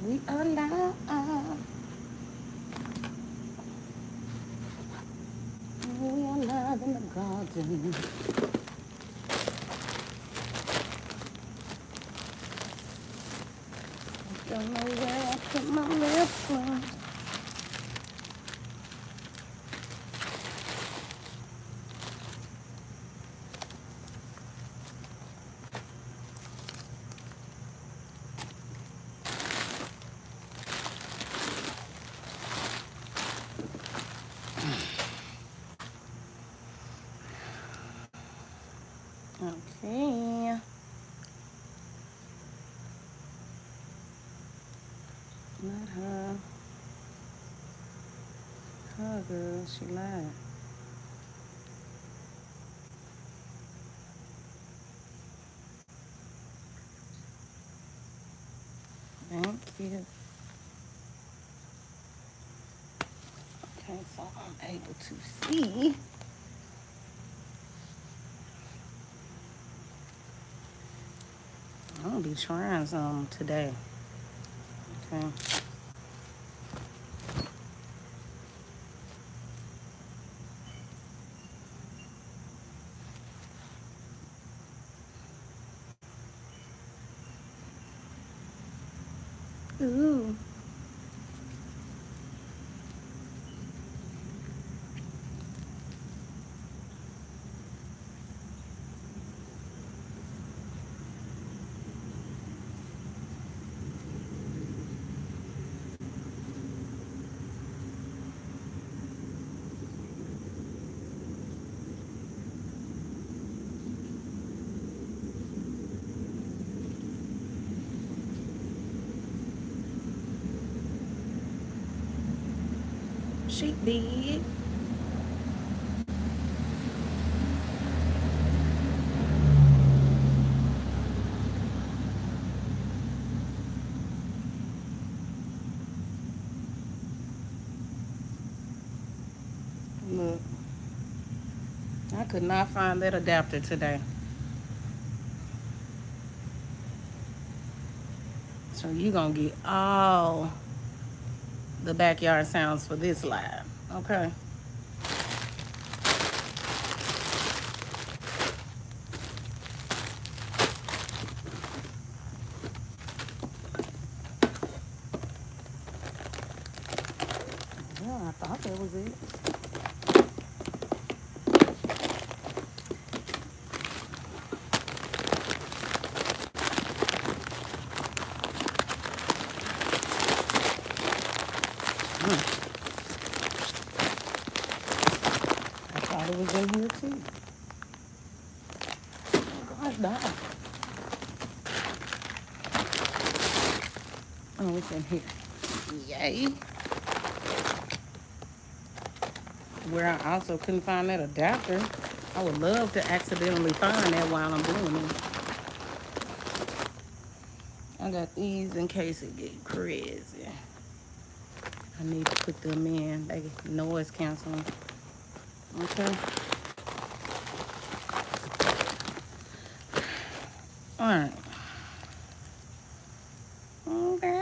We are live. We are live in the garden. Don't know where I put my lip gloss. Okay. Let her. Her girl, she lied. Thank you. Okay, so I'm able to see. I'm gonna be trying some today. Okay. Ooh. She big. Look, I could not find that adapter today. So you gonna get all the backyard sounds for this live. Okay. Yeah, I thought that was it. I thought it was in here too. Oh, gosh, darn. Oh, it's in here. Yay. Where I also couldn't find that adapter. I would love to accidentally find that while I'm doing it. I got these in case it get crazy. I need to put them in. They noise canceling. Okay. All right. Oh, baby.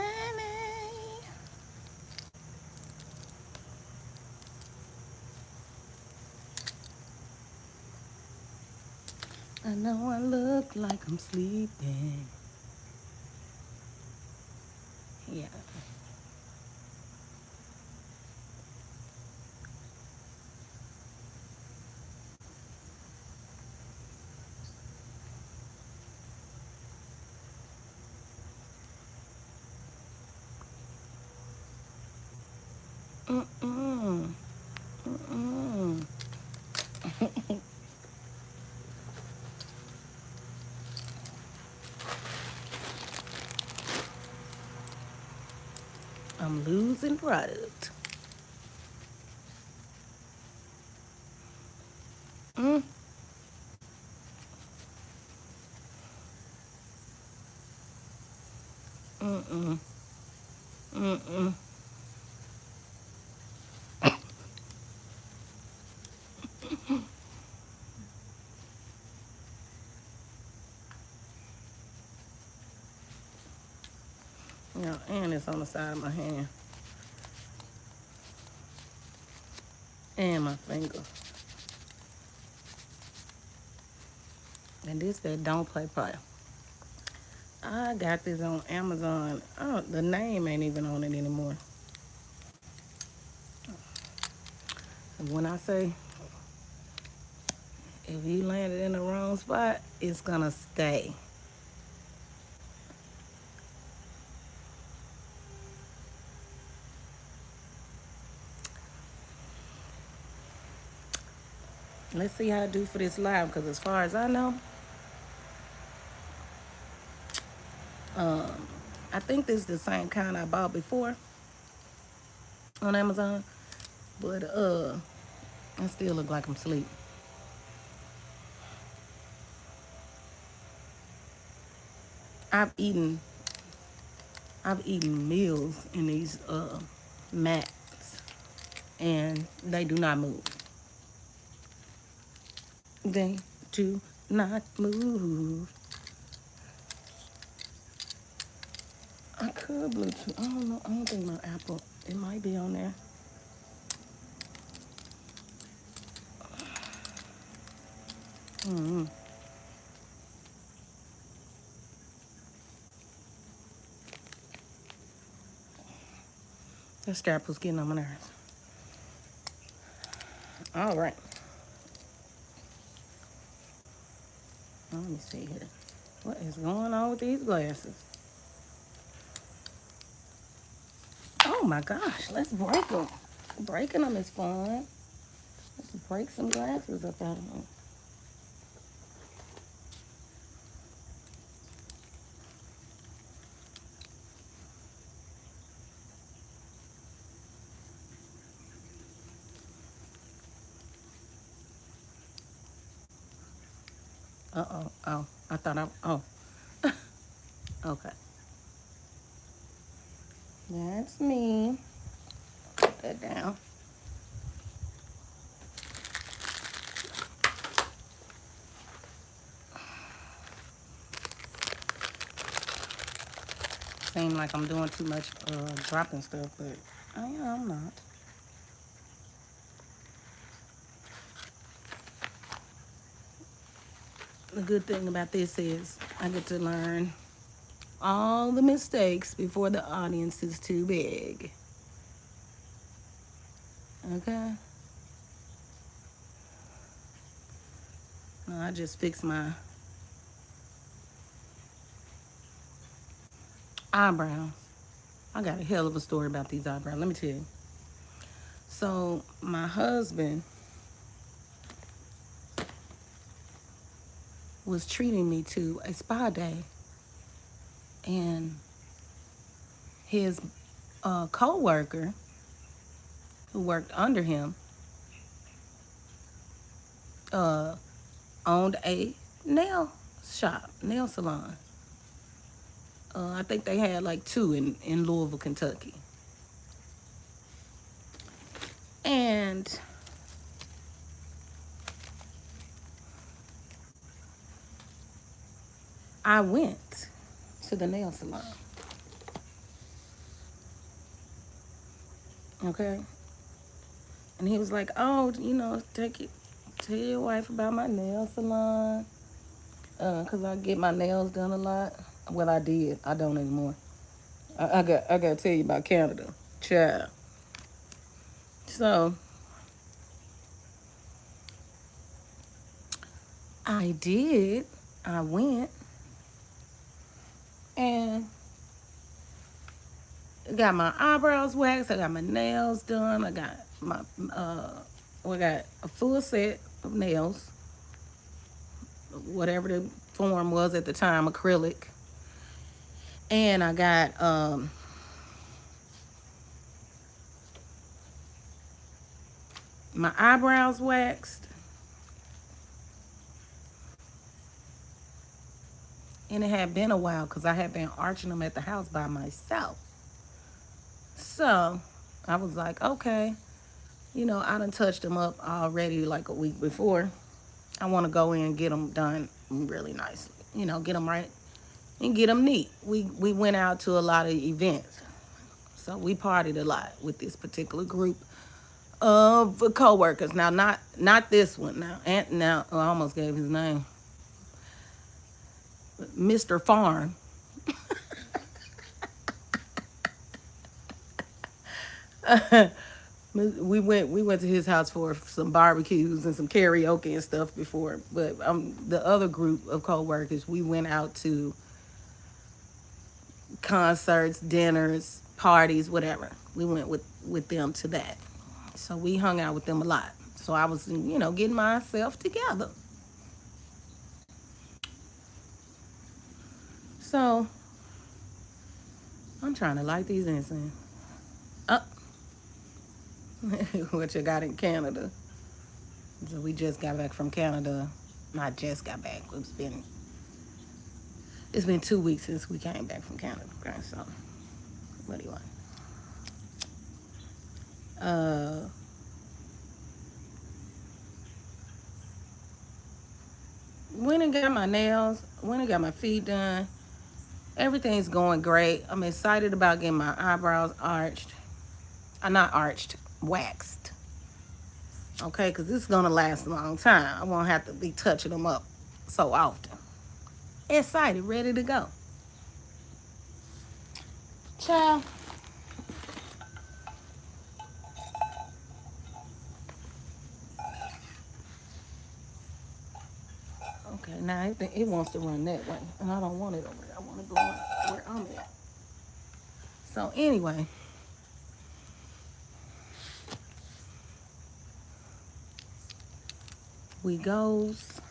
I know I look like I'm sleeping. Yeah. Mm-mm. Mm-mm. I'm losing product. Mm. Mm-mm. Mm-mm. You know, and it's on the side of my hand. And my finger. And this that Don't Play Play. I got this on Amazon. Oh, the name ain't even on it anymore. And when I say if you landed in the wrong spot, it's gonna stay. Let's see how I do for this live, because as far as I know, I think this is the same kind I bought before on Amazon. But I still look like I'm asleep. I've eaten I've eaten meals in these mats, and they do not move. They do not move. I could Bluetooth. I don't know. I don't think my Apple. It might be on there. Mm-hmm. That strap was getting on my nerves. All right. Let me see here. What is going on with these glasses? Oh my gosh, let's break them. Breaking them is fun. Let's break some glasses up out of them. Uh-oh. Oh, I thought oh. Okay. That's me. Put that down. Seem like I'm doing too much dropping stuff, but I'm not. The good thing about this is I get to learn all the mistakes before the audience is too big. Okay? No, I just fixed my eyebrows. I got a hell of a story about these eyebrows. Let me tell you. So, my husband was treating me to a spa day, and his co-worker who worked under him owned a nail salon. I think they had like two in Louisville, Kentucky. And I went to the nail salon. Okay? And he was like, oh, take it, tell your wife about my nail salon. Because I get my nails done a lot. Well, I did. I don't anymore. I got to tell you about Canada. Child. So, I did. I went. And got my eyebrows waxed. I got my nails done. I got we got a full set of nails, whatever the form was at the time, acrylic. And I got my eyebrows waxed. And it had been a while because I had been arching them at the house by myself. So I was like, okay, I done touched them up already like a week before. I want to go in and get them done really nicely. Get them right and get them neat. We went out to a lot of events, so we partied a lot with this particular group of co-workers. Now, not this one. Now, and now oh, I almost gave his name, Mr. Farm. We went to his house for some barbecues and some karaoke and stuff before. But the other group of co-workers, we went out to concerts, dinners, parties, whatever. We went with them to that. So we hung out with them a lot. So I was, getting myself together. So I'm trying to light these incense. Uh, what you got in Canada? So we just got back from Canada. Not just got back. It's been 2 weeks since we came back from Canada. Okay, so what do you want? Uh, went and got my nails. Went and got my feet done. Everything's going great. I'm excited about getting my eyebrows arched. Not arched, waxed. Okay, because this is gonna last a long time. I won't have to be touching them up so often. Excited, ready to go. Ciao. Okay, now it wants to run that way, and I don't want it over there. I want to go where I'm at. So anyway, we goes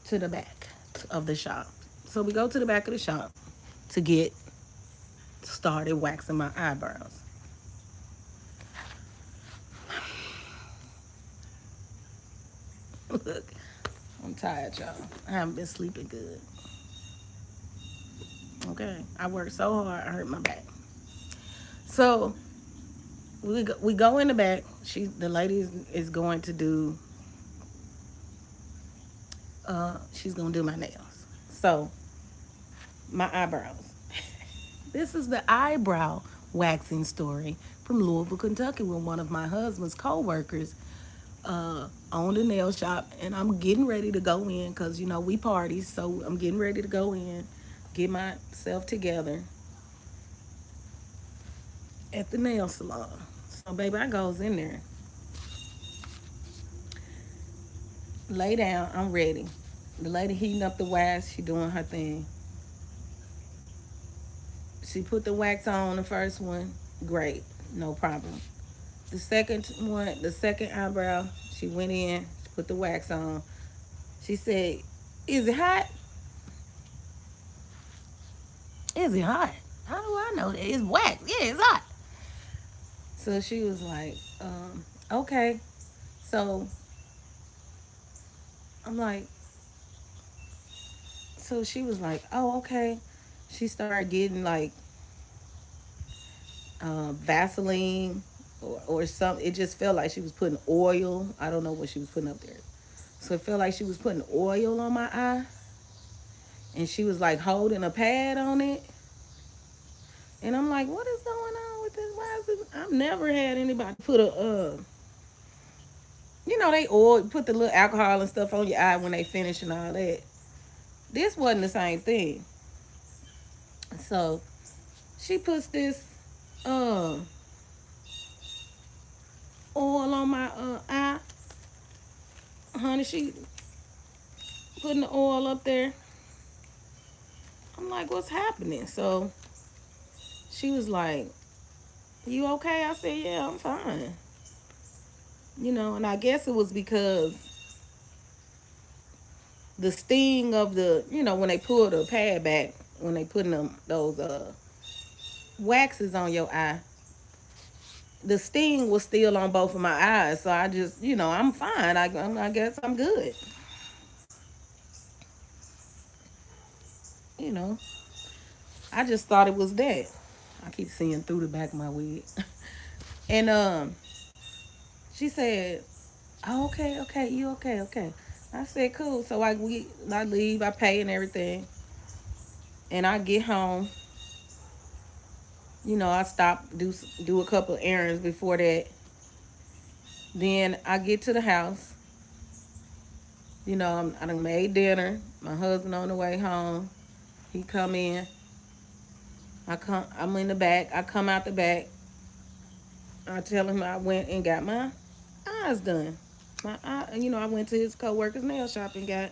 to the back of the shop. So we go to the back of the shop to get started waxing my eyebrows. Look, I'm tired, y'all. I haven't been sleeping good. Okay, I worked so hard, I hurt my back. So we go in the back. The lady is going to do. She's gonna do my nails. So my eyebrows. This is the eyebrow waxing story from Louisville, Kentucky, when one of my husband's co-workers owned a nail shop, and I'm getting ready to go in because we party, so I'm getting ready to go in, get myself together at the nail salon. So baby, I goes in there, lay down, I'm ready. The lady heating up the wax, she doing her thing. She put the wax on the first one, great, no problem. The second one, the second eyebrow, she went in, she put the wax on. She said, "Is it hot? Is it hot? How do I know that? It's wax. Yeah, it's hot." So she was like, okay. So I'm like, so she was like, oh, okay. She started getting like Vaseline or something. It just felt like she was putting oil. I don't know what she was putting up there. So it felt like she was putting oil on my eye. And she was like holding a pad on it. And I'm like, what is going on with this? Why is this? I've never had anybody put they oil, put the little alcohol and stuff on your eye when they finish and all that. This wasn't the same thing. So she puts this uh oil on my eye. Honey, she putting the oil up there. I'm like, what's happening? So she was like, you okay? I said, yeah, I'm fine. And I guess it was because the sting of when they pull the pad back, when they putting those waxes on your eye, the sting was still on both of my eyes. So I just, I'm fine. I guess I'm good. You know, I just thought it was that. I keep seeing through the back of my wig. And she said, oh, okay, you okay. I said, cool. So I leave, I pay and everything. And I get home. I stop, do a couple of errands before that. Then I get to the house. I done made dinner. My husband on the way home. He come in. I'm in the back. I come out the back. I tell him I went and got my eyes done. I went to his co-worker's nail shop and got,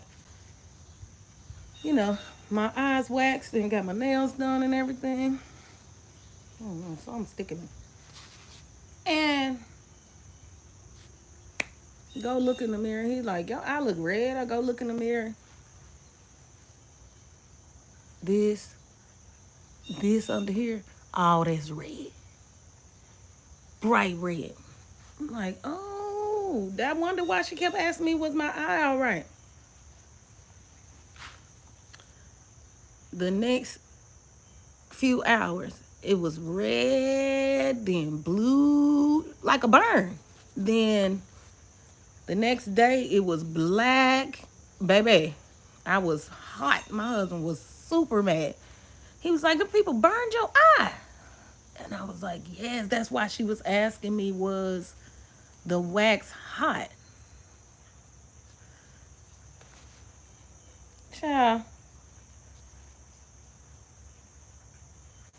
you know, my eyes waxed and got my nails done and everything. I don't know, so I'm sticking. And go look in the mirror. He like, yo, I look red. I go look in the mirror. This, this under here, all that's red. Bright red. I'm like, oh, I wonder why she kept asking me, was my eye all right? The next few hours, it was red, then blue, like a burn. Then the next day, it was black. Baby, I was hot. My husband was super mad. He was like, the people burned your eye. And I was like, yes, that's why she was asking me, was the wax hot? Child,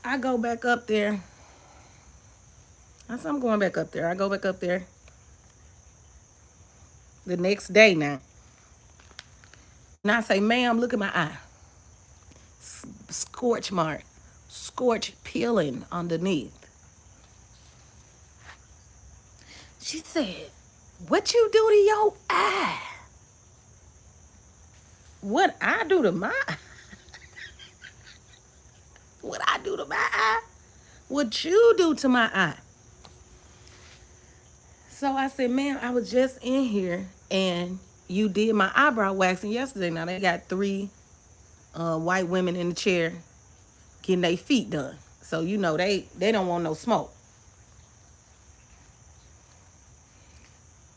I go back up there. I said, I'm going back up there. I go back up there the next day now. And I say, ma'am, look at my eye. Scorch mark. Scorch peeling underneath. She said, what you do to your eye? What I do to my eye? What I do to my eye? What you do to my eye? So I said, ma'am, I was just in here and you did my eyebrow waxing yesterday. Now they got three white women in the chair getting their feet done. So they don't want no smoke.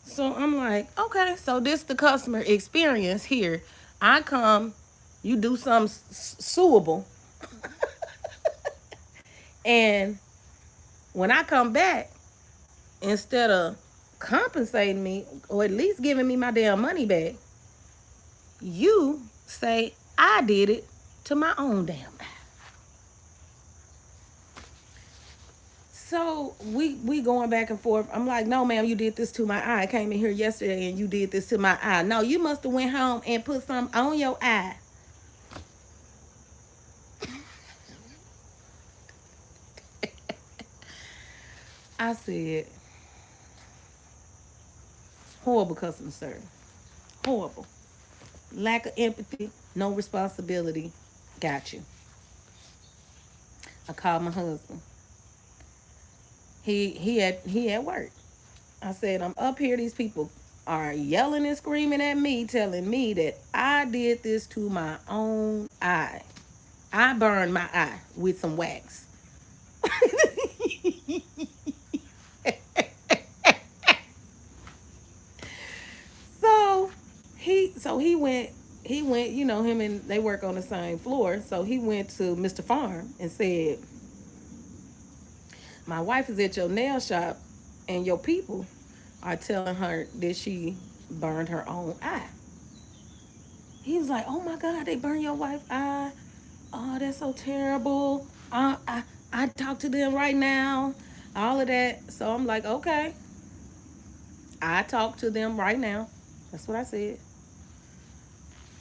So I'm like, okay, so this the customer experience here. I come, you do something suable. And when I come back, instead of compensating me or at least giving me my damn money back, you say I did it to my own damn eye. So we going back and forth. I'm like, no, ma'am, you did this to my eye. I came in here yesterday and you did this to my eye. No, you must have went home and put something on your eye. I said, horrible customer service. Horrible. Lack of empathy, no responsibility. Got you. I called my husband. He at work. I said, I'm up here. These people are yelling and screaming at me, telling me that I did this to my own eye. I burned my eye with some wax. So he went, him and they work on the same floor. So he went to Mr. Farm and said, my wife is at your nail shop and your people are telling her that she burned her own eye. He was like, oh my God, they burned your wife's eye. Oh, that's so terrible. I talk to them right now. All of that. So I'm like, okay. I talk to them right now. That's what I said.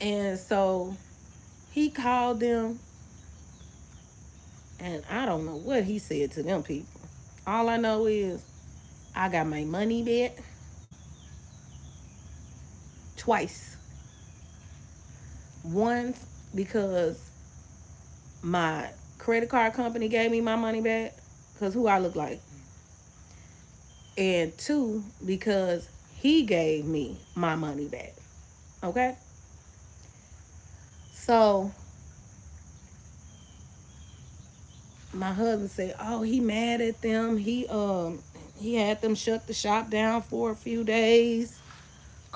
And so he called them, and I don't know what he said to them people. All I know is I got my money back twice. Once because my credit card company gave me my money back, because who I look like. And two, because he gave me my money back. Okay? So my husband said, oh, he mad at them. He had them shut the shop down for a few days.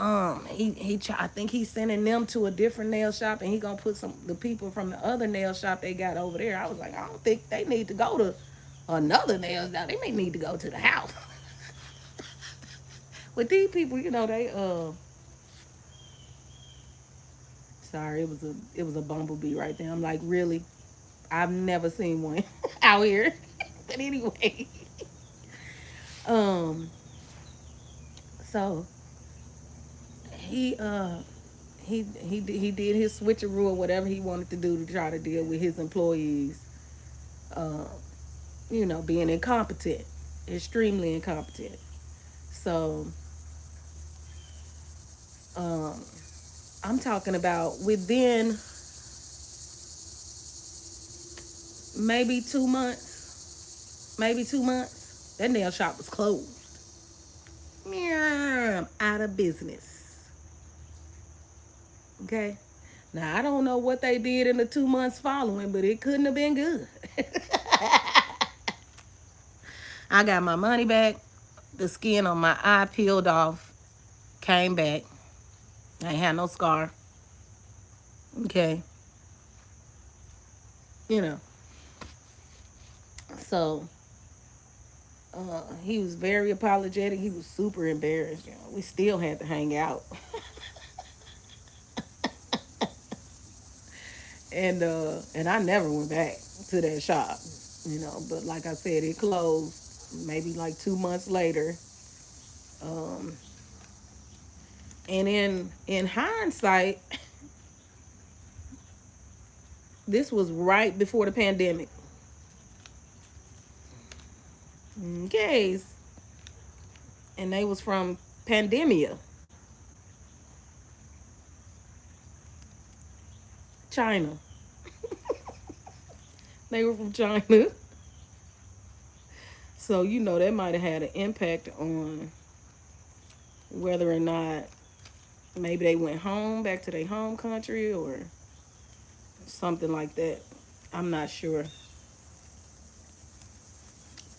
I think he's sending them to a different nail shop, and he gonna put the people from the other nail shop they got over there. I was like, I don't think they need to go to another nail shop. They may need to go to the house. With these people, they sorry, it was a bumblebee right there. I'm like, really? I've never seen one out here. But anyway, um, so he he did his switcheroo or whatever he wanted to do to try to deal with his employees. Uh, being incompetent, extremely incompetent. So, um, I'm talking about within maybe 2 months, that nail shop was closed. Yeah, out of business. Okay. Now I don't know what they did in the 2 months following, but it couldn't have been good. I got my money back. The skin on my eye peeled off, came back. I ain't had no scar. Okay. You know. So he was very apologetic. He was super embarrassed. We still had to hang out. And I never went back to that shop. But like I said, it closed maybe like 2 months later. Um, and in hindsight, this was right before the pandemic. Okay. And they was from Pandemia, China. They were from China. So, that might have had an impact on whether or not maybe they went home, back to their home country, or something like that. I'm not sure.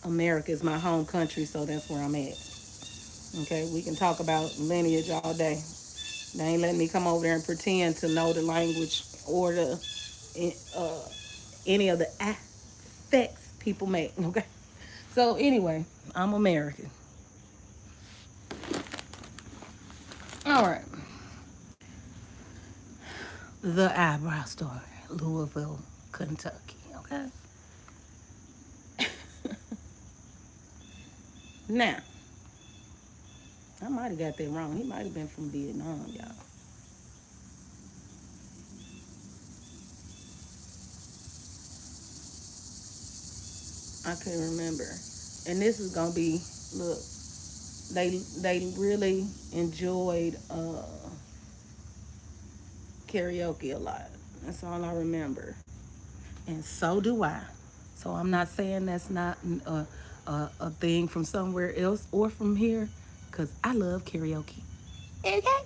America is my home country, so that's where I'm at. Okay, we can talk about lineage all day. They ain't letting me come over there and pretend to know the language or uh, any of the affects people make. Okay, so anyway, I'm American. All right, the eyebrow story, Louisville, Kentucky. Okay. Now, I might have got that wrong. He might have been from Vietnam, y'all. I can't remember. And this is gonna be, look, they really enjoyed karaoke a lot. That's all I remember. And so do I. So I'm not saying that's not a thing from somewhere else or from here, because I love karaoke. Okay?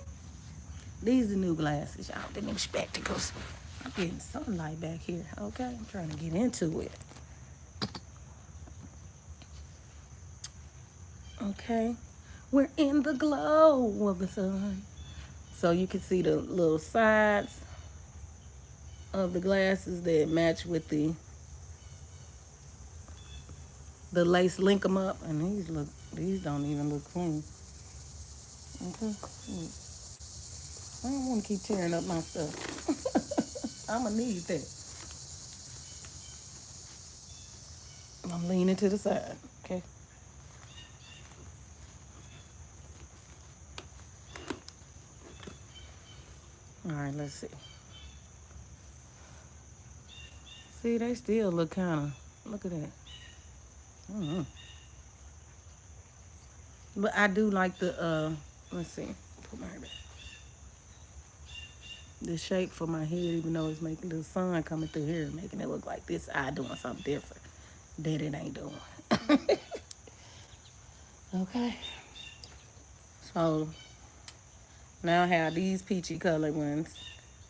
These are new glasses, y'all. The new spectacles. I'm getting sunlight back here. Okay? I'm trying to get into it. Okay? We're in the glow of the sun. So you can see the little sides of the glasses that match with the lace, link them up, and these don't even look clean. Okay, I don't want to keep tearing up my stuff. I'ma need that. I'm leaning to the side. Okay. All right, let's see. See, they still look kind of. Look at that. Mm-hmm. But I do like let's see. Put my hair back. The shape for my head, even though it's making the sun coming through here, making it look like this eye doing something different that it ain't doing. Okay. So now I have these peachy colored ones,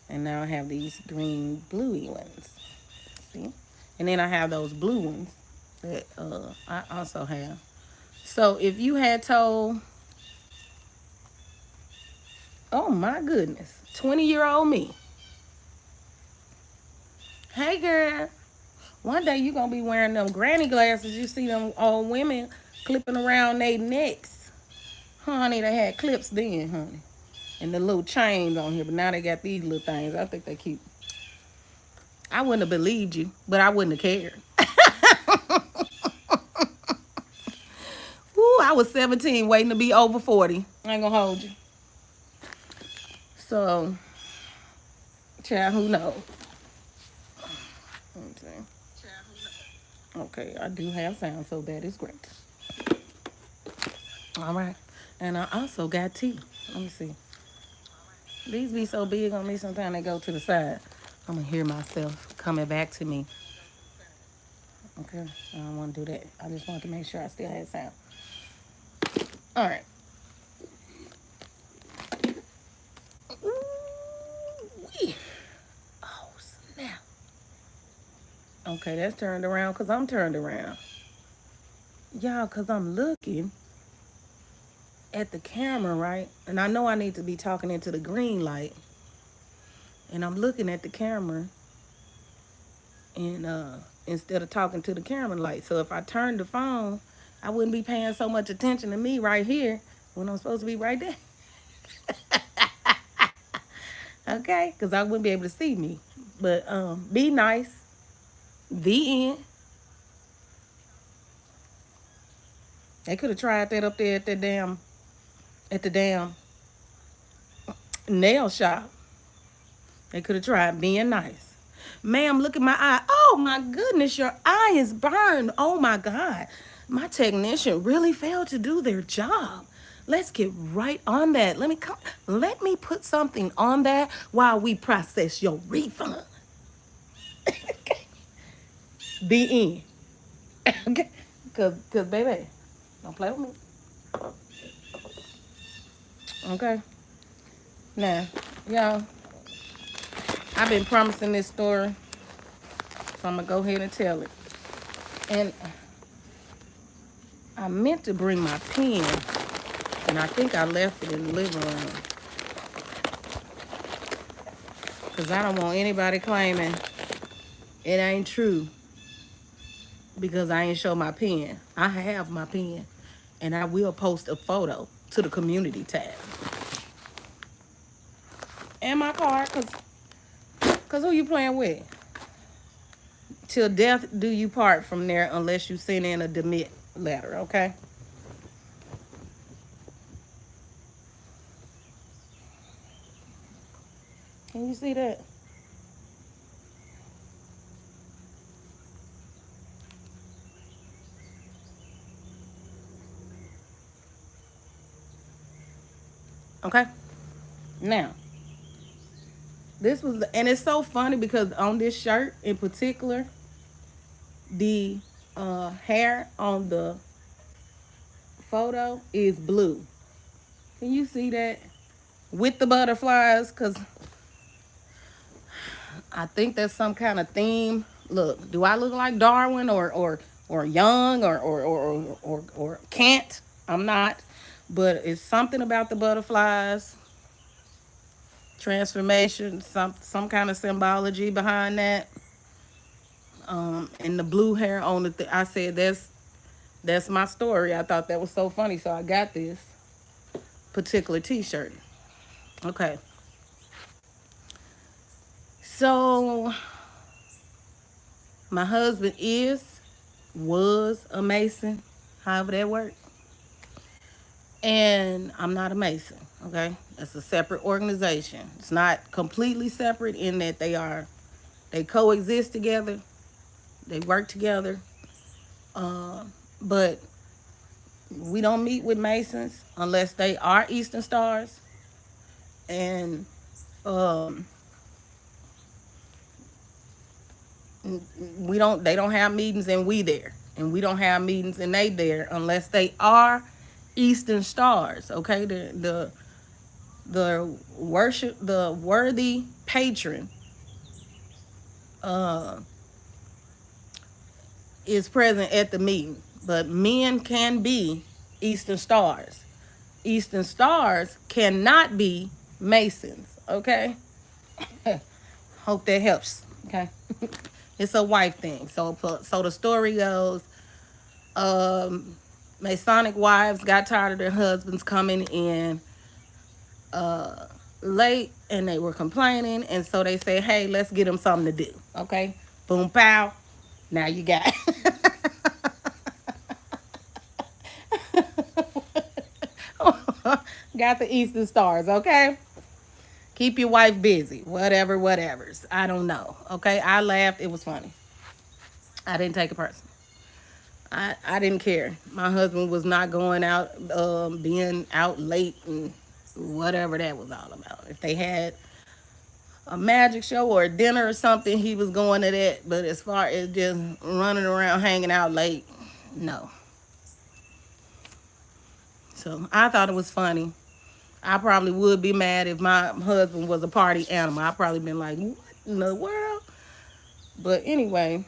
and now I have these green bluey ones. See? And then I have those blue ones that I also have. So if you had told Oh my goodness. 20-year-old me. Hey girl. One day you gonna be wearing them granny glasses. You see them old women clipping around their necks. Honey, they had clips then, honey. And the little chains on here, but now they got these little things. I think they keep. I wouldn't have believed you, but I wouldn't have cared. Ooh, I was 17 waiting to be over 40. I ain't gonna hold you. So, child, who knows? Okay. Okay, I do have sound, so that is great. All right. And I also got tea. Let me see. These be so big on me sometimes they go to the side. I'm gonna hear myself coming back to me. Okay, I don't want to do that. I just want to make sure I still had sound. All right. Ooh-wee. Oh, snap. Okay, that's turned around because I'm turned around. Y'all, because I'm looking at the camera, right? And I know I need to be talking into the green light. And I'm looking at the camera and instead of talking to the camera light. So if I turned the phone, I wouldn't be paying so much attention to me right here when I'm supposed to be right there. Okay? Because I wouldn't be able to see me. But be nice. The end. They could have tried that up there at the damn nail shop. They could have tried being nice. Ma'am, look at my eye. Oh my goodness, your eye is burned. Oh my God. My technician really failed to do their job. Let's get right on that. Let me put something on that while we process your refund. The end. Okay? Cause baby, don't play with me. Okay? Now, y'all, I've been promising this story, so I'm gonna go ahead and tell it. And I meant to bring my pen, and I think I left it in the living room. Because I don't want anybody claiming it ain't true because I ain't show my pen. I have my pen, and I will post a photo to the community tab. And my card, because who you playing with? Till death do you part from there unless you send in a demit letter, okay? Can you see that? Okay? Now, and it's so funny because on this shirt in particular, the hair on the photo is blue. Can you see that? With the butterflies, because I think that's some kind of theme. Look, do I look like Darwin or Young or Kent? I'm not. But it's something about the butterflies, transformation, some kind of symbology behind that. And the blue hair on I said that's my story. I thought that was so funny, so I got this particular T-shirt. Okay. So my husband was a Mason, however that worked. And I'm not a Mason, okay? It's a separate organization. It's not completely separate in that they coexist together, they work together, but we don't meet with Masons unless they are Eastern Stars, and they don't have meetings and we there, and we don't have meetings and they there unless they are Eastern Stars, okay? The worthy patron is present at the meeting, but men can be Eastern Stars. Eastern Stars cannot be Masons, okay? Hope that helps, okay? It's a wife thing. So the story goes, um, Masonic wives got tired of their husbands coming in uh, late and they were complaining. And so they said, hey, let's get them something to do, okay? Boom, pow. Now you got got the Eastern Stars, okay? Keep your wife busy. Whatever, whatever's. I don't know. Okay. I laughed. It was funny. I didn't take it personal. I didn't care. My husband was not going out, being out late and whatever that was all about. If they had a magic show or a dinner or something, he was going to that. But as far as just running around hanging out late, no. So I thought it was funny. I probably would be mad if my husband was a party animal. I'd probably been like, what in the world? But anyway,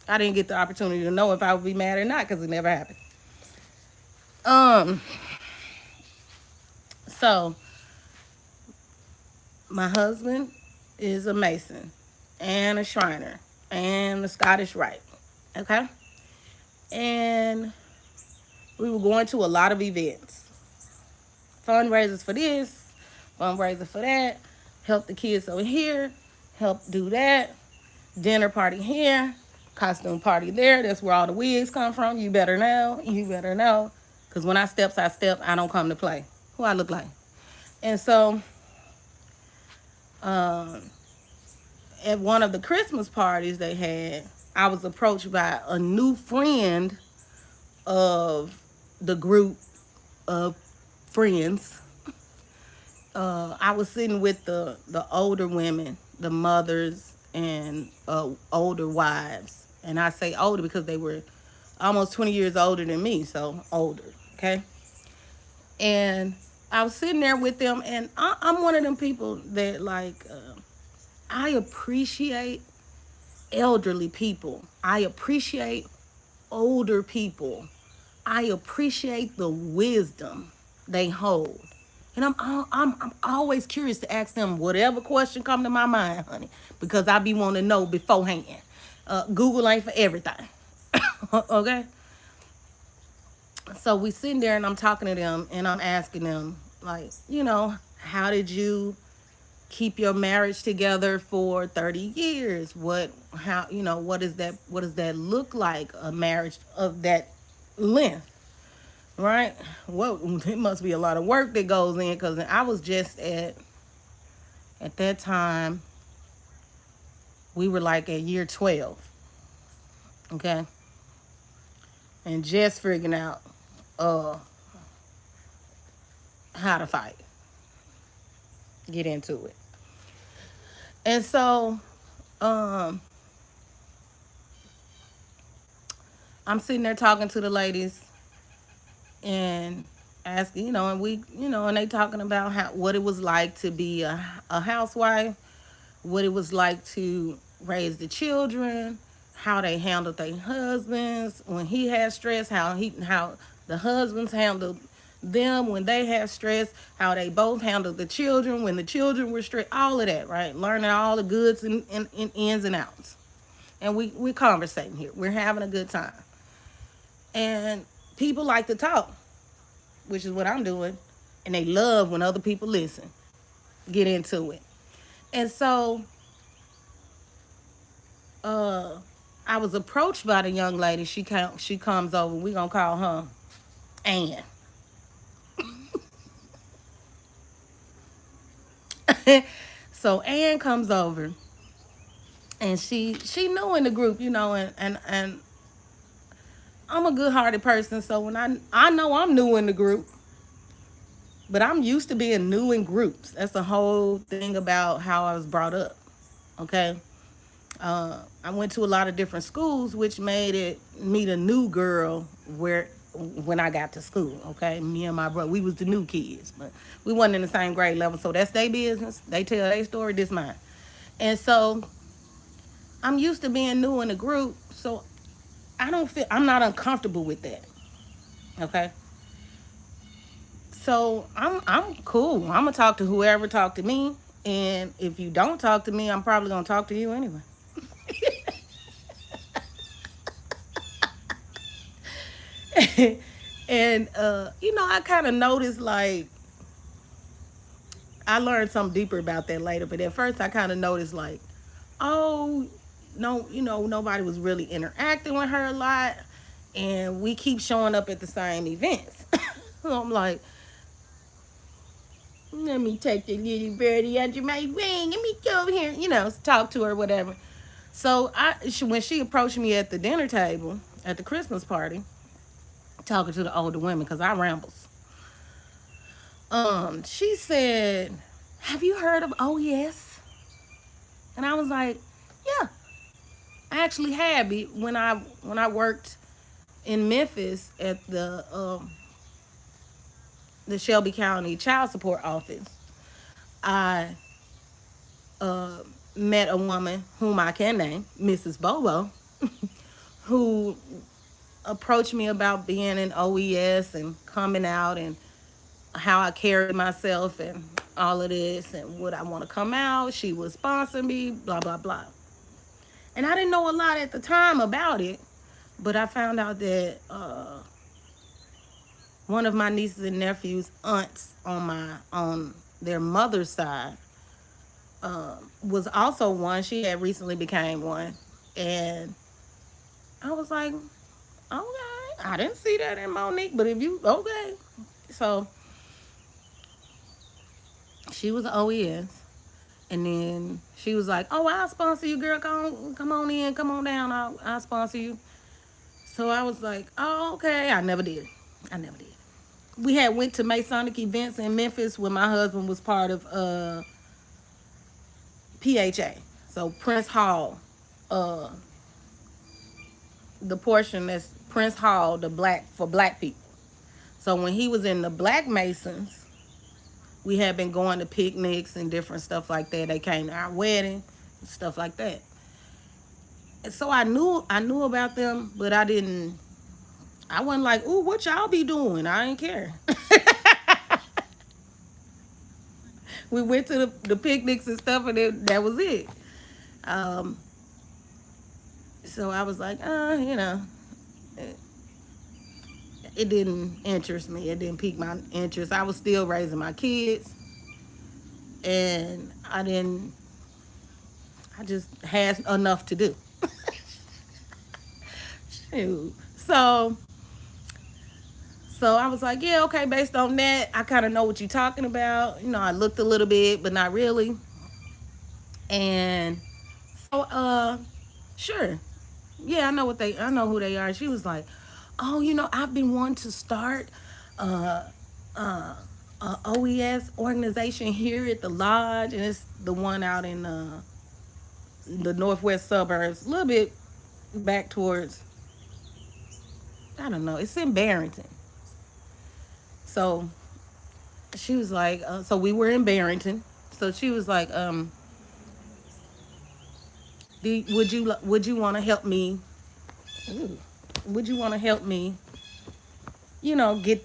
I didn't get the opportunity to know if I would be mad or not because it never happened. Um, so my husband is a Mason and a Shriner and a Scottish Rite. Okay? And we were going to a lot of events. Fundraisers for this, fundraiser for that, help the kids over here, help do that, dinner party here, costume party there. That's where all the wigs come from. You better know. You better know. Because when I step, I don't come to play. Who I look like. And so um, at one of the Christmas parties they had, I was approached by a new friend of the group of friends. I was sitting with the older women, the mothers and older wives. And I say older because they were almost 20 years older than me, so older, okay? And I was sitting there with them, and I'm one of them people that, like, I appreciate elderly people. I appreciate older people. I appreciate the wisdom they hold. And I'm always curious to ask them whatever question come to my mind, honey, because I be wanting to know beforehand. Google ain't for everything, okay? So we sitting there and I'm talking to them and I'm asking them, like, how did you keep your marriage together for 30 years? What does that look like, a marriage of that length? Right? Well, it must be a lot of work that goes in, because I was just at that time, we were like at year 12, okay? And just figuring out how to fight, get into it. And so I'm sitting there talking to the ladies and asking, and and they talking about what it was like to be a housewife, what it was like to raise the children, how they handled their husbands when he had stress, how the husbands handled them when they had stress, how they both handled the children when the children were stressed, all of that, right? Learning all the goods and ins and outs. And we're conversating here. We're having a good time. And people like to talk, which is what I'm doing. And they love when other people listen, get into it. And so I was approached by the young lady. She comes over. We gonna call her Ann. So Ann comes over, and she new in the group, and I'm a good-hearted person. So when I know I'm new in the group, but I'm used to being new in groups. That's the whole thing about how I was brought up. Okay. I went to a lot of different schools, which made it me the new girl when I got to school. Okay, me and my brother, we was the new kids, but we wasn't in the same grade level, so that's their business. They tell their story, this mine. And so I'm used to being new in the group, so I'm not uncomfortable with that. Okay. So I'm cool. I'm gonna talk to whoever talk to me, and if you don't talk to me, I'm probably gonna talk to you anyway. And I kind of noticed, like, I learned something deeper about that later, but at first I kind of noticed, like, oh, no, nobody was really interacting with her a lot, and we keep showing up at the same events. So I'm like, let me take the little birdie under my wing. Let me go over here, talk to her, whatever. So when she approached me at the dinner table at the Christmas party, talking to the older women, because I rambles. She said, "Have you heard of OES?" And I was like, "Yeah, I actually had when I worked in Memphis at the Shelby County Child Support Office. I uh, met a woman whom I can name, Mrs. Bobo, who approached me about being in OES and coming out and how I carried myself and all of this and would I want to come out. She would sponsor me, blah, blah, blah. And I didn't know a lot at the time about it, but I found out that one of my nieces and nephews' aunts on their mother's side was also one. She had recently became one, and I was like, okay, I didn't see that in Monique, but if you okay, so she was OES, and then she was like, oh, I'll sponsor you, girl. Come on in, come on down. I'll sponsor you. So I was like, oh, okay. I never did. I never did. We had went to Masonic events in Memphis when my husband was part of PHA. So Prince Hall, uh, the portion that's Prince Hall, the black for black people. So when he was in the Black Masons, we had been going to picnics and different stuff like that. They came to our wedding, stuff like that. And so I knew about them, but I wasn't like, ooh, what y'all be doing? I ain't care. We went to the picnics and stuff, and that was it. Um, so I was like, it, it didn't interest me. It didn't pique my interest. I was still raising my kids, and I just had enough to do. Shoot. So I was like, yeah, okay, based on that, I kind of know what you're talking about. I looked a little bit, but not really. And so, sure. Yeah, I know who they are. She was like, oh, I've been wanting to start uh, uh, OES organization here at the lodge, and it's the one out in the northwest suburbs, a little bit back towards, I don't know, it's in Barrington. So she was like, so we were in Barrington. So she was like, would you want to help me? Ooh, would you want to help me? Get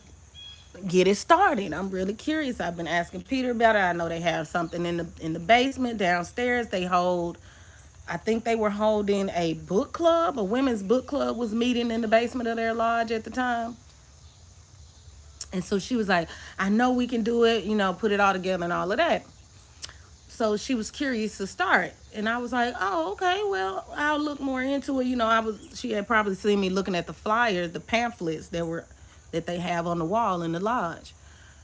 it started. I'm really curious. I've been asking Peter about it. I know they have something in the basement downstairs. I think they were holding a book club. A women's book club was meeting in the basement of their lodge at the time. And so she was like, I know we can do it, put it all together and all of that. So she was curious to start. And I was like, oh, okay, well, I'll look more into it. She had probably seen me looking at the flyers, the pamphlets that they have on the wall in the lodge.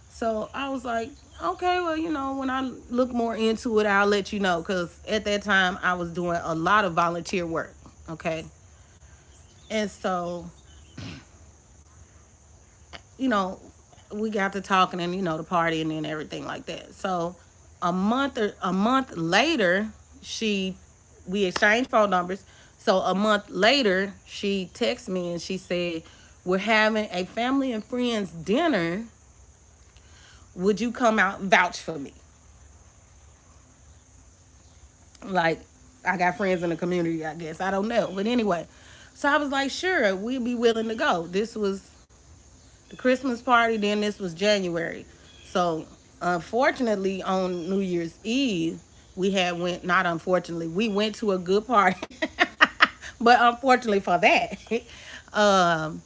So I was like, okay, well, when I look more into it, I'll let you know. Because at that time, I was doing a lot of volunteer work. Okay. And so, you know, we got to talking and, the partying and everything like that. So a month later, we exchanged phone numbers. So a month later, she texted me and she said, we're having a family and friends dinner. Would you come out and vouch for me? Like, I got friends in the community, I guess. I don't know. But anyway, so I was like, sure, we'd be willing to go. This was The Christmas party, then this was January. So unfortunately on New Year's Eve, we had went not unfortunately, we went to a good party. But unfortunately for that, um,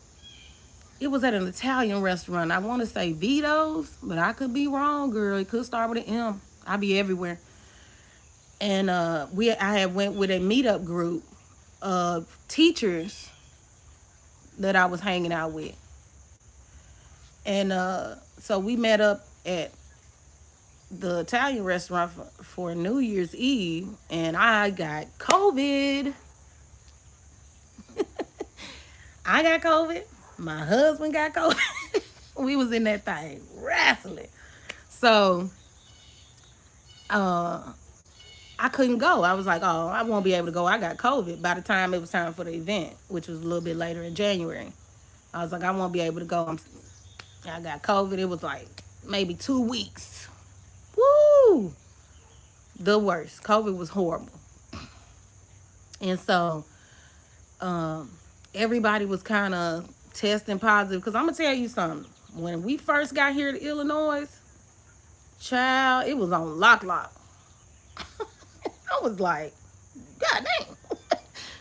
it was at an Italian restaurant. I want to say Vito's, but I could be wrong, girl. It could start with an M. I be everywhere. And I had went with a meetup group of teachers that I was hanging out with. And so we met up at the Italian restaurant for New Year's Eve, and I got COVID. I got COVID. My husband got COVID. We was in that thing wrestling. So uh, I couldn't go. I was like, oh, I won't be able to go. I got COVID by the time it was time for the event, which was a little bit later in January. I was like, I won't be able to go. I got COVID. It was like maybe 2 weeks. Woo! The worst. COVID was horrible. And so um, everybody was kind of testing positive. Because I'm going to tell you something. When we first got here to Illinois, child, it was on lock. I was like, God dang.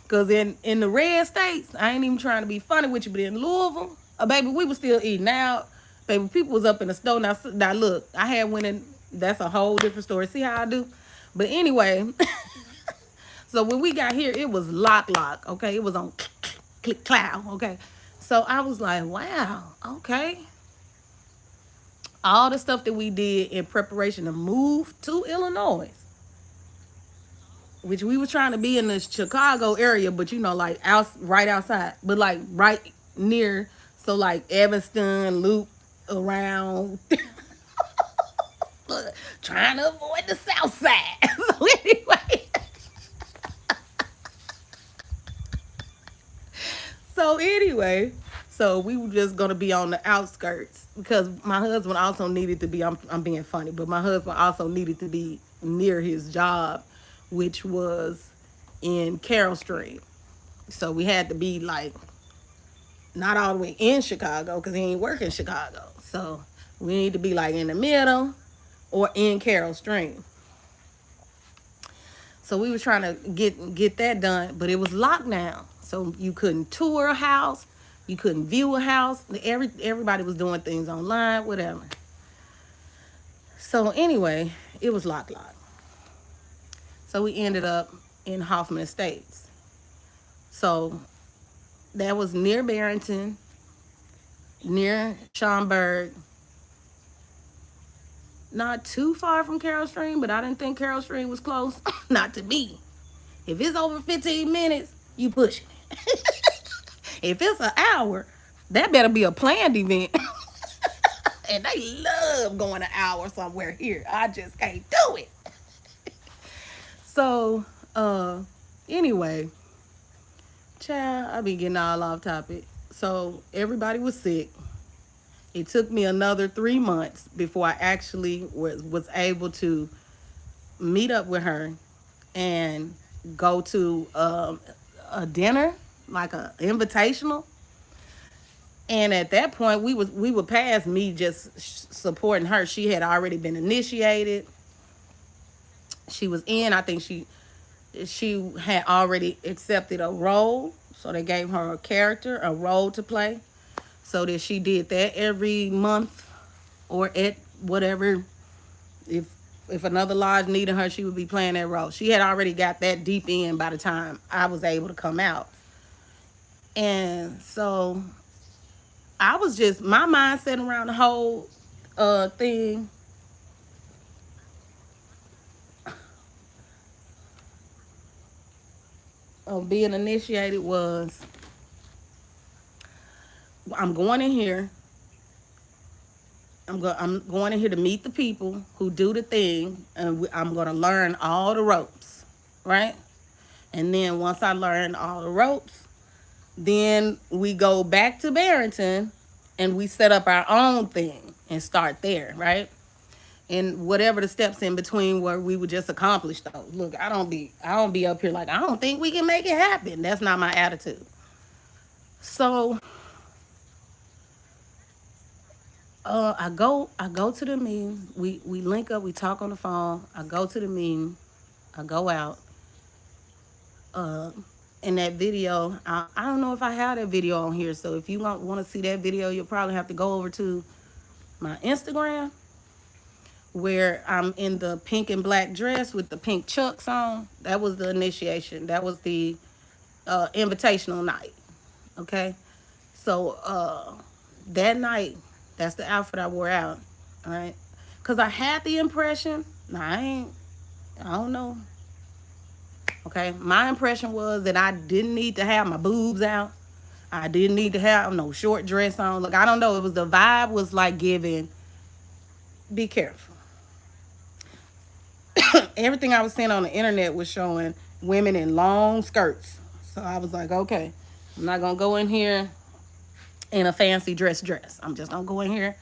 Because in the red states, I ain't even trying to be funny with you, but in Louisville, baby, we was still eating out. Baby, people was up in the store. Now look, I had went in, that's a whole different story. See how I do? But anyway, so when we got here, it was lock, okay? It was on click, cloud, okay? So I was like, wow, okay. All the stuff that we did in preparation to move to Illinois, which we were trying to be in the Chicago area, but like right outside, but like right near, so like Evanston, Loop, around, trying to avoid the South Side. So anyway, so anyway, so we were just gonna be on the outskirts because my husband also needed to be. I'm being funny, but my husband also needed to be near his job, which was in Carroll Street. So we had to be like not all the way in Chicago because he ain't work in Chicago. So we need to be like in the middle or in Carroll Street. So we were trying to get that done, but it was locked down. So you couldn't tour a house, you couldn't view a house. Everybody was doing things online, whatever. So anyway, it was locked. So we ended up in Hoffman Estates. So that was near Barrington, near Schaumburg, not too far from Carroll Stream, but I didn't think Carroll Stream was close. Not to me. If it's over 15 minutes, you pushing it. If it's an hour, that better be a planned event. And they love going an hour somewhere here. I just can't do it. So, anyway, child, I be getting all off topic. So everybody was sick. It took me another 3 months before I actually was able to meet up with her and go to a dinner, like a invitational. And at that point, we were past me just supporting her. She had already been initiated. She was in. I think she had already accepted a role, so they gave her a character, a role to play, so that she did that every month or at whatever. If another lodge needed her, she would be playing that role. She had already got that deep in by the time I was able to come out. And so I was just, my mindset around the whole thing of being initiated was, I'm going in here. I'm going in here to meet the people who do the thing, and I'm going to learn all the ropes, right? And then once I learn all the ropes, then we go back to Barrington and we set up our own thing and start there, right? And whatever the steps in between where we would just accomplish those. Look, I don't be up here like, I don't think we can make it happen. That's not my attitude. So I go to the meeting. We link up. We talk on the phone. I go to the meeting. I go out. Uh, in that video, I don't know if I have that video on here. So if you want to see that video, you'll probably have to go over to my Instagram, where I'm in the pink and black dress with the pink chucks on. That was the initiation. That was the invitational night. Okay. So that night, that's the outfit I wore out. All right. Because I had the impression, now I don't know. Okay. My impression was that I didn't need to have my boobs out. I didn't need to have no short dress on. Look, I don't know. It was the vibe was like giving, be careful. Everything I was seeing on the internet was showing women in long skirts. So I was like, okay, I'm not going to go in here in a fancy dress. I'm just going to go in here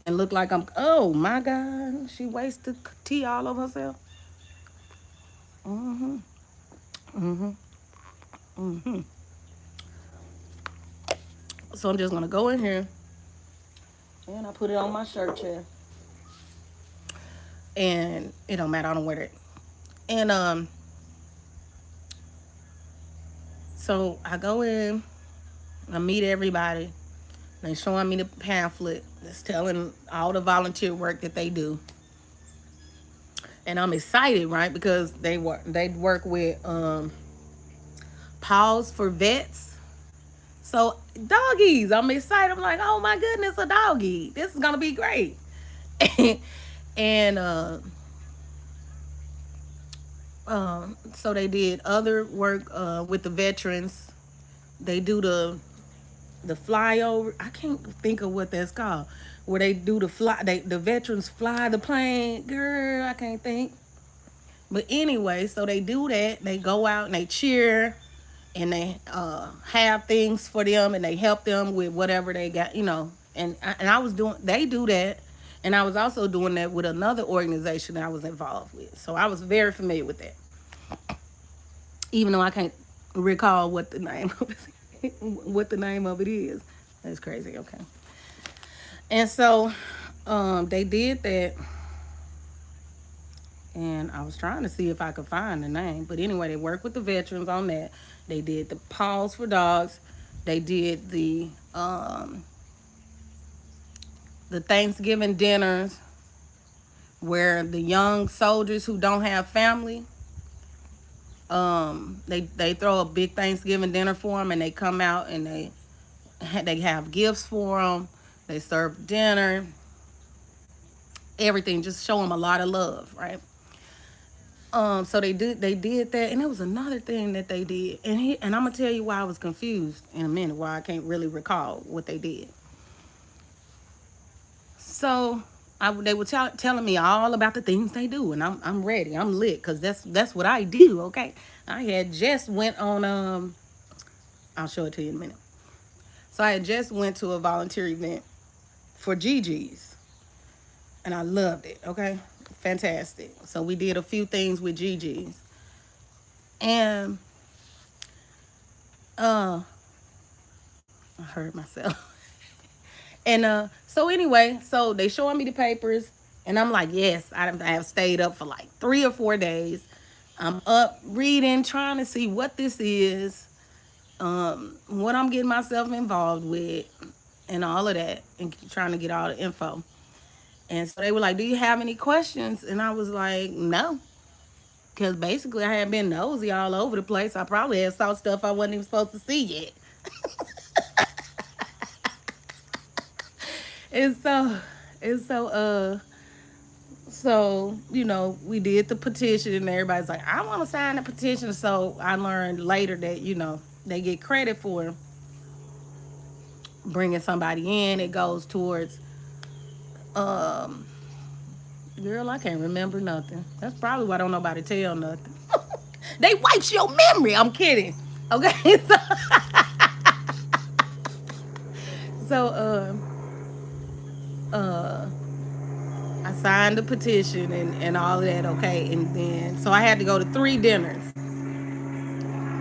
and look like oh my God, she wasted tea all over herself. Mm-hmm. Mm-hmm. Mm-hmm. So I'm just going to go in here and I put it on my shirt chair. And it don't matter, I don't wear it. And so I go in, I meet everybody. They showing me the pamphlet that's telling all the volunteer work that they do. And I'm excited, right? Because they work with Paws for Vets. So doggies, I'm excited. I'm like, oh my goodness, a doggy. This is gonna be great. And so they did other work with the veterans. They do the flyover. I can't think of what that's called. Where they do the veterans fly the plane. Girl, I can't think. But anyway, so they do that. They go out and they cheer and they have things for them and they help them with whatever they got, And I was doing, they do that. And I was also doing that with another organization that I was involved with. So I was very familiar with that. Even though I can't recall what the name of it is. That's crazy. Okay. And so they did that. And I was trying to see if I could find the name. But anyway, they worked with the veterans on that. They did the Paws for Dogs. They did the Thanksgiving dinners where the young soldiers who don't have family, they throw a big Thanksgiving dinner for them, and they come out and they have gifts for them. They serve dinner, everything, just show them a lot of love, right? So they did that, and there was another thing that they did, and I'm gonna tell you why I was confused in a minute, why I can't really recall what they did. So they were telling me all about the things they do, and I'm ready, I'm lit, cause that's what I do. Okay, I had just went on I'll show it to you in a minute. So I had just went to a volunteer event for Gigi's, and I loved it. Okay, fantastic. So we did a few things with Gigi's, and I heard myself. And so anyway, so they showing me the papers, and I'm like, yes, I have stayed up for like 3 or 4 days. I'm up reading, trying to see what this is, what I'm getting myself involved with, and all of that, and trying to get all the info. And so they were like, do you have any questions? And I was like, no. Because basically I had been nosy all over the place. I probably had saw stuff I wasn't even supposed to see yet. And so we did the petition, and everybody's like, I want to sign the petition. So I learned later that they get credit for bringing somebody in. It goes towards girl, I can't remember nothing. That's probably why don't nobody tell nothing. They wipes your memory. I'm kidding. Okay. So I signed the petition and all of that, okay. And then so I had to go to 3 dinners.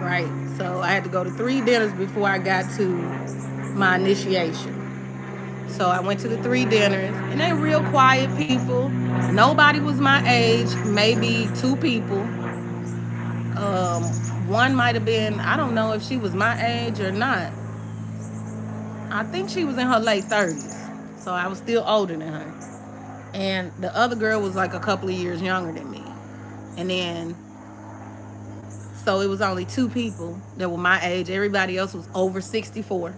Right. So I had to go to 3 dinners before I got to my initiation. So I went to the 3 dinners, and they real quiet people. Nobody was my age, maybe 2 people. One might have been, I don't know if she was my age or not. I think she was in her late 30s. So I was still older than her. And the other girl was like a couple of years younger than me. And then, so it was only 2 people that were my age. Everybody else was over 64.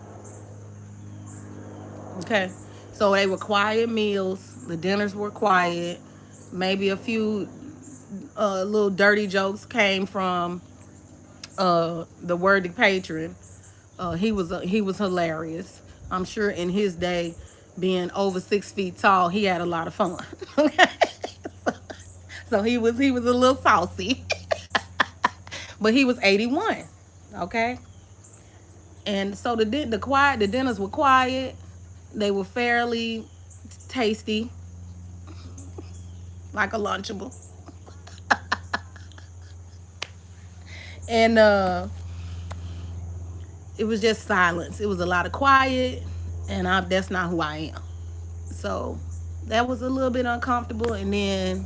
Okay. So they were quiet meals. The dinners were quiet. Maybe a few little dirty jokes came from the worthy patron. He was hilarious. I'm sure in his day, being over 6 feet tall, he had a lot of fun. Okay, so he was a little saucy, but he was 81. Okay, and so the dinners were quiet. They were fairly tasty, like a lunchable, and it was just silence. It was a lot of quiet, and that's not who I am. So that was a little bit uncomfortable. And then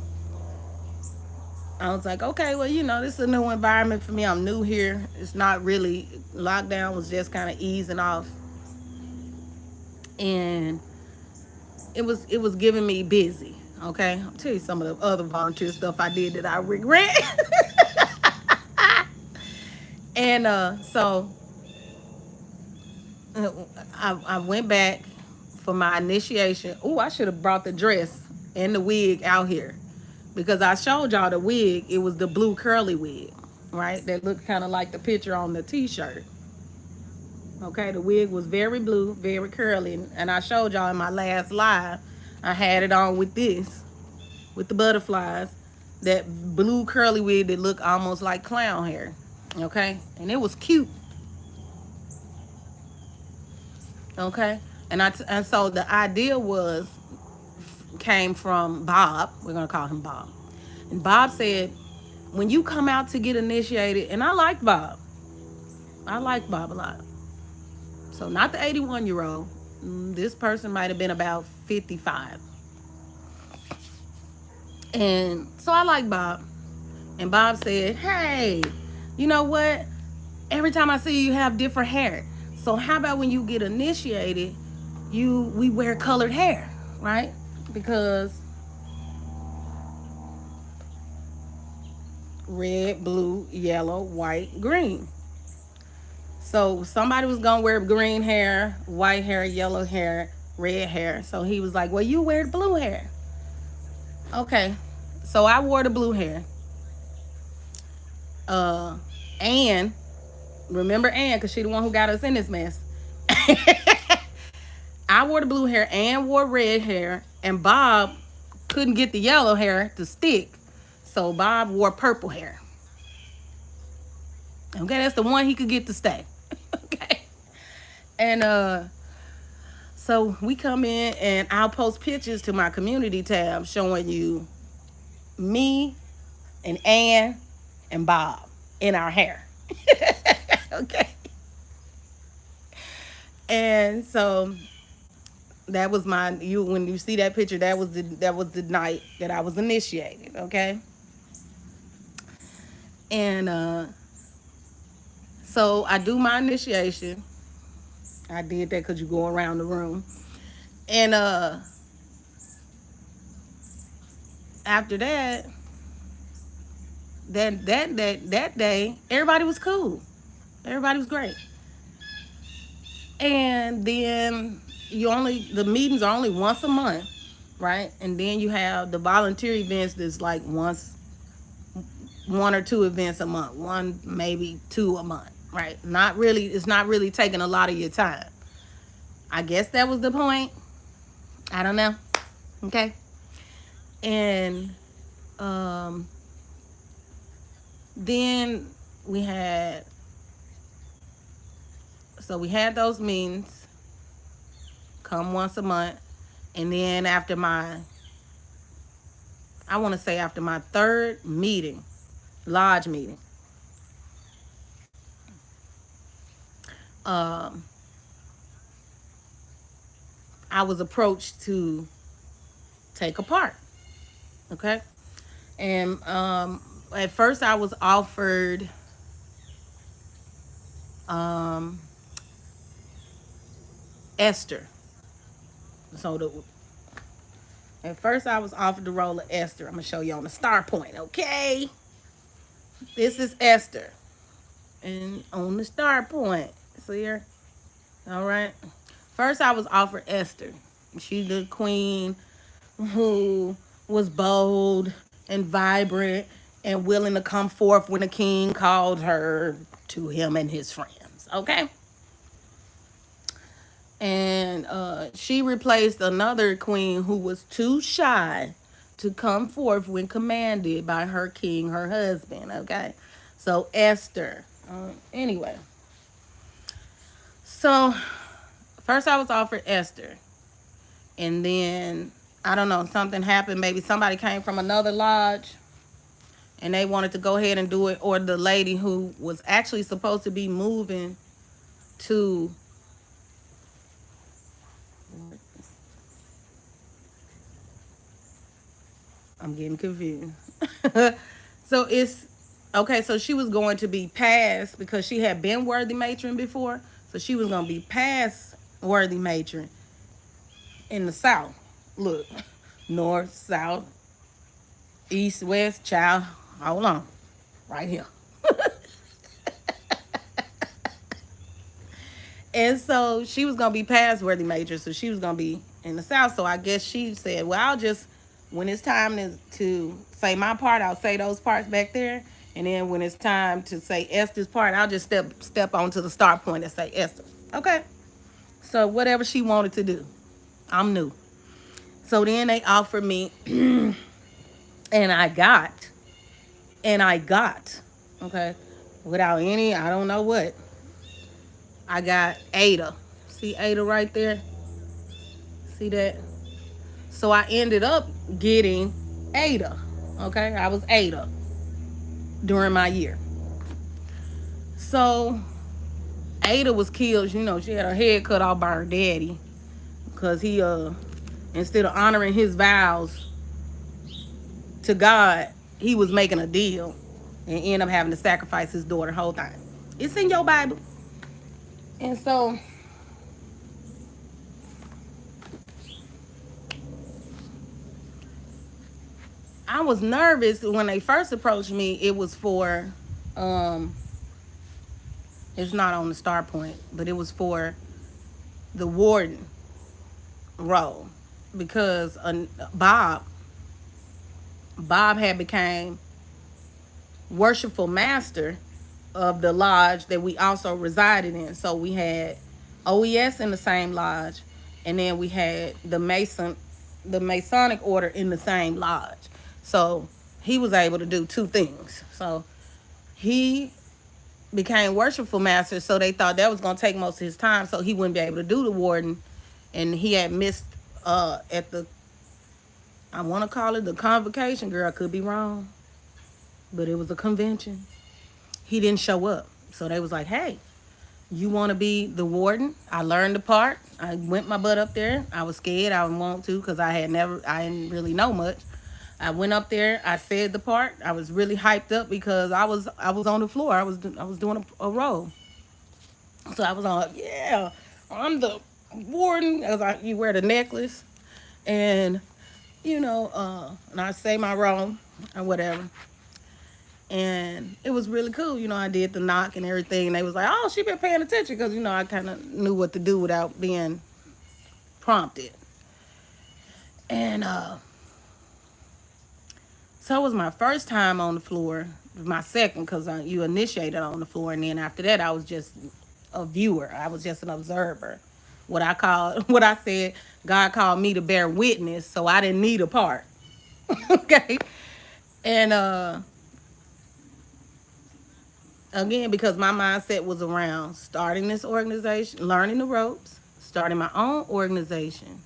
I was like, okay, well, this is a new environment for me. I'm new here. It's not really, lockdown was just kind of easing off. And it was giving me busy. Okay. I'll tell you some of the other volunteer stuff I did that I regret. And so I went back for my initiation. Oh, I should have brought the dress and the wig out here, because I showed y'all the wig. It was the blue curly wig, right? That looked kind of like the picture on the t-shirt. Okay, the wig was very blue, very curly, and I showed y'all in my last live. I had it on with this, with the butterflies, that blue curly wig that looked almost like clown hair. Okay, and it was cute. Okay, and so the idea came from Bob. We're gonna call him Bob. And Bob said, when you come out to get initiated, and I like Bob. I like Bob a lot. So not the 81-year-old. This person might have been about 55. And so I like Bob. And Bob said, hey, you know what? Every time I see you, you have different hair. So how about when you get initiated, we wear colored hair, right? Because red, blue, yellow, white, green. So somebody was gonna wear green hair, white hair, yellow hair, red hair. So he was like, well, you wear the blue hair. Okay. So I wore the blue hair. Anne, remember Anne, because she the one who got us in this mess. I wore the blue hair, Anne wore red hair, and Bob couldn't get the yellow hair to stick. So Bob wore purple hair. Okay, that's the one he could get to stay. Okay. And so we come in, and I'll post pictures to my community tab showing you me and Ann and Bob in our hair. Okay. And so that was when you see that picture, that was the night that I was initiated. Okay. And so I do my initiation. I did that because you go around the room. And after that day, everybody was cool. Everybody was great. And then the meetings are only once a month, right? And then you have the volunteer events that's like one or two events a month, one maybe two a month, right? It's not really taking a lot of your time. I guess that was the point. I don't know. Okay. And then we had those meetings come once a month. And then after my third meeting, lodge meeting, I was approached to take a part. Okay. And at first I was offered um, Esther. So at first I was offered the role of Esther. I'm gonna show you on the star point. Okay. This is Esther. And on the star point. See here? All right. First I was offered Esther. She's the queen who was bold and vibrant and willing to come forth when the king called her to him and his friends. Okay. And she replaced another queen who was too shy to come forth when commanded by her king, her husband. Okay. So Esther. Anyway. So first I was offered Esther. And then I don't know, something happened. Maybe somebody came from another lodge and they wanted to go ahead and do it, or the lady who was actually supposed to be moving to I'm getting confused. So it's okay, so she was going to be past because she had been worthy matron before. So she was gonna be past worthy matron in the south. Look, north, south, east, west, child. Hold on. Right here. And so she was gonna be past worthy major, so she was gonna be in the south. So I guess she said, "Well, I'll just when it's time to say my part, I'll say those parts back there, and then when it's time to say Esther's part, I'll just step onto the start point and say Esther." Okay. So whatever she wanted to do, I'm new. So then they offered me, and I got, okay, without any, I don't know what, I got Ada. See Ada right there? See that? So I ended up getting Ada. Okay, I was Ada during my year. So Ada was killed. You know, she had her head cut off by her daddy because he instead of honoring his vows to God, he was making a deal and ended up having to sacrifice his daughter the whole time. It's in your Bible. And so I was nervous when they first approached me. It was for, it's not on the star point, but it was for the warden role because Bob had became worshipful master of the lodge that we also resided in. So we had OES in the same lodge, and then we had the Masonic order in the same lodge. So he was able to do two things. So he became worshipful master, so they thought that was going to take most of his time, so he wouldn't be able to do the warden. And he had missed at the, I want to call it the convocation, girl, I could be wrong, but it was a convention. He didn't show up. So they was like, hey, you want to be the warden? I learned the part. I went my butt up there. I was scared. I didn't want to because I didn't really know much. I went up there. I said the part. I was really hyped up because I was on the floor. I was doing a role. So I was on, yeah, I'm the warden. I was like, you wear the necklace, and and I say my role or whatever. And it was really cool. I did the knock and everything. And they was like, oh, she been paying attention because, I kind of knew what to do without being prompted. And so it was my first time on the floor, my second, because you initiated on the floor. And then after that, I was just a viewer. I was just an observer. What I said, God called me to bear witness, so I didn't need a part. Okay. And again, because my mindset was around starting this organization, learning the ropes, starting my own organization.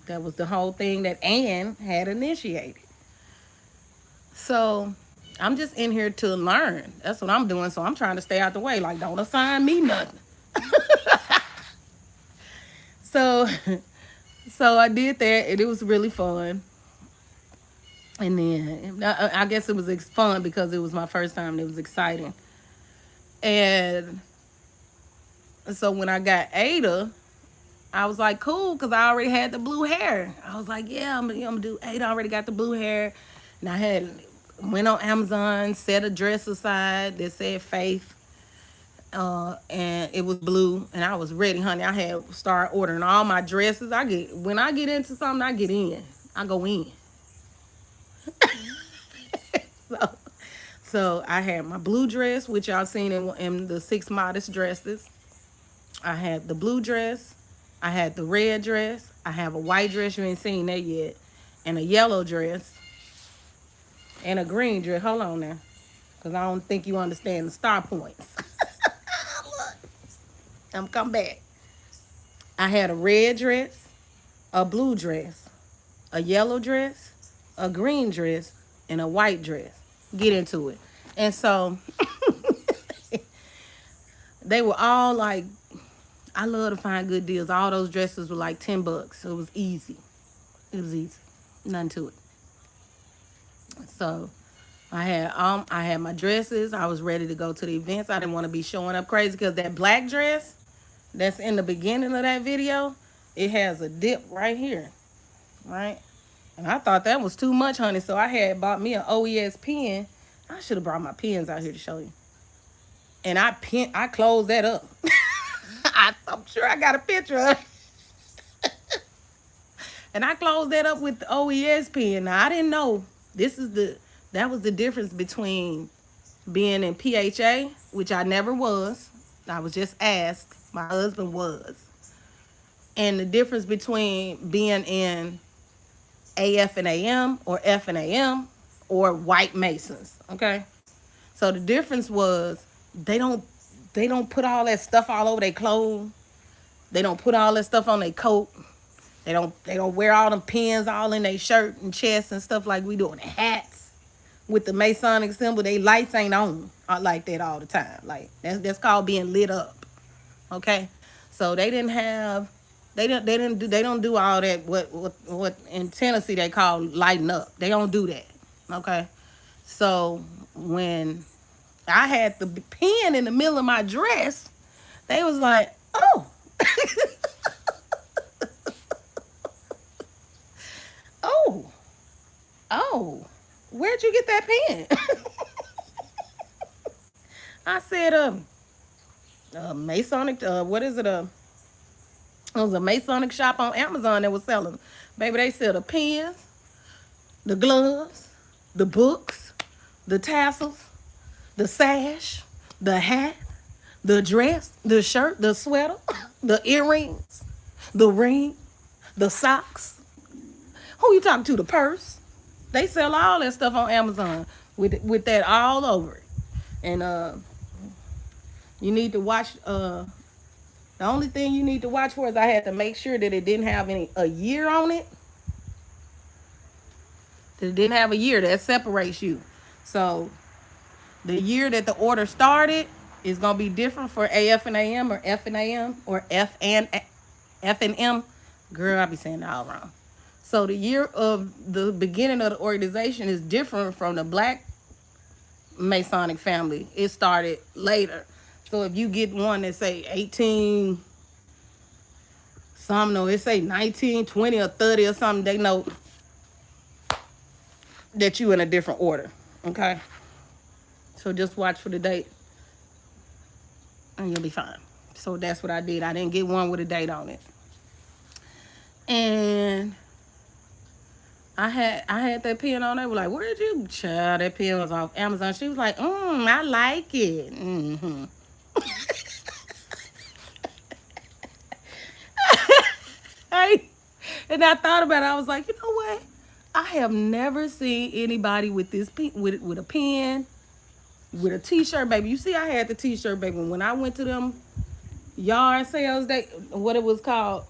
That was the whole thing that Ann had initiated. So I'm just in here to learn. That's what I'm doing. So I'm trying to stay out the way. Like, don't assign me nothing. So So I did that, and it was really fun. And then I guess it was fun because it was my first time. And it was exciting. And so when I got Ada, I was like, cool, because I already had the blue hair. I was like, yeah, I'm gonna do Ada. I already got the blue hair. And I had went on Amazon, set a dress aside that said Faith. And it was blue, and I was ready, honey. I had started ordering all my dresses. When I get into something, I get in. I go in. so, so I had my blue dress, which y'all seen in the 6 modest dresses. I had the blue dress. I had the red dress. I have a white dress. You ain't seen that yet, and a yellow dress, and a green dress. Hold on now, cause I don't think you understand the star points. I'm come back. I had a red dress, a blue dress, a yellow dress, a green dress, and a white dress. Get into it. And so they were all like, I love to find good deals. All those dresses were like $10. So it was easy. It was easy. Nothing to it. So I had my dresses. I was ready to go to the events. I didn't want to be showing up crazy because that black dress that's in the beginning of that video, it has a dip right here. Right? And I thought that was too much, honey. So I had bought me an OES pen. I should have brought my pens out here to show you. And I closed that up. I'm sure I got a picture of it. And I closed that up with the OES pen. Now I didn't know that was the difference between being in PHA, which I never was. I was just asked. My husband was. And the difference between being in AF and AM or F and AM or white Masons. Okay. So the difference was they don't put all that stuff all over their clothes. They don't put all that stuff on their coat. They don't wear all them pins all in their shirt and chest and stuff like we do. And the hats with the Masonic symbol. They lights ain't on like that all the time. Like that's called being lit up. Okay. So they don't do all that what in Tennessee they call lighting up. They don't do that. Okay. So when I had the pen in the middle of my dress, they was like, oh. oh. Oh. Where'd you get that pen? I said, Masonic, what is it? It was a Masonic shop on Amazon that was selling them. Baby, they sell the pens, the gloves, the books, the tassels, the sash, the hat, the dress, the shirt, the sweater, the earrings, the ring, the socks. Who you talking to? The purse. They sell all that stuff on Amazon with that all over it. And you need to watch. The only thing you need to watch for is I had to make sure that it didn't have a year on it. That it didn't have a year. That separates you. So the year that the order started is gonna be different for AF and AM or F and AM or F and M. Girl, I be saying that all wrong. So the year of the beginning of the organization is different from the black Masonic family. It started later. So if you get one that say 18, some know it say 19, 20, or 30 or something, they know that you in a different order. Okay? So just watch for the date and you'll be fine. So that's what I did. I didn't get one with a date on it. And I had that pen on there. Like, where'd you, child? That pen was off Amazon. She was like, I like it. Mm-hmm. And I thought about it. I was like, you know what? I have never seen anybody with this with a pen, with a t-shirt, baby. You see, I had the t-shirt, baby. When I went to them yard sales, what it was called,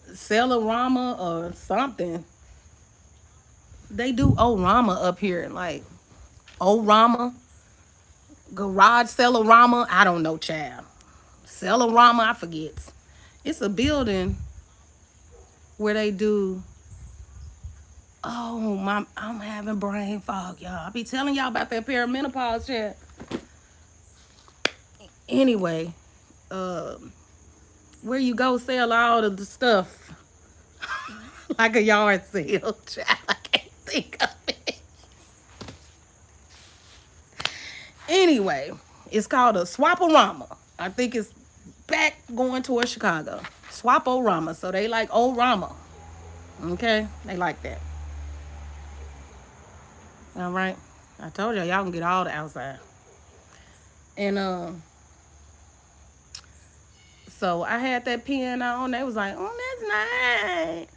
Cellarama or something. They do Orama up here, like Orama, Garage Cellarama. I don't know, child. Cellarama, I forget. It's a building where they do. Oh my! I'm having brain fog, y'all. I be telling y'all about that perimenopause shit. Anyway, where you go sell all of the stuff like a yard sale. Child, I can't think of it. Anyway, it's called a Swaporama. I think it's back going towards Chicago. Swaporama. So they like old Rama. Okay? They like that. All right. I told y'all can get all the outside. And so I had that pen on. They was like, oh, that's nice.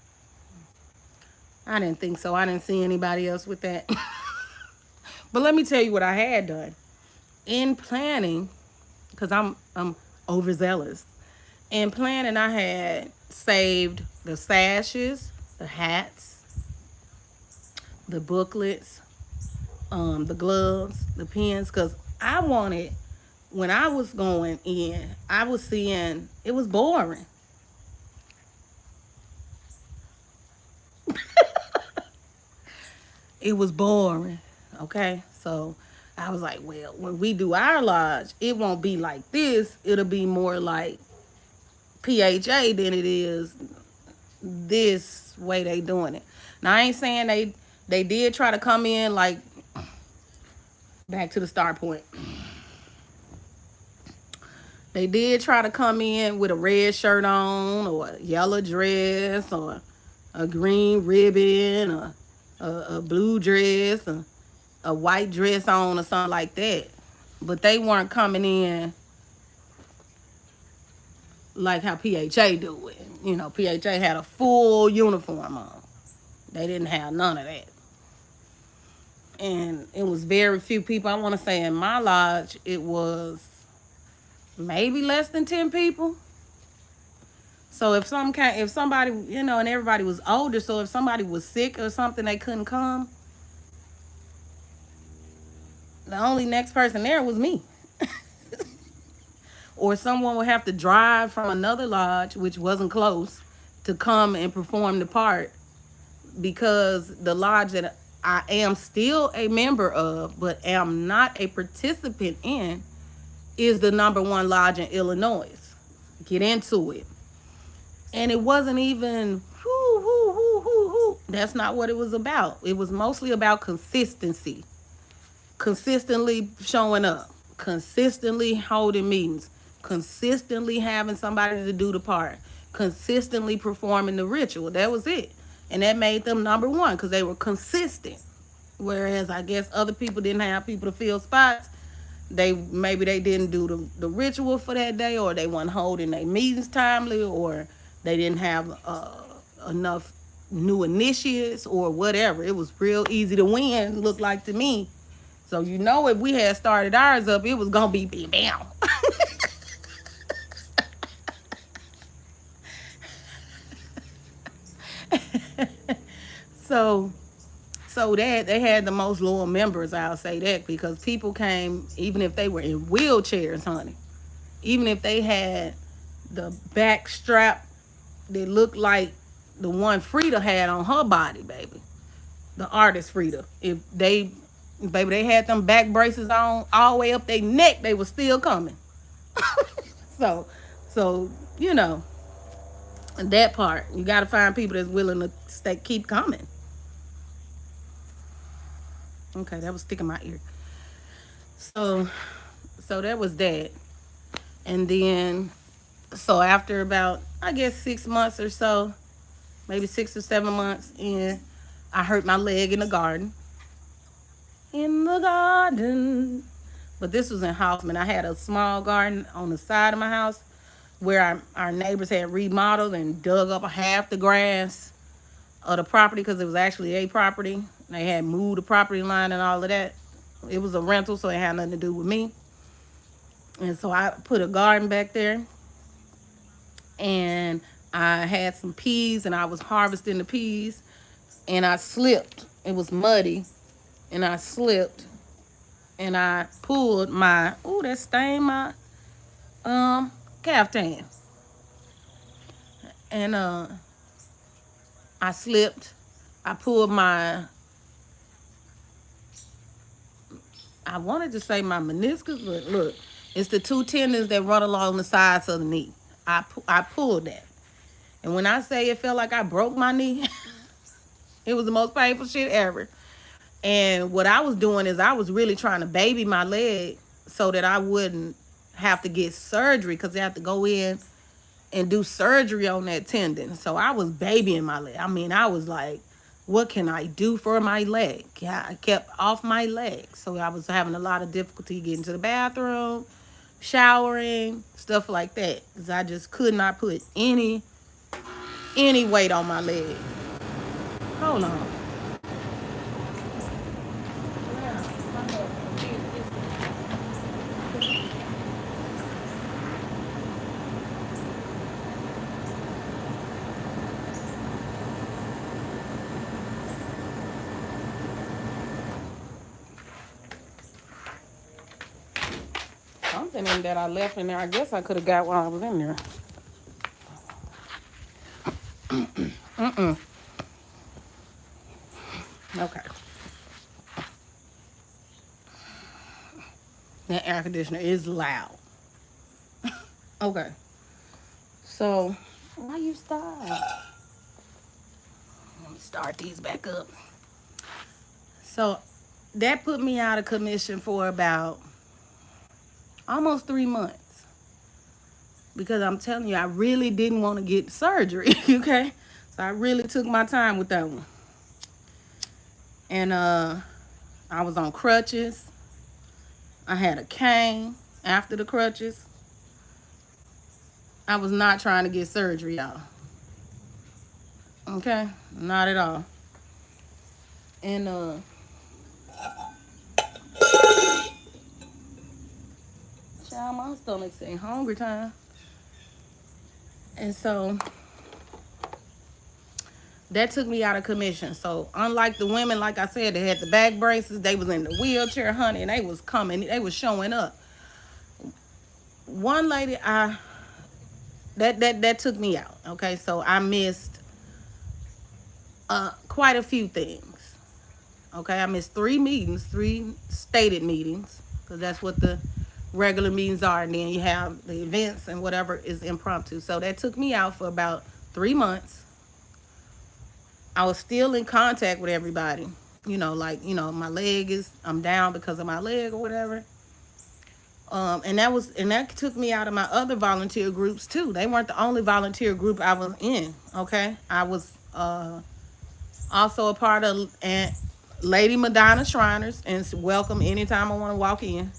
I didn't think so. I didn't see anybody else with that. But let me tell you what I had done. In planning, because I'm overzealous. In planning, I had saved the sashes, the hats, the booklets, the gloves, the pens, because I wanted, when I was going in, I was seeing it was boring. It was boring. Okay, so I was like, well, when we do our lodge, it won't be like this. It'll be more like PHA than it is this way they doing it. Now I ain't saying they did try to come in like back to the start point. They did try to come in with a red shirt on or a yellow dress or a green ribbon or a blue dress or a white dress on or something like that. But they weren't coming in like how PHA do it. You know, PHA had a full uniform on. They didn't have none of that. And it was very few people. I want to say in my lodge, it was maybe less than 10 people. So if somebody, you know, and everybody was older, so if somebody was sick or something, they couldn't come. The only next person there was me. Or someone would have to drive from another lodge, which wasn't close, to come and perform the part, because the lodge that I am still a member of, but am not a participant in, is the #1 lodge in Illinois. Get into it. And it wasn't even, that's not what it was about. It was mostly about consistency. Consistently showing up. Consistently holding meetings. Consistently having somebody to do the part. Consistently performing the ritual. That was it. And that made them #1 because they were consistent. Whereas I guess other people didn't have people to fill spots. Maybe they didn't do the ritual for that day, or they weren't holding their meetings timely, or they didn't have enough new initiates or whatever. It was real easy to win, looked like to me. So you know, if we had started ours up, it was gonna be bam. so So that they had the most loyal members, I'll say that, because people came even if they were in wheelchairs, honey. Even if they had the back strap that looked like the one Frida had on her body, baby. The artist Frida. If they had them back braces on all the way up their neck, they were still coming. so so, you know, that part. You gotta find people that's willing to keep coming. Okay, that was sticking my ear. So, so that was that. And then, so after about, I guess 6 months or so, maybe 6 or 7 months in, I hurt my leg in the garden. In the garden. But this was in Hoffman. I had a small garden on the side of my house where our neighbors had remodeled and dug up half the grass of the property because it was actually a property. They had moved the property line and all of that. It was a rental, so it had nothing to do with me. And so I put a garden back there. And I had some peas, and I was harvesting the peas. And I slipped. It was muddy. And I slipped. And I pulled my, that stained my caftan. And I slipped. I pulled my, I wanted to say my meniscus, but look, it's the two tendons that run along the sides of the knee. I pulled that. And when I say it felt like I broke my knee, it was the most painful shit ever. And what I was doing is I was really trying to baby my leg so that I wouldn't have to get surgery, because they have to go in and do surgery on that tendon. So I was babying my leg. I mean, I was like, what can I do for my leg? Yeah, I kept off my leg. So I was having a lot of difficulty getting to the bathroom, showering, stuff like that. Because I just could not put any weight on my leg. Hold on. Something in that I left in there. I guess I could have got while I was in there. Okay. That air conditioner is loud. Okay. So, why you stop? Let me start these back up. So, that put me out of commission for about almost 3 months. Because I'm telling you, I really didn't want to get surgery, okay? So, I really took my time with that one. And I was on crutches. I had a cane after the crutches. I was not trying to get surgery, y'all. Okay? Not at all. And child, my stomach saying hungry time. And so that took me out of commission. So unlike the women, like I said, they had the back braces, they was in the wheelchair, honey, and they was coming, they was showing up. One lady, that took me out. Okay, so I missed quite a few things. Okay, I missed 3 meetings, 3 stated meetings, because that's what the regular meetings are, and then you have the events and whatever is impromptu. So that took me out for about 3 months. I was still in contact with everybody, my leg I'm down because of my leg or whatever. And that took me out of my other volunteer groups too. They weren't the only volunteer group I was in. Okay, I was also a part of Lady Madonna Shriners, and welcome anytime I want to walk in.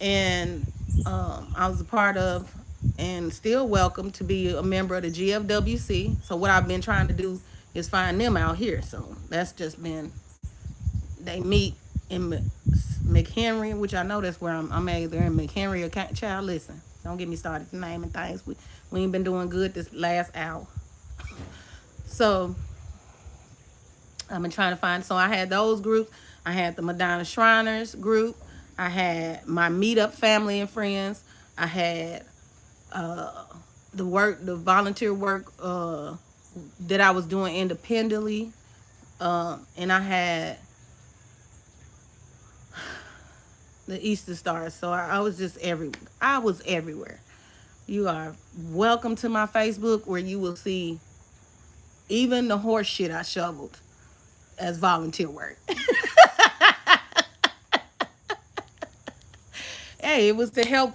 And I was a part of, and still welcome to be a member of the GFWC. So what I've been trying to do is find them out here. So that's just been, they meet in McHenry, which I know that's where I'm at. They're in McHenry or child. Listen, don't get me started naming things. We ain't been doing good this last hour. So I've been trying to find. So I had those groups. I had the Madonna Shriners group. I had my meetup family and friends. I had the volunteer work that I was doing independently. And I had the Easter Stars. So I was just everywhere. I was everywhere. You are welcome to my Facebook, where you will see even the horse shit I shoveled as volunteer work. Hey, it was to help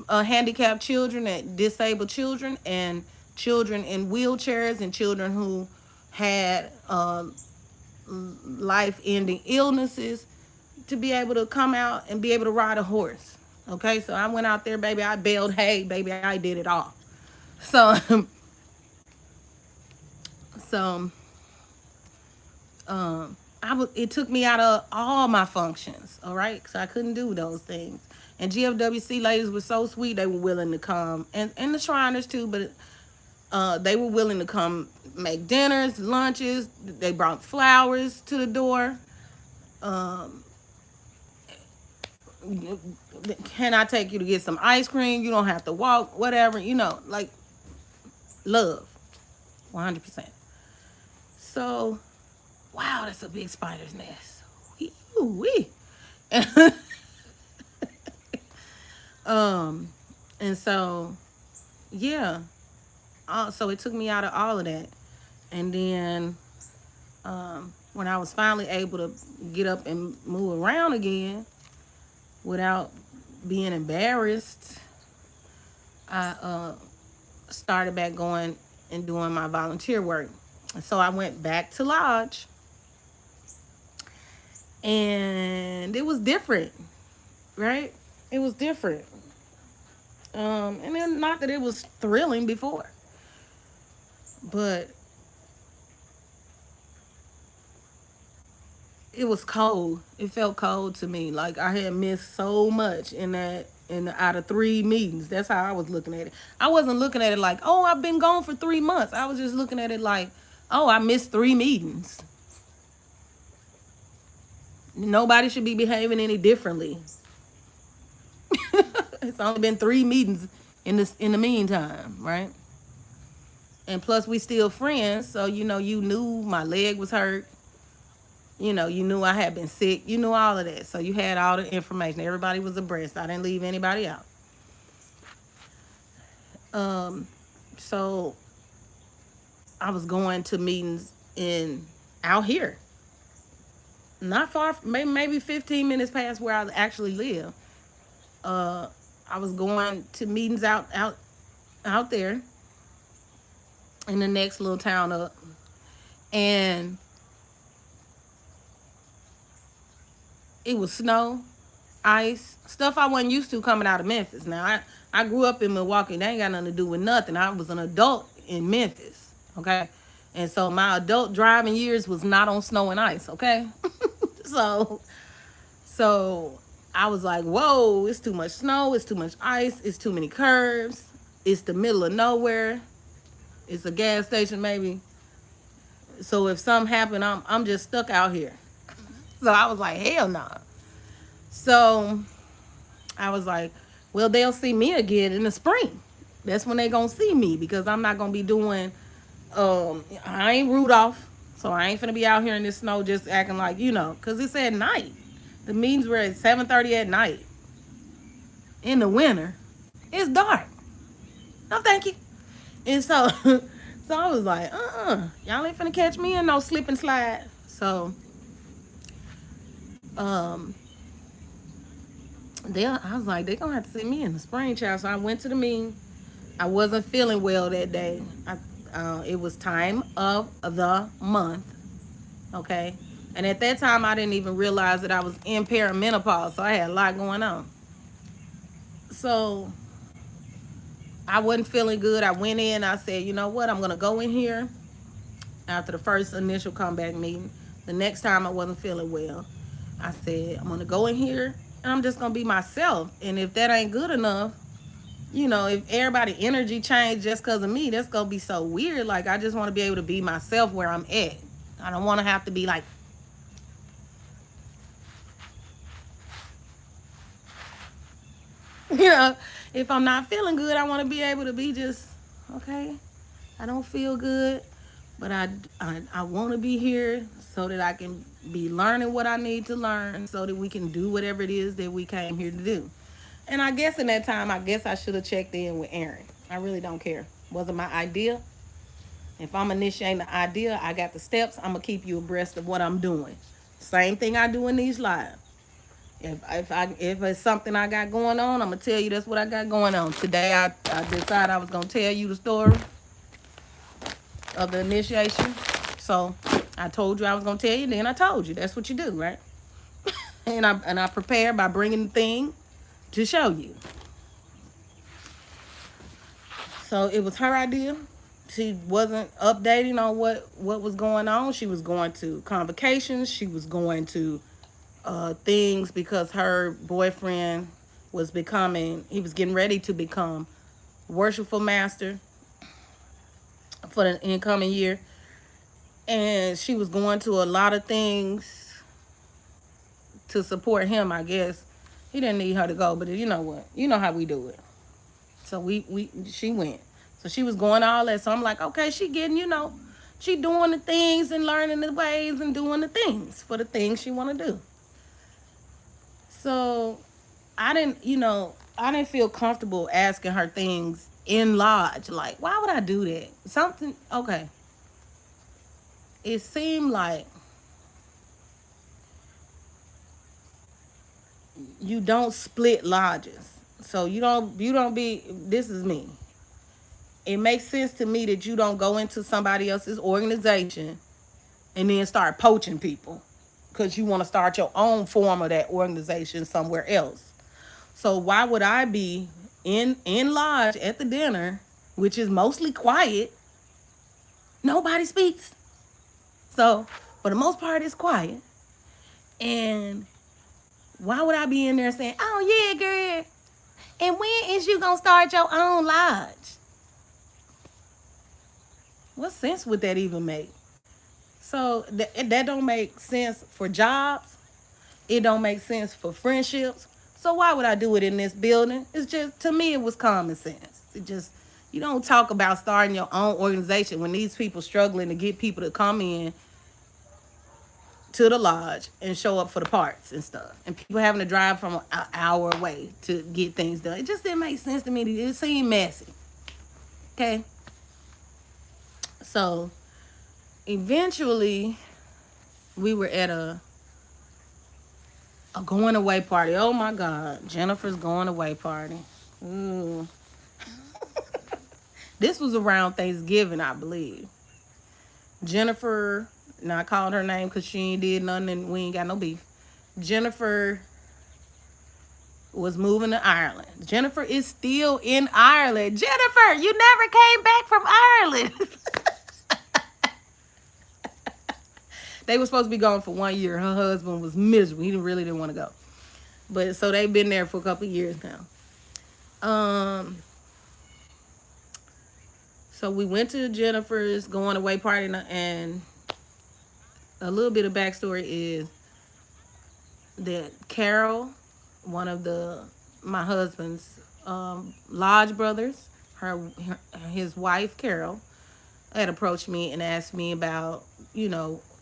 handicapped children and disabled children and children in wheelchairs and children who had life-ending illnesses, to be able to come out and be able to ride a horse. Okay, so I went out there, baby. I baled hay, baby. I did it all. So, so it took me out of all my functions. All right, so I couldn't do those things. And GFWC ladies were so sweet; they were willing to come, and the Shriners too. But they were willing to come make dinners, lunches. They brought flowers to the door. Can I take you to get some ice cream? You don't have to walk, whatever, like love, 100%. So, wow, that's a big spider's nest. Wee. um, and so, yeah. So it took me out of all of that. And then when I was finally able to get up and move around again without being embarrassed, I started back going and doing my volunteer work. And so I went back to Lodge, and it was different, right? It was different. And then not that it was thrilling before, but it was cold. It felt cold to me. Like I had missed so much out of 3 meetings. That's how I was looking at it. I wasn't looking at it like, oh, I've been gone for 3 months. I was just looking at it like, oh, I missed 3 meetings. Nobody should be behaving any differently. It's only been 3 meetings in the meantime, right? And plus we still friends, so you knew my leg was hurt. You knew I had been sick. You knew all of that. So you had all the information. Everybody was abreast. I didn't leave anybody out. So I was going to meetings out here. Not far, maybe 15 minutes past where I actually live. I was going to meetings out there in the next little town up. And it was snow, ice, stuff I wasn't used to coming out of Memphis. Now, I grew up in Milwaukee. That ain't got nothing to do with nothing. I was an adult in Memphis, okay? And so my adult driving years was not on snow and ice, okay? So I was like, whoa, it's too much snow, it's too much ice, it's too many curves, it's the middle of nowhere, it's a gas station maybe. So if something happened, I'm just stuck out here. So I was like, hell no. Nah. So I was like, well, they'll see me again in the spring. That's when they gonna see me, because I'm not gonna be doing, I ain't Rudolph, so I ain't finna be out here in this snow just acting like, because it's at night. The meetings were at 7:30 at night. In the winter, it's dark. No, thank you. And so, so I was like, y'all ain't finna catch me in no slip and slide. So, I was like, they gonna have to see me in the spring, child. So I went to the meeting. I wasn't feeling well that day. It was time of the month, okay? And at that time, I didn't even realize that I was in perimenopause, so I had a lot going on. So I wasn't feeling good. I went in. I said, you know what? I'm going to go in here after the first initial comeback meeting. The next time I wasn't feeling well, I said, I'm going to go in here, and I'm just going to be myself. And if that ain't good enough, if everybody energy changed just because of me, that's going to be so weird. Like, I just want to be able to be myself where I'm at. I don't want to have to be like, if I'm not feeling good, I want to be able to be just, okay, I don't feel good, but I want to be here so that I can be learning what I need to learn so that we can do whatever it is that we came here to do. And I guess in that time, I should have checked in with Aaron. I really don't care. Wasn't my idea. If I'm initiating the idea, I got the steps. I'm going to keep you abreast of what I'm doing. Same thing I do in these lives. If it's something I got going on, I'm going to tell you that's what I got going on. Today, I decided I was going to tell you the story of the initiation. So I told you I was going to tell you, then I told you. That's what you do, right? and I prepared by bringing the thing to show you. So it was her idea. She wasn't updating on what was going on. She was going to convocations. She was going to things because her boyfriend was getting ready to become worshipful master for the incoming year. And she was going to a lot of things to support him, I guess. He didn't need her to go, but you know what? You know how we do it. So she went. So she was going all that. So I'm like, okay, she getting, She doing the things and learning the ways and doing the things for the things she want to do. So I didn't feel comfortable asking her things in lodge. Like, why would I do that? Something, okay. It seemed like you don't split lodges. So you don't be, this is me. It makes sense to me that you don't go into somebody else's organization and then start poaching people because you want to start your own form of that organization somewhere else. So why would I be in lodge at the dinner, which is mostly quiet? Nobody speaks. So for the most part, it's quiet. And why would I be in there saying, "Oh yeah, girl"? And when is you gonna start your own lodge? What sense would that even make? So that don't make sense for jobs. It don't make sense for friendships. So why would I do it in this building? It's just, to me, it was common sense. It just, you don't talk about starting your own organization when these people struggling to get people to come in to the lodge and show up for the parts and stuff, and people having to drive from an hour away to get things done. It just didn't make sense to me. It seemed messy. Okay, so eventually we were at a going away party. Oh my God, Jennifer's going away party. Ooh. This was around Thanksgiving, I believe. Jennifer, and I called her name because she ain't did nothing and we ain't got no beef. Jennifer was moving to Ireland. Jennifer is still in Ireland. Jennifer, you never came back from Ireland. They were supposed to be gone for 1 year. Her husband was miserable. He really didn't want to go. But so they've been there for a couple of years now. So we went to Jennifer's going away party, and a little bit of backstory is that Carol, one of my husband's lodge brothers, his wife Carol, had approached me and asked me about,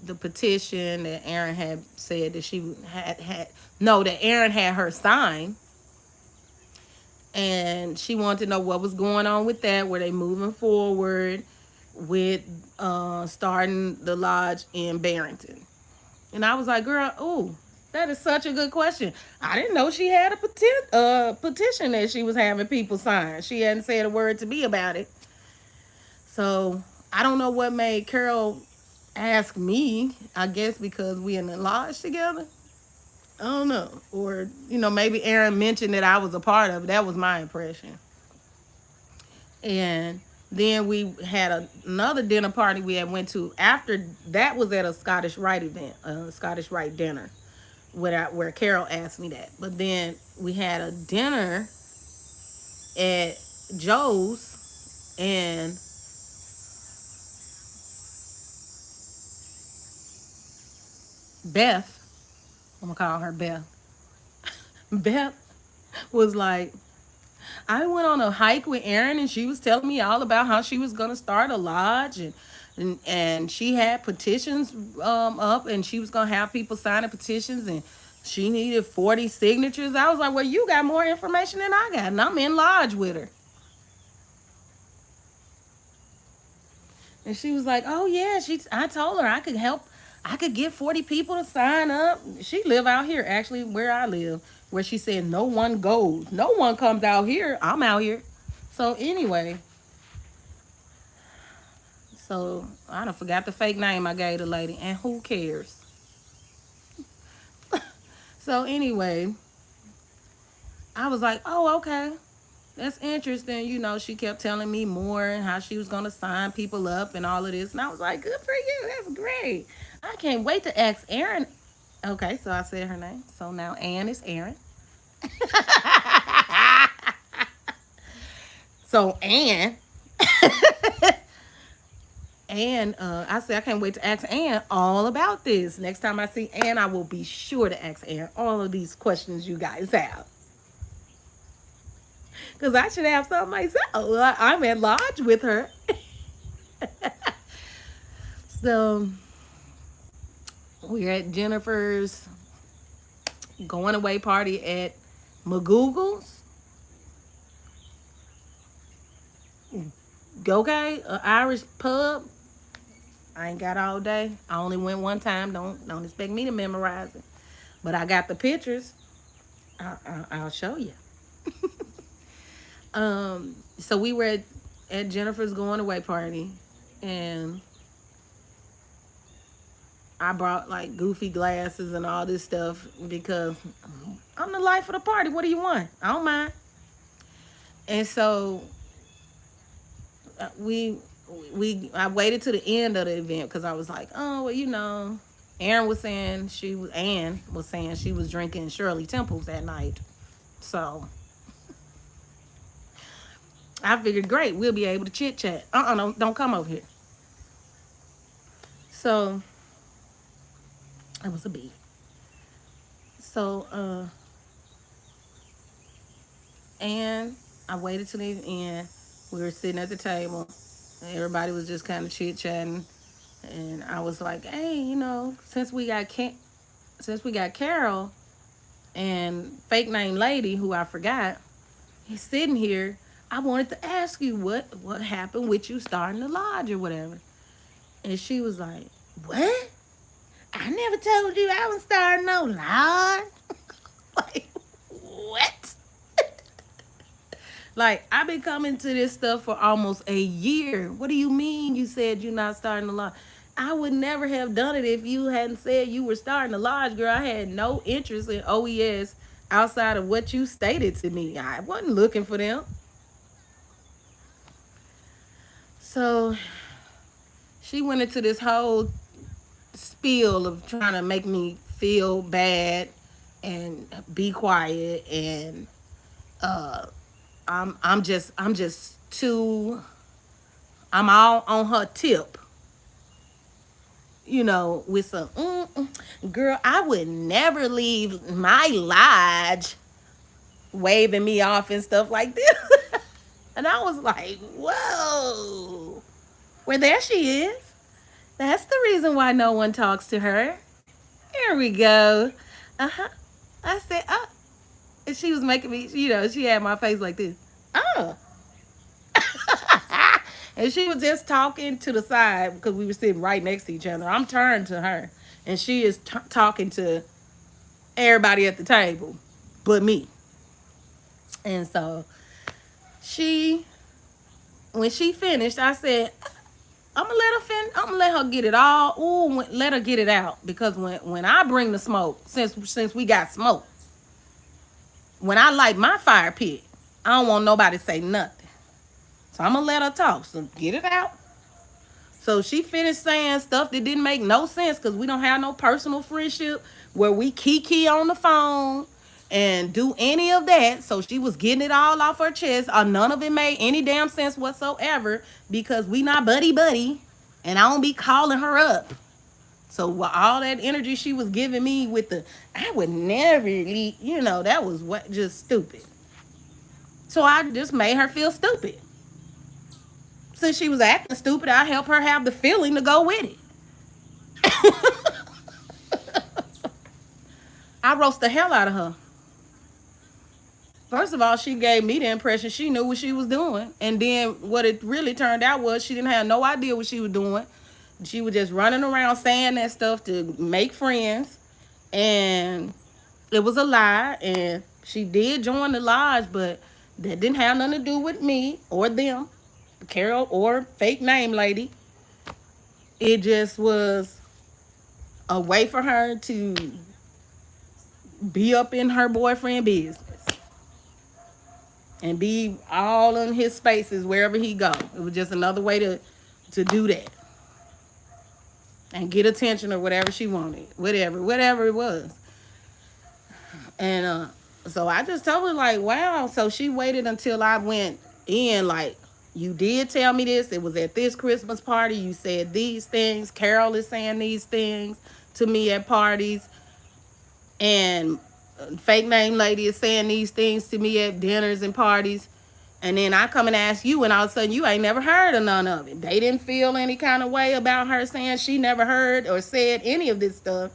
the petition that Aaron had said that she that Aaron had her sign. And she wanted to know what was going on with that. Were they moving forward with starting the lodge in Barrington? And I was like, girl, ooh, that is such a good question. I didn't know she had a petition that she was having people sign. She hadn't said a word to me about it. So I don't know what made Carol ask me. I guess because we in the lodge together. I don't know. Or, maybe Aaron mentioned that I was a part of it. That was my impression. And then we had another dinner party we had went to after that was at a Scottish Rite event, a Scottish Rite dinner, where Carol asked me that. But then we had a dinner at Joe's, and Beth, I'm gonna call her Beth. Beth was like, I went on a hike with Erin, and she was telling me all about how she was gonna start a lodge, and she had petitions up, and she was gonna have people signing petitions, and she needed 40 signatures. I was like, well, you got more information than I got, and I'm in lodge with her. And she was like, oh yeah, I told her I could help. I could get 40 people to sign up. She live out here, actually, where I live, where she said no one goes. No one comes out here. I'm out here. So anyway, so I done forgot the fake name I gave the lady, and who cares? So anyway, I was like, oh, okay. That's interesting. She kept telling me more and how she was going to sign people up and all of this. And I was like, good for you. That's great. I can't wait to ask Erin. Okay, so I said her name. So now Ann is Erin. So Ann. And I said, I can't wait to ask Ann all about this. Next time I see Ann, I will be sure to ask Ann all of these questions you guys have. Because I should have something myself. I'm at lodge with her. So we're at Jennifer's going away party at McGoogle's. Okay, an Irish pub. I ain't got all day. I only went one time. Don't expect me to memorize it. But I got the pictures. I'll show you. So we were at Jennifer's going away party, and I brought like goofy glasses and all this stuff because I'm the life of the party. What do you want? I don't mind. And so we I waited to the end of the event because I was like, oh well, Ann was saying she was drinking Shirley Temples that night. So I figured, great, we'll be able to chit chat. No, don't come over here. So it was a B. So and I waited till the end. We were sitting at the table. And everybody was just kind of chit chatting, and I was like, "Hey, since we got Carol and fake name lady who I forgot, he's sitting here. I wanted to ask you what happened with you starting the lodge or whatever." And she was like, "What? I never told you I was starting no lodge." Like, what? Like, I've been coming to this stuff for almost a year. What do you mean you said you're not starting the lodge? I would never have done it if you hadn't said you were starting the lodge, girl. I had no interest in OES outside of what you stated to me. I wasn't looking for them. So she went into this whole spiel of trying to make me feel bad and be quiet, and uh I'm just too, I'm all on her tip, with some girl, I would never leave my lodge, waving me off and stuff like this. And I was like, whoa. Well, there she is. That's the reason why no one talks to her. Here we go. Uh-huh. I said, oh. And she was making me, she had my face like this. Oh. And she was just talking to the side because we were sitting right next to each other. I'm turned to her, and she is talking to everybody at the table but me. And so she, when she finished, I said, I'm gonna let her get it all. Ooh, let her get it out, because when I bring the smoke, since we got smoke, when I light my fire pit, I don't want nobody to say nothing. So I'm gonna let her talk. So get it out. So she finished saying stuff that didn't make no sense because we don't have no personal friendship where we kiki on the phone and do any of that. So she was getting it all off her chest. None of it made any damn sense whatsoever because we not buddy, and I don't be calling her up. So all that energy she was giving me with I would never leave, that was just stupid. So I just made her feel stupid. Since she was acting stupid, I helped her have the feeling to go with it. I roast the hell out of her. First of all, she gave me the impression she knew what she was doing. And then what it really turned out was she didn't have no idea what she was doing. She was just running around saying that stuff to make friends. And it was a lie. And she did join the lodge, but that didn't have nothing to do with me or them, Carol or fake name lady. It just was a way for her to be up in her boyfriend business and be all in his spaces wherever he go. It was just another way to do that and get attention or whatever she wanted, whatever it was. And so I just told her, like, wow. So she waited until I went in, like, you did tell me this. It was at this Christmas party. You said these things. Carol is saying these things to me at parties. And fake name lady is saying these things to me at dinners and parties. And then I come and ask you, and all of a sudden you ain't never heard of none of it. They didn't feel any kind of way about her saying she never heard or said any of this stuff.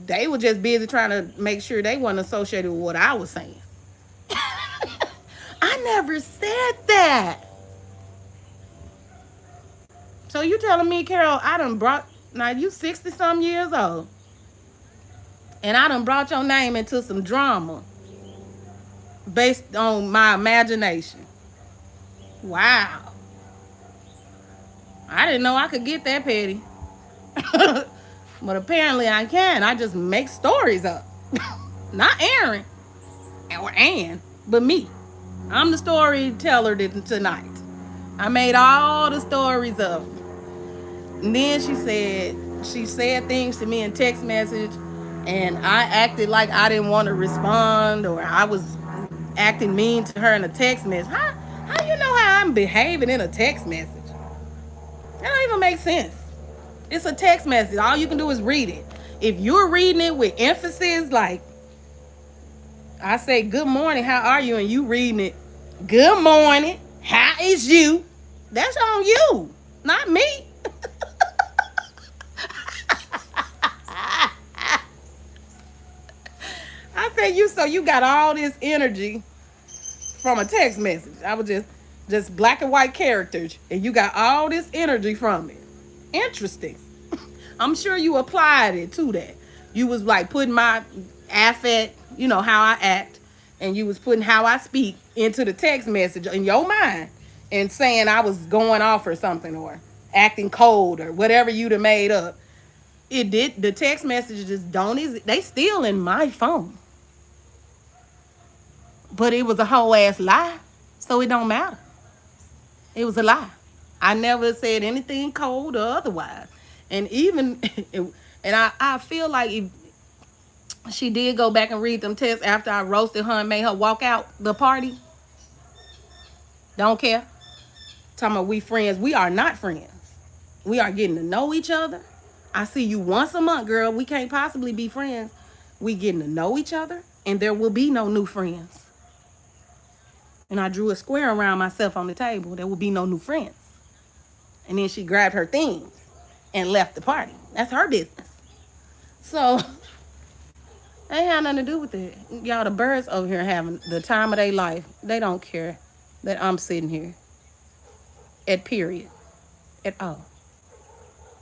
They were just busy trying to make sure they wasn't associated with what I was saying. I never said that. So you telling me, Carol, I done brought, now you 60 some years old, and I done brought your name into some drama based on my imagination. Wow. I didn't know I could get that petty. But apparently I can. I just make stories up. Not Aaron or Ann, but me. I'm the storyteller tonight. I made all the stories up. And then she said things to me in text message, and I acted like I didn't want to respond, or I was acting mean to her in a text message. How you know how I'm behaving in a text message? That don't even make sense. It's a text message. All you can do is read it. If you're reading it with emphasis, like I say, good morning, how are you? And you reading it, good morning, how is you? That's on you, not me. I said, you got all this energy from a text message. I was just black and white characters, and you got all this energy from it. Interesting. I'm sure you applied it to that. You was like putting my affect, how I act, and you was putting how I speak into the text message in your mind, and saying I was going off or something, or acting cold, or whatever you'd have made up. It did. The text messages they still in my phone, but it was a whole ass lie, so it don't matter. It was a lie. I never said anything cold or otherwise. And even, and I feel like if she did go back and read them texts after I roasted her and made her walk out the party, don't care. Talking about we friends. We are not friends. We are getting to know each other. I see you once a month, girl. We can't possibly be friends. We getting to know each other, and there will be no new friends. And I drew a square around myself on the table. There will be no new friends. And then she grabbed her things and left the party. That's her business. So, ain't had nothing to do with it. Y'all, the birds over here having the time of their life. They don't care that I'm sitting here. At period. At all.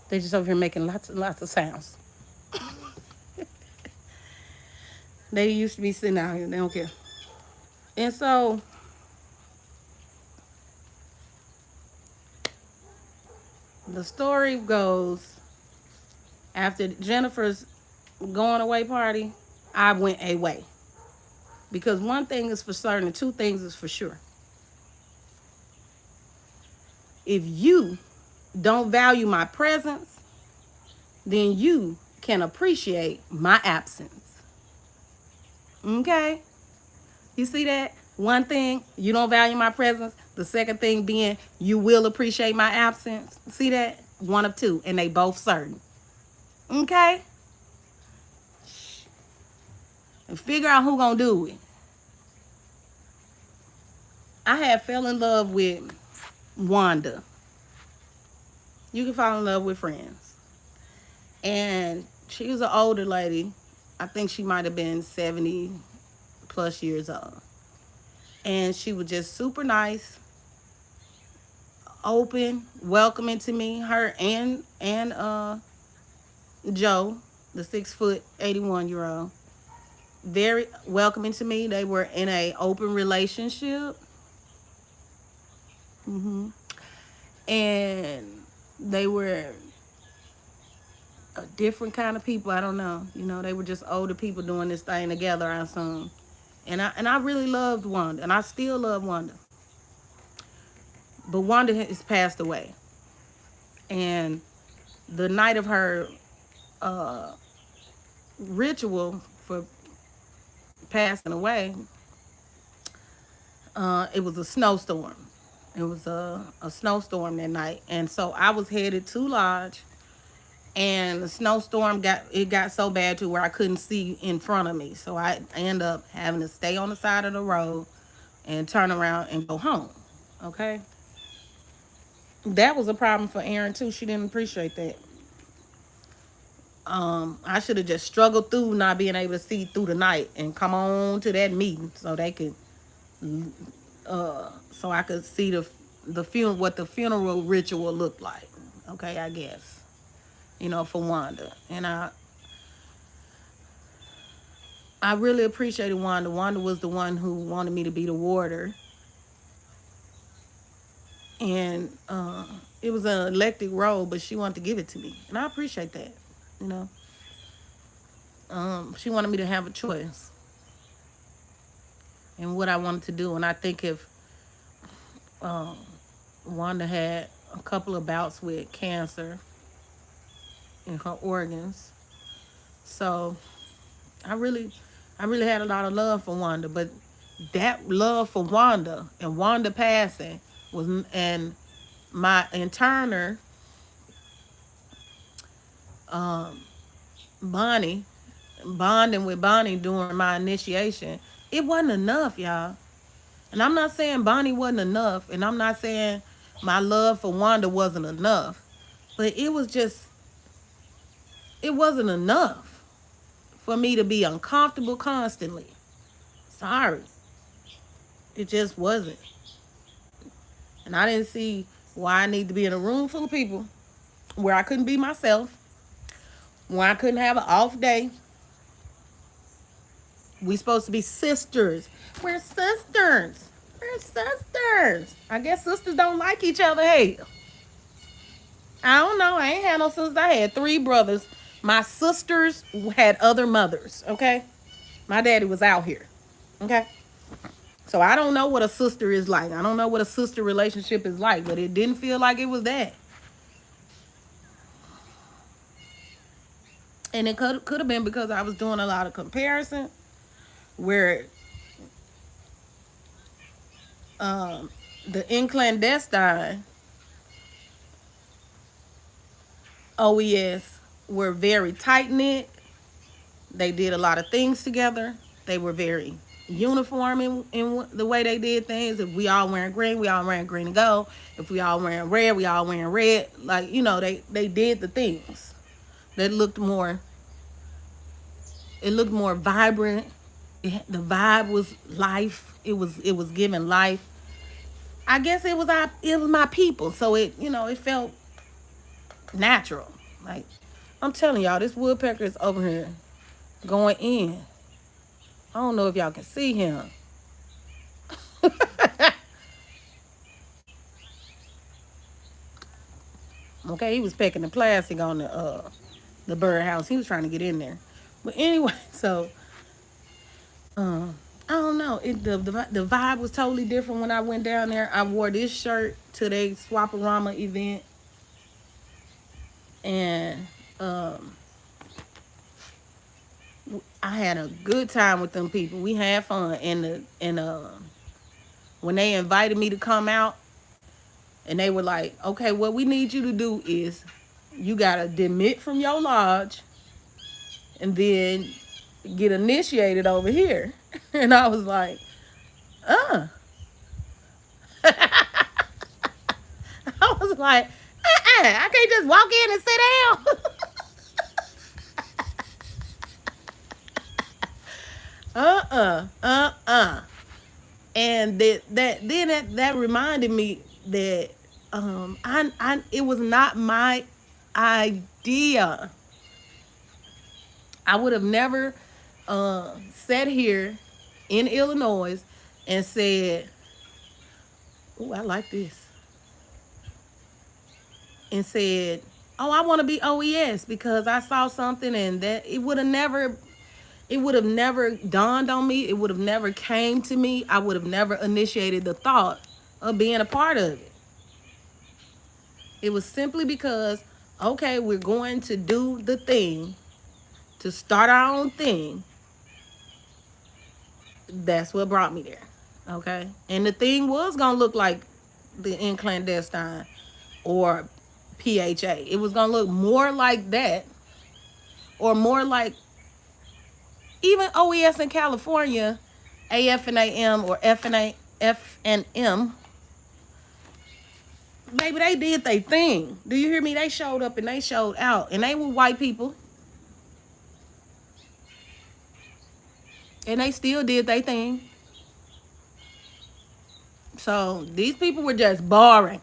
They just over here making lots and lots of sounds. They used to be sitting out here. They don't care. And so, the story goes, after Jennifer's going away party, I went away. Because one thing is for certain, and two things is for sure. If you don't value my presence, then you can appreciate my absence. Okay? You see that? One thing, you don't value my presence. The second thing being, you will appreciate my absence. See that? One of two, and they both certain. Okay? And figure out who gonna do it. I had fell in love with Wanda. You can fall in love with friends. And she was an older lady. I think she might have been 70 plus years old. And she was just super nice, open, welcoming to me. Her and Joe, the 6'81" very welcoming to me. They were in a open relationship. And they were a different kind of people. I don't know. They were just older people doing this thing together, I assume. And I really loved Wanda, and I still love Wanda. But Wanda has passed away. And the night of her ritual for passing away, it was a snowstorm. It was a snowstorm that night. And so I was headed to Lodge, and the snowstorm got so bad to where I couldn't see in front of me. So I ended up having to stay on the side of the road and turn around and go home. Okay? That was a problem for Erin too. She didn't appreciate that. I should have just struggled through not being able to see through the night and come on to that meeting so they could, so I could see the funeral, what the funeral ritual looked like. Okay, I guess, for Wanda, and I really appreciated Wanda. Wanda was the one who wanted me to be the warder, and it was an elected role, but she wanted to give it to me, and I appreciate that. You know, she wanted me to have a choice in what I wanted to do, and I think if um, Wanda had a couple of bouts with cancer in her organs, so I really, I really had a lot of love for Wanda, but that love for Wanda and Wanda passing was, and my interner, um, Bonnie, bonding with Bonnie during my initiation, it wasn't enough, y'all. And I'm not saying Bonnie wasn't enough, and I'm not saying my love for Wanda wasn't enough, but it wasn't enough for me to be uncomfortable constantly. Sorry, it just wasn't. And I didn't see why I need to be in a room full of people where I couldn't be myself, where I couldn't have an off day. We supposed to be sisters. We're sisters. We're sisters. I guess sisters don't like each other. Hey, I don't know. I ain't had no sisters. I had three brothers. My sisters had other mothers. Okay, my daddy was out here. Okay, so I don't know what a sister is like. I don't know what a sister relationship is like, but it didn't feel like it was that. And it could have been because I was doing a lot of comparison, where um, the in clandestine OES were very tight knit. They did a lot of things together. They were very uniform in the way they did things. If we all wearing green, we all wearing green and gold. If we all wearing red, we all wearing red. Like, they did the things that looked more. It looked more vibrant. The vibe was life. It was giving life. I guess it was my people, so it felt natural. Like, I'm telling y'all, this woodpecker is over here going in. I don't know if y'all can see him. Okay, he was pecking the plastic on the birdhouse. He was trying to get in there. But anyway, so I don't know. The vibe was totally different when I went down there. I wore this shirt to the Swaparama event, and I had a good time with them people. We had fun, and when they invited me to come out, and they were like, "Okay, what we need you to do is you gotta demit from your lodge, and then get initiated over here." And I was like, "Uh." I was like, I can't just walk in and sit down. And that reminded me that I it was not my idea. I would have never sat here in Illinois and said, "Oh, I like this," and said, "Oh, I want to be OES because I saw something," and that it would have never dawned on me. It would have never came to me. I would have never initiated the thought of being a part of it. It was simply because, okay, we're going to do the thing, to start our own thing. That's what brought me there. Okay. And the thing was going to look like the in clandestine or PHA. It was going to look more like that, or more like even OES in California, AF and AM or F and F and M, baby, they did their thing. Do you hear me? They showed up and they showed out, and they were white people, and they still did their thing. So these people were just boring.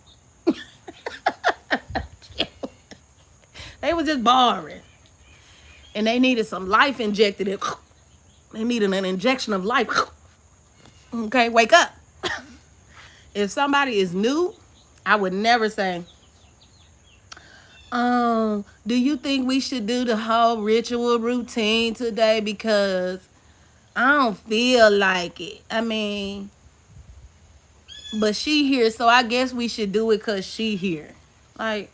They were just boring, and they needed some life injected in. They needed an injection of life. Okay, wake up. If somebody is new, I would never say, do you think we should do the whole ritual routine today? Because I don't feel like it. I mean, but she here, so I guess we should do it because she here. Like,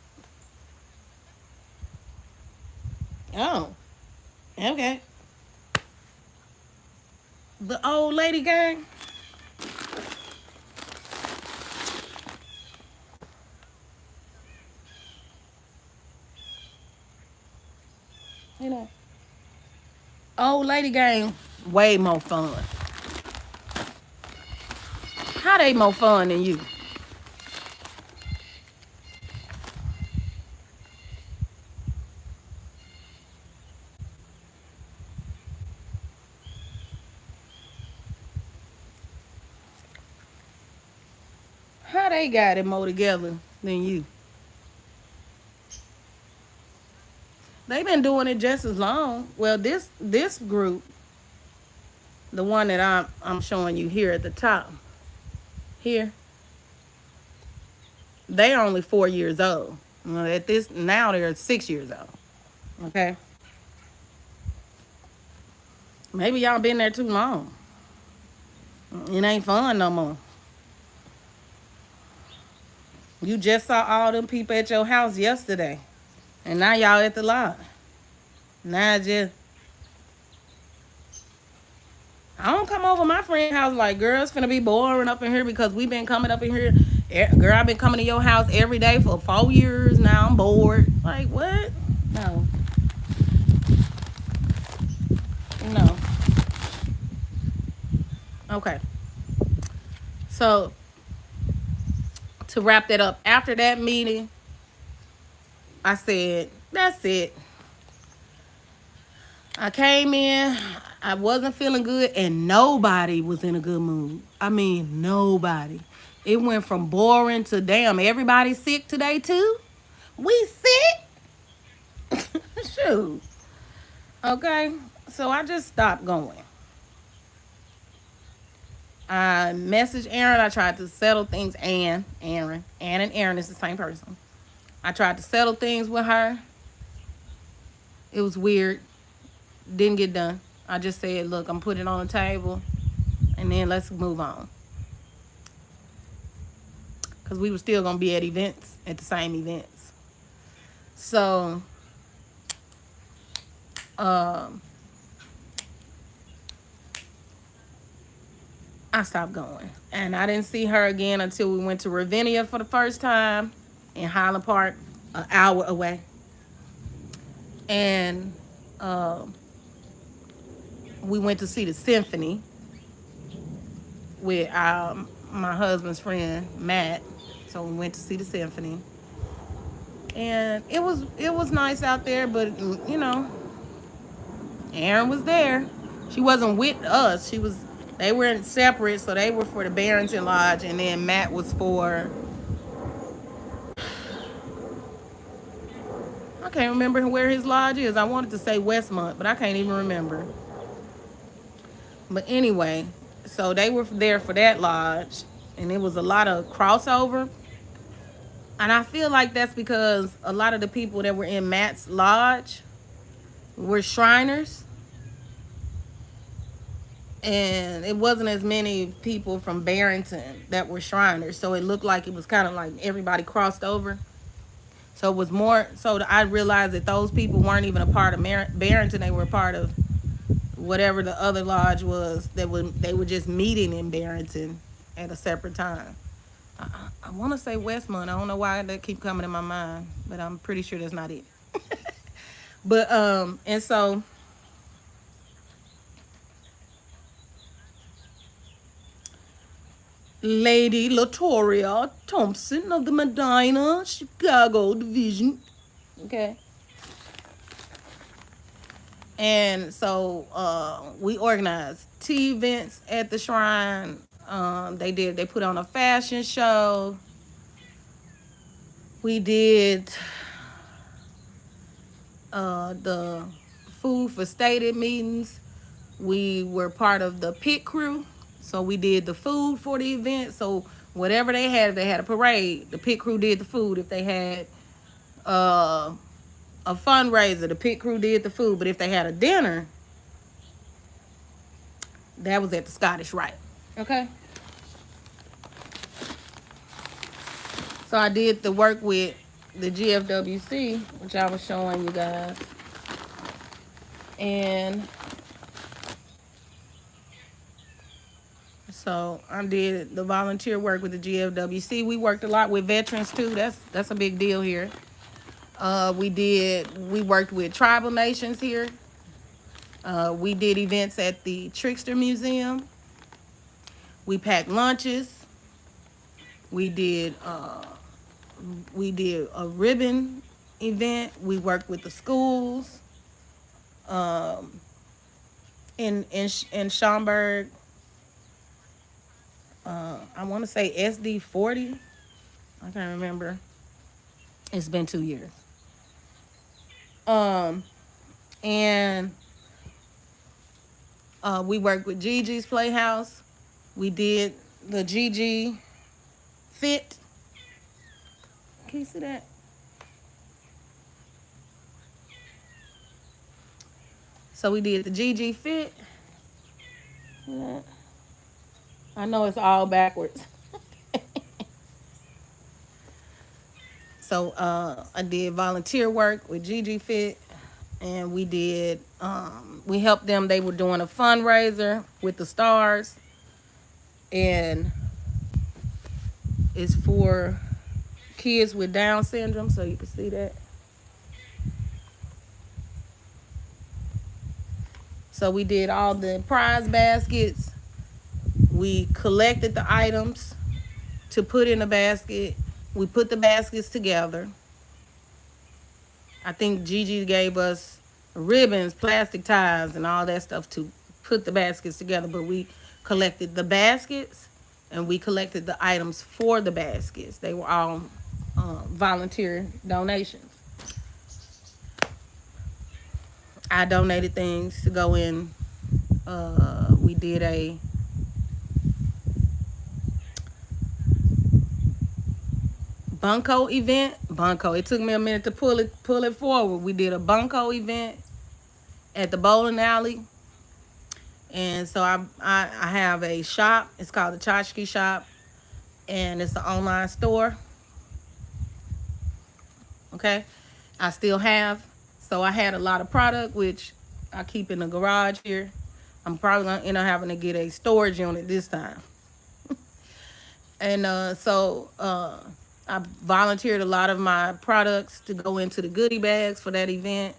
oh, okay. The old lady gang. You know, old lady gang, way more fun. How they more fun than you? How they got it more together than you? They've been doing it just as long. Well, this group, the one that I'm showing you here at the top, here, they're only 4 years old. At this now they're 6 years old. Okay, maybe y'all been there too long. It ain't fun no more. You just saw all them people at your house yesterday, and now y'all at the lot. Now just I don't come over my friend's house like, girl, it's finna be boring up in here because we been coming up in here. Girl, I've been coming to your house every day for 4 years now. I'm bored. Like, what? No. No. Okay. So, to wrap that up, after that meeting, I said, that's it. I came in, I wasn't feeling good, and nobody was in a good mood. I mean, nobody. It went from boring to damn, everybody's sick today too? We sick? Shoot. Okay, so I just stopped going. I messaged Aaron. I tried to settle things. Ann and Aaron is the same person. I tried to settle things with her. It was weird. Didn't get done. I just said, look, I'm putting it on the table, and then let's move on. Because we were still going to be at events, at the same events. So, I stopped going. And I didn't see her again until we went to Ravinia for the first time in Highland Park, an hour away. And we went to see the symphony with my husband's friend, Matt. So we went to see the symphony. And it was nice out there, but, you know, Aaron was there. She wasn't with us. They were separate, so they were for the Barrington Lodge, and then Matt was for, I can't remember where his lodge is. I wanted to say Westmont, but I can't even remember. But anyway, so they were there for that lodge, and it was a lot of crossover. And I feel like that's because a lot of the people that were in Matt's lodge were Shriners. And it wasn't as many people from Barrington that were Shriners. So it looked like it was kind of like everybody crossed over. So it was more, so I realized that those people weren't even a part of Barrington. They were a part of whatever the other lodge was. They were just meeting in Barrington at a separate time. I want to say Westmont. I don't know why that keep coming in my mind, but I'm pretty sure that's not it. But and so Lady Latoria Thompson of the Medina, Chicago division. Okay. And so we organized tea events at the shrine. They put on a fashion show. We did the food for stated meetings. We were part of the pit crew. So we did the food for the event. So whatever they had, if they had a parade, the pit crew did the food. If they had a fundraiser, the pit crew did the food. But if they had a dinner, that was at the Scottish Rite. Okay. So I did the work with the GFWC, which I was showing you guys. And so I did the volunteer work with the GFWC. We worked a lot with veterans too. That's a big deal here. We worked with tribal nations here. We did events at the Trickster Museum. We packed lunches. We did a ribbon event. We worked with the schools in Schaumburg. I want to say SD40. I can't remember. It's been 2 years. And we worked with Gigi's Playhouse. We did the Gigi Fit. Can you see that? So we did the Gigi Fit. Yeah. I know it's all backwards. So I did volunteer work with Gigi Fit, and we helped them. They were doing a fundraiser with the stars, and it's for kids with Down syndrome, so you can see that. So we did all the prize baskets. We collected the items to put in a basket. We put the baskets together. I think Gigi gave us ribbons, plastic ties, and all that stuff to put the baskets together. But we collected the baskets, and we collected the items for the baskets. They were all volunteer donations. I donated things to go in. We did a Bunko event. Bunko. It took me a minute to pull it forward. We did a Bunko event at the bowling alley. And so I have a shop. It's called the Tchotchke Shop. And it's an online store. Okay. I still have. So I had a lot of product, which I keep in the garage here. I'm probably going to end up having to get a storage unit this time. And I volunteered a lot of my products to go into the goodie bags for that event.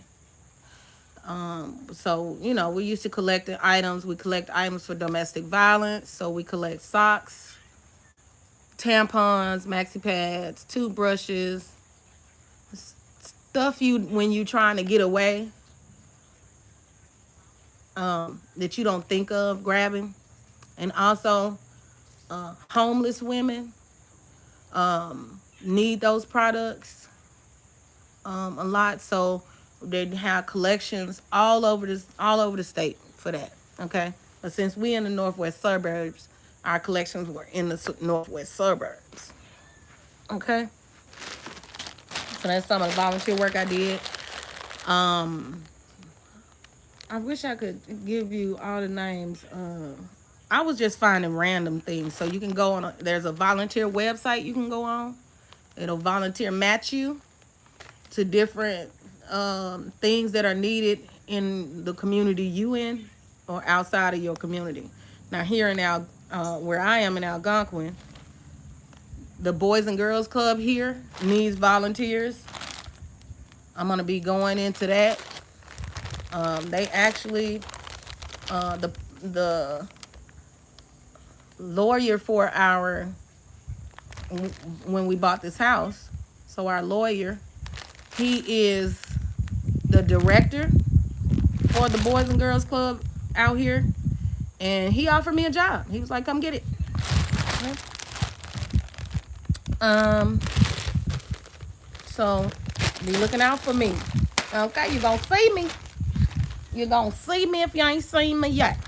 So, we used to collect the items. We collect items for domestic violence. So we collect socks, tampons, maxi pads, toothbrushes, stuff when you trying to get away that you don't think of grabbing. And also homeless women need those products a lot. So they have collections all over the state for that. Okay, but since we in the northwest suburbs, our collections were in the northwest suburbs. Okay, so that's some of the volunteer work I did. I wish I could give you all the names. I was just finding random things. So you can go on, there's a volunteer website you can go on. It'll volunteer match you to different things that are needed in the community you in or outside of your community. Now here in where I am in Algonquin, the Boys and Girls Club here needs volunteers. I'm going to be going into that. They actually, the lawyer for our when we bought this house. So our lawyer, he is the director for the Boys and Girls Club out here, and he offered me a job. He was like, "Come get it." Um, so be looking out for me. Okay, you gonna see me. You gonna see me if you ain't seen me yet.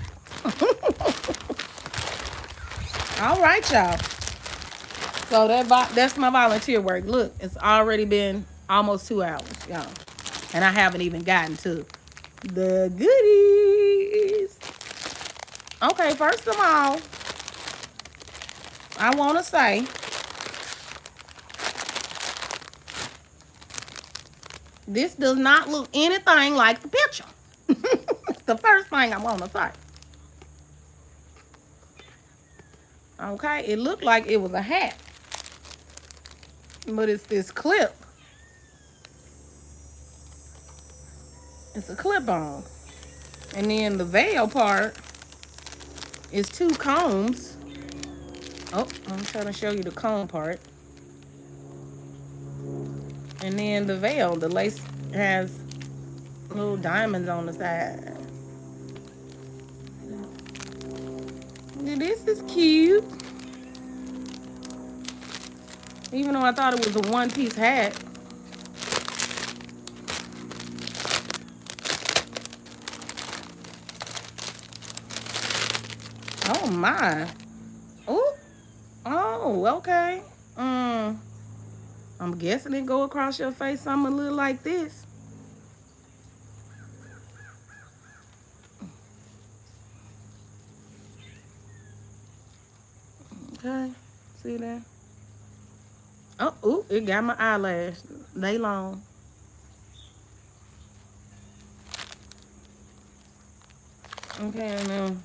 All right, y'all. So that's my volunteer work. Look, it's already been almost 2 hours, y'all, and I haven't even gotten to the goodies. Okay, first of all, I want to say this does not look anything like the picture. It's the first thing I want to say. Okay, it looked like it was a hat, but it's this clip. It's a clip on. And then the veil part is 2 combs. Oh, I'm trying to show you the comb part. And then the veil, the lace has little diamonds on the side. This is cute. Even though I thought it was a one-piece hat. Oh my. Oh. Oh, okay. I'm guessing it go across your face something a little like this. Okay. See that? Oh, ooh, it got my eyelash. They long. Okay, and then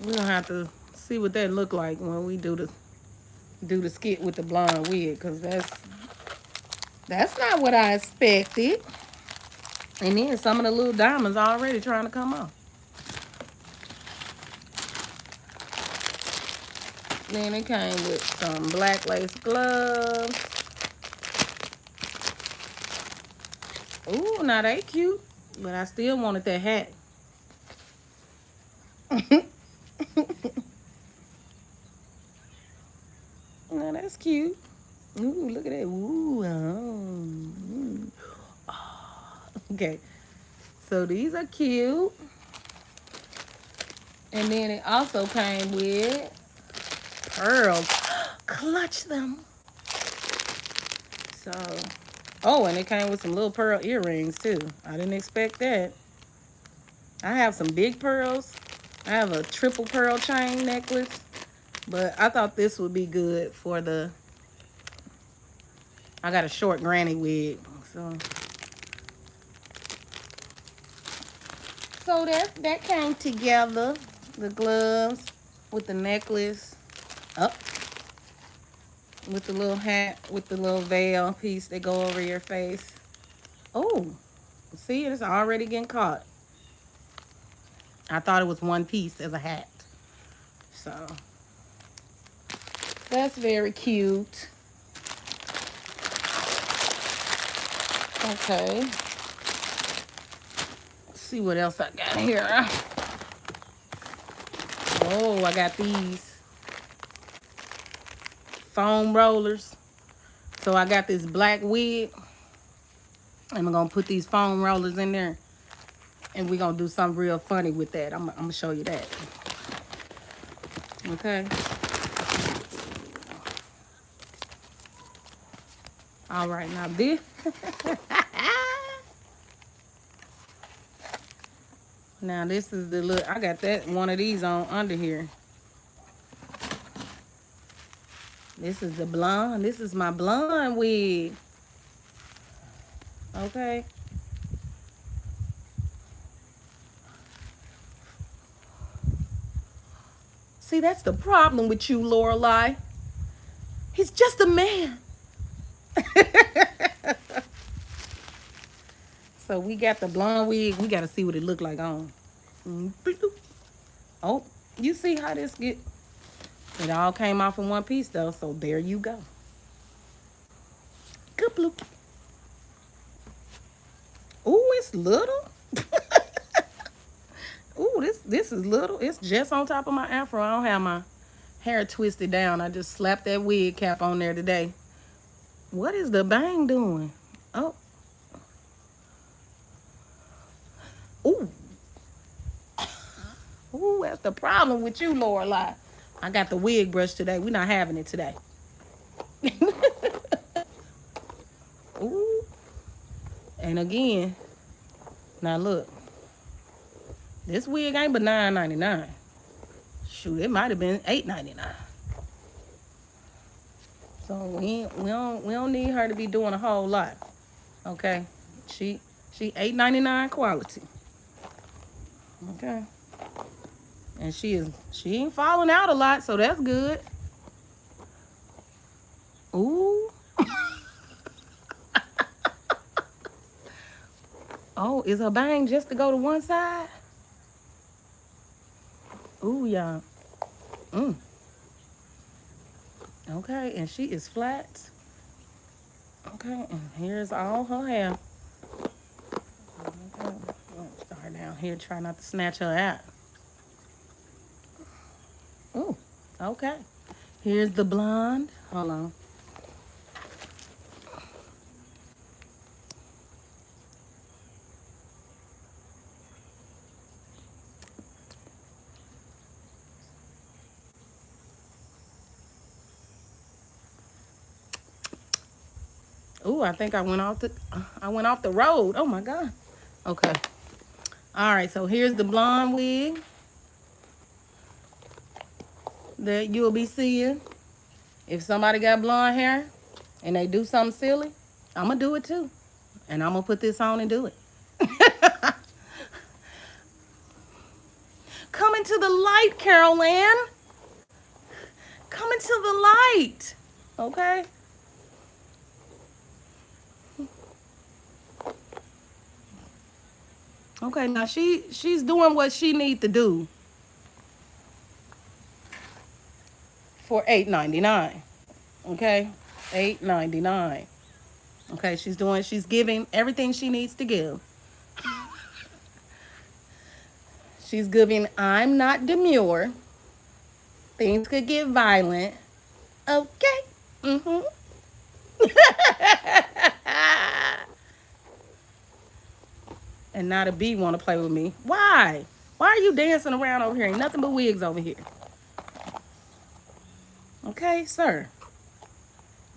we're gonna have to see what that look like when we do the skit with the blonde wig, because that's not what I expected. And then some of the little diamonds already trying to come off. Then it came with some black lace gloves. Ooh, now they cute, but I still wanted that hat. Now that's cute. Ooh, look at that. Ooh, oh. Okay, so these are cute. And then it also came with pearls. Clutch them. So, oh, and it came with some little pearl earrings too. I didn't expect that. I have some big pearls. I have a triple pearl chain necklace, but I thought this would be good for I got a short granny wig, so that came together. The gloves with the necklace, up with the little hat, with the little veil piece that go over your face. Oh, see, it's already getting caught. I thought it was one piece as a hat. So that's very cute. Okay. Let's see what else I got here. Oh, I got these foam rollers. So I got this black wig. And I'm going to put these foam rollers in there. And we're going to do something real funny with that. I'm going to show you that. Okay. All right, now this. Now this is the look. I got that one of these on under here. This is the blonde. This is my blonde wig. Okay. See, that's the problem with you, Lorelai. He's just a man. So we got the blonde wig. We got to see what it look like on. Oh, you see how this get? It all came off in one piece though. So there you go. Good blue. Ooh, it's little. Ooh, this is little. It's just on top of my afro. I don't have my hair twisted down. I just slapped that wig cap on there today. What is the bang doing? Oh. Ooh. Ooh, that's the problem with you, Lorelai. I got the wig brush today. We're not having it today. Ooh. And again, now look. This wig ain't but $9.99. Shoot, it might have been $8.99. So we don't need her to be doing a whole lot. Okay. She $8.99 quality. Okay. And she ain't falling out a lot, so that's good. Ooh. Oh, is her bang just to go to one side? Ooh, y'all. Okay, and she is flat. Okay, and here's all her hair. Okay, start down here. Try not to snatch her out. Ooh, okay. Here's the blonde. Hold on. Ooh, I think I went off the road. Oh my God. Okay. All right, so here's the blonde wig that you'll be seeing. If somebody got blonde hair and they do something silly, I'm going to do it too. And I'm going to put this on and do it. Come into the light, Carol Ann. Come into the light. Okay? Okay, now she's doing what she need to do for $8.99. Okay? $8.99. Okay, she's giving everything she needs to give. She's giving I'm not demure. Things could get violent. Okay. Mm-hmm. And now the bee want to play with me. Why? Why are you dancing around over here? Ain't nothing but wigs over here. Okay, sir.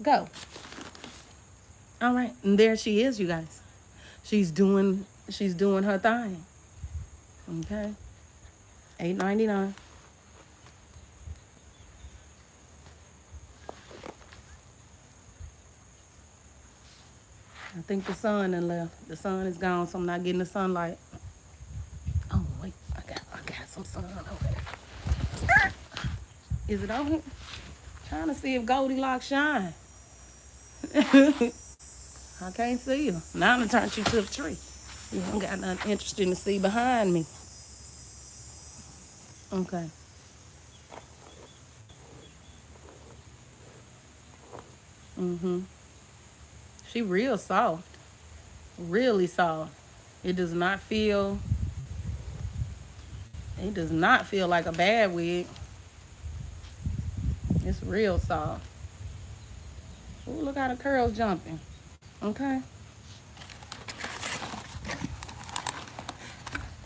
Go. All right. And there she is, you guys. She's doing her thing. Okay. $8.99. I think the sun done left. The sun is gone, so I'm not getting the sunlight. Oh wait, I got some sun over there. Is it on here? Trying to see if Goldilocks shine. I can't see her. Now I'm gonna turn you to the tree. You don't got nothing interesting to see behind me. Okay. Mm-hmm. She real soft. Really soft. It does not feel like a bad wig. It's real soft. Ooh, look how the curls jumping. Okay.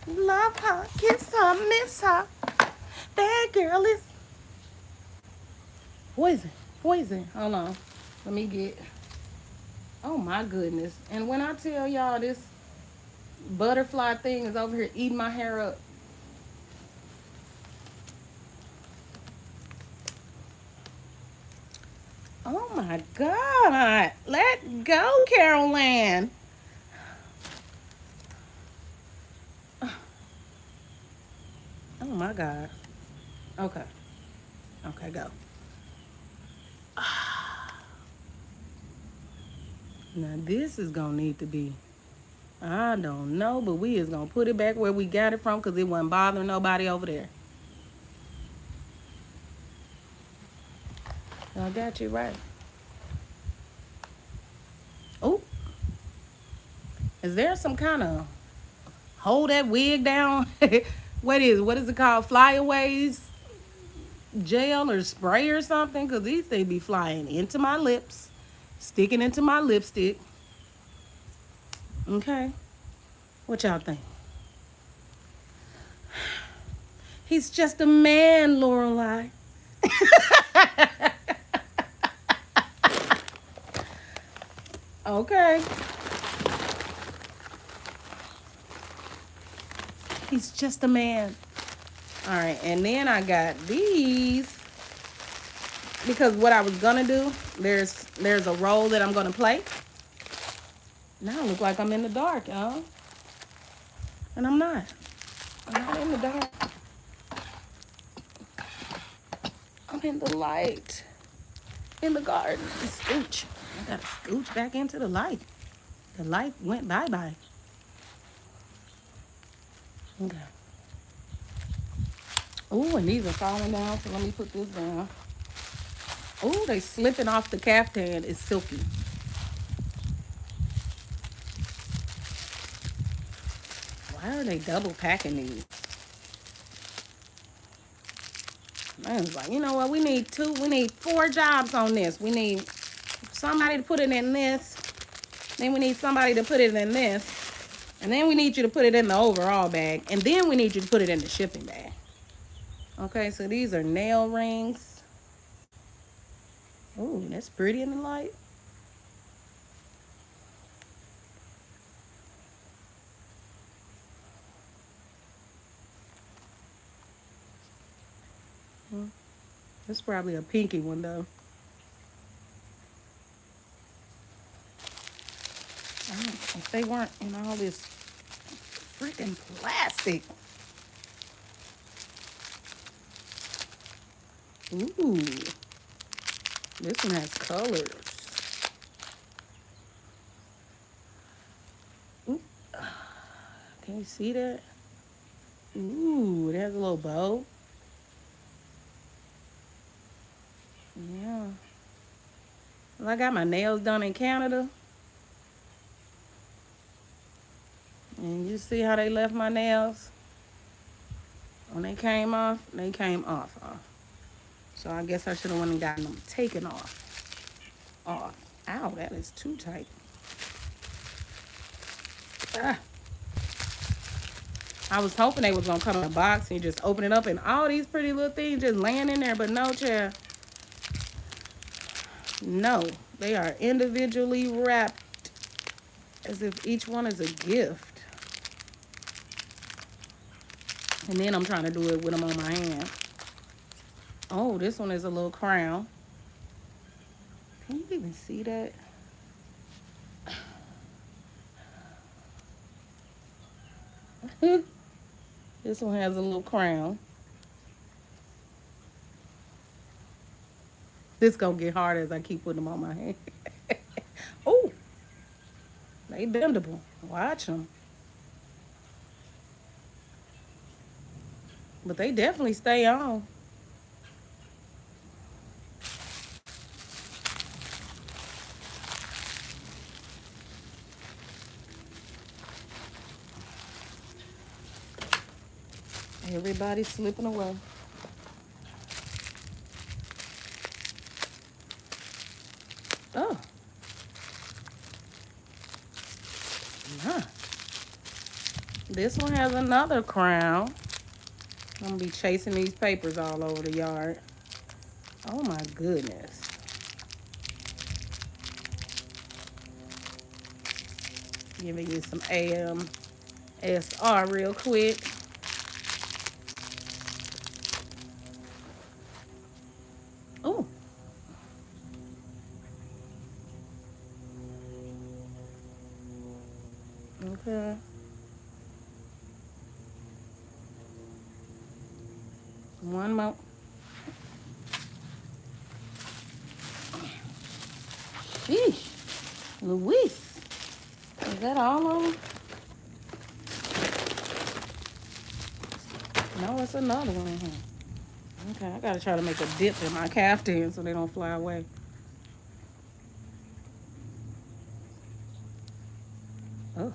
Love her, kiss her, miss her. That girl is poison. Hold on. Let me get. Oh my goodness. And when I tell y'all this butterfly thing is over here eating my hair up. Oh my God. Let go, Carol Ann. Oh my God. Okay. Okay, go. Now this is gonna need to be I don't know, but we is gonna put it back where we got it from because it wasn't bothering nobody over there. I got you right. Oh, is there some kind of hold that wig down? What is it called? Flyaways gel or spray or something? Because these things be flying into my lips, sticking into my lipstick. Okay, what y'all think? He's just a man, Lorelai. Okay. He's just a man. All right, and then I got these because what I was gonna do, there's a role that I'm gonna play. Now I look like I'm in the dark, y'all, and I'm not. I'm not in the dark. I'm in the light, in the garden. Scooch. I gotta scooch back into the light. The light went bye-bye. Okay. Oh, and these are falling down, so let me put this down. Oh, they slipping off the caftan. It's silky. Why are they double packing these? Man's like, you know what? We need 4 jobs on this. We need somebody to put it in this. Then we need somebody to put it in this. And then we need you to put it in the overall bag. And then we need you to put it in the shipping bag. Okay, so these are nail rings. Ooh, that's pretty in the light. That's probably a pinky one, though. If they weren't in all this freaking plastic. Ooh, this one has colors. Ooh. Can you see that? Ooh, it has a little bow. Yeah. Well, I got my nails done in Canada. And you see how they left my nails? When they came off, they came off. So I guess I should have went and gotten them taken off. Ow, that is too tight. Ah. I was hoping they was going to come in a box and just open it up and all these pretty little things just laying in there. But no, chair. No, they are individually wrapped as if each one is a gift. And then I'm trying to do it with them on my hand. Oh, this one is a little crown. Can you even see that? This one has a little crown. This gonna get hard as I keep putting them on my hand. Oh, they bendable. Watch them. But they definitely stay on. Everybody's slipping away. Oh. Nah. This one has another crown. I'm gonna be chasing these papers all over the yard. Oh my goodness. Giving you some ASR real quick. Oh. Okay. One more. Sheesh. Luis. Is that all of them? No, it's another one in here. Okay, I gotta try to make a dip in my caftan so they don't fly away. Oh,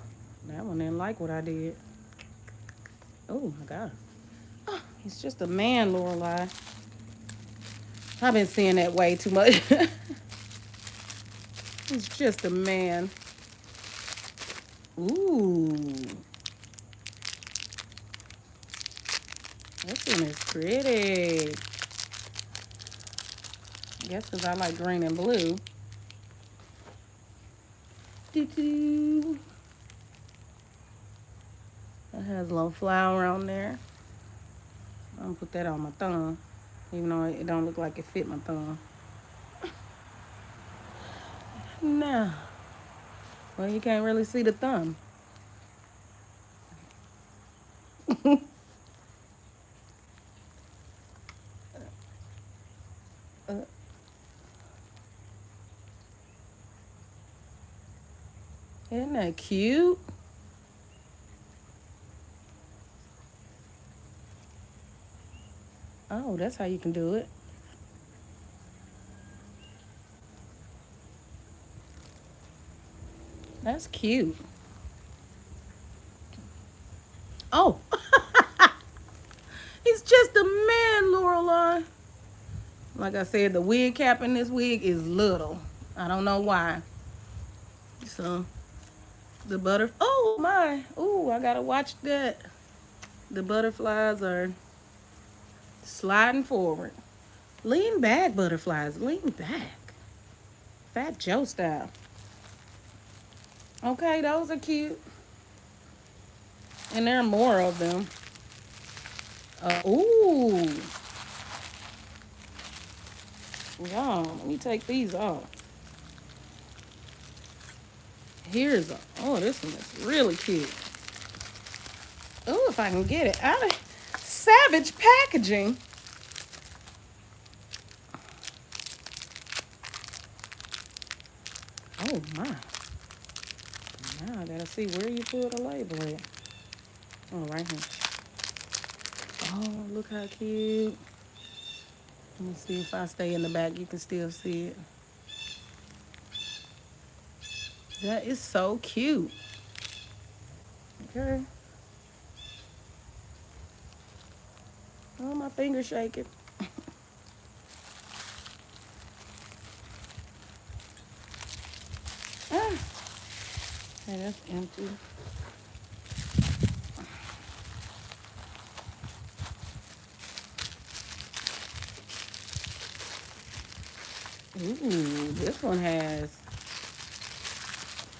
that one didn't like what I did. Oh my God. Oh, he's just a man, Lorelai. I've been seeing that way too much. He's just a man. Ooh. This one is pretty. I guess because I like green and blue. Doo-doo. That has a little flower on there. I'm gonna put that on my thumb, even though it don't look like it fit my thumb. No. Well, you can't really see the thumb. uh, isn't that cute? Oh, that's how you can do it. That's cute. Oh, he's just a man, Lorelai. Like I said, the wig cap in this wig is little. I don't know why. So, the butter. Oh, my. Oh, I gotta watch that. The butterflies are sliding forward. Lean back, butterflies. Lean back. Fat Joe style. Okay, those are cute. And there are more of them. Ooh. Y'all, let me take these off. Here's a, oh, this one is really cute. Oh, if I can get it out of Savage packaging. Oh my. Now I gotta see where you put a label at. Oh, right here. Oh, look how cute. Let me see if I stay in the back, you can still see it. That is so cute. Okay. Oh, my finger's shaking. Ah. Okay, that's empty. Ooh, this one has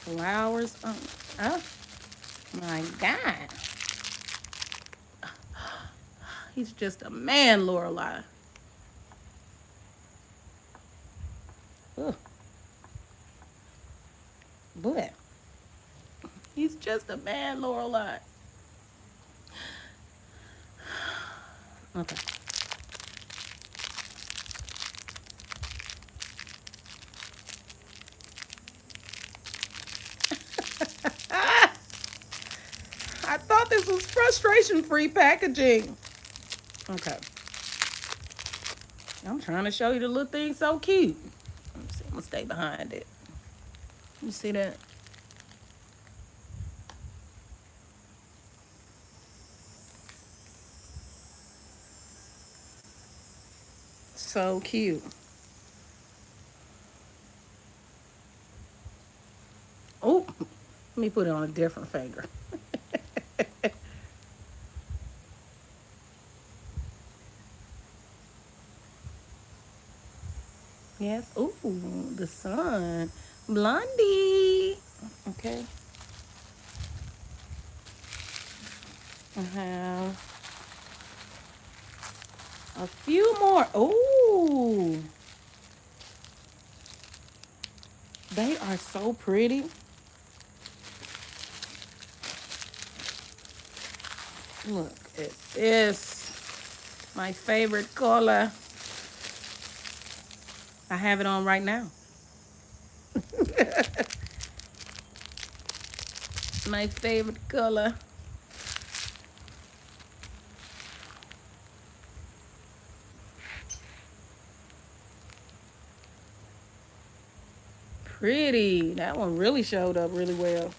flowers on. Oh my God. He's just a man, Lorelai. Ugh. But he's just a man, Lorelai. Okay. I thought this was frustration-free packaging. Okay. I'm trying to show you the little thing so cute. Let me see. I'm gonna stay behind it. You see that? So cute. Oh, let me put it on a different finger. Yes. Ooh, the sun. Blondie. Okay. I have a few more. Ooh. They are so pretty. Look at this. My favorite color. I have it on right now. My favorite color. pretty. That one really showed up really well.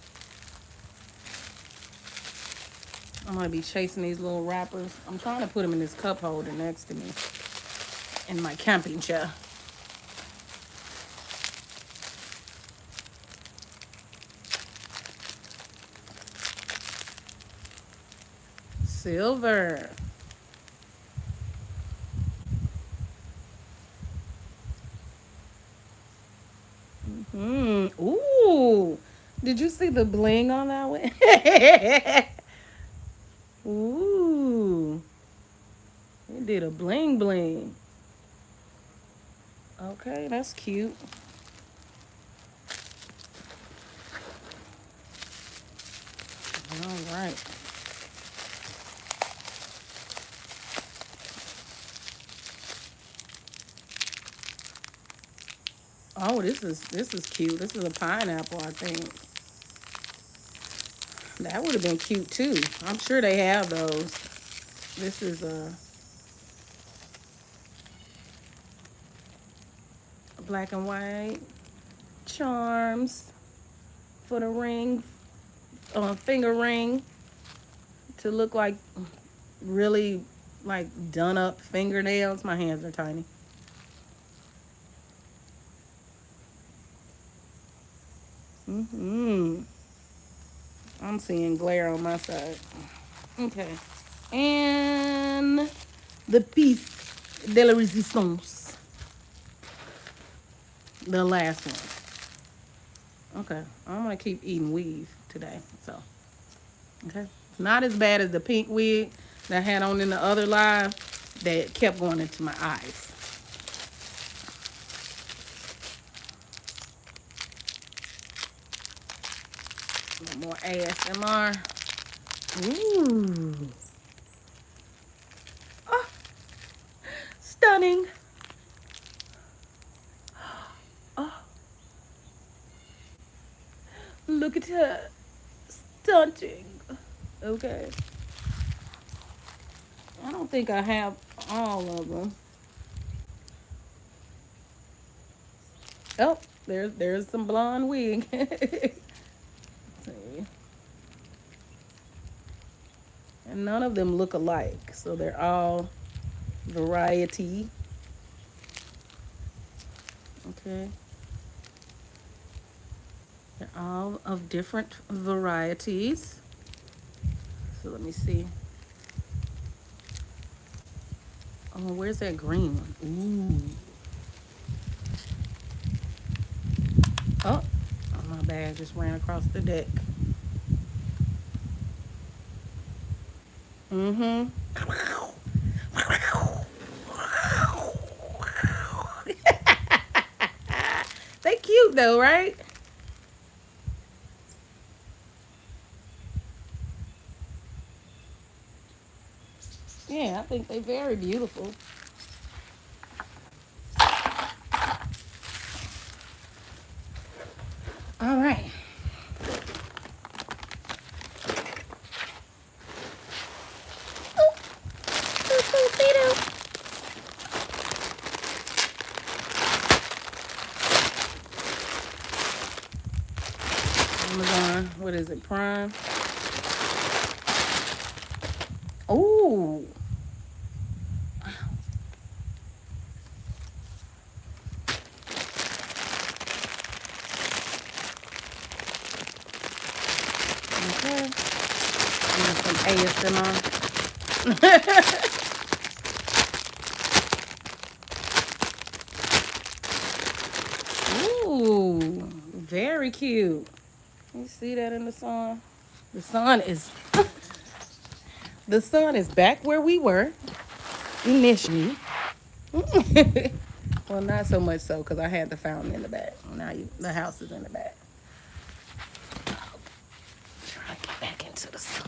I'm gonna be chasing these little wrappers. I'm trying to put them in this cup holder next to me in my camping chair. Silver. Ooh. Did you see the bling on that one? Ooh. It did a bling bling. Okay, that's cute. All right. Oh, this is cute. This is a pineapple, I think. That would have been cute too. I'm sure they have those. This is a black and white charms for the ring, finger ring to look like really like done up fingernails. My hands are tiny. I'm seeing glare on my side. Okay. And the piece de la resistance. The last one. Okay. I'm going to keep eating weave today. So, okay. It's not as bad as the pink wig that I had on in the other live that kept going into my eyes. A little more ASMR. Ooh. Oh, stunning. Oh, look at her. Stunting. Okay. I don't think I have all of them. Oh, there's some blonde wig. See. And none of them look alike, so they're all variety. Okay. They're all of different varieties. So let me see. Oh, where's that green one? Ooh. Oh, my bag just ran across the deck. Mm-hmm. They cute though, right? Yeah, I think they're very beautiful. All right. Amazon, what is it, Prime? Oh, okay. And some ASMR. Ooh, very cute. You see that in the sun? The sun is the sun is back where we were initially. Well, not so much so because I had the fountain in the back. Now the house is in the back. Try to get back into the sun.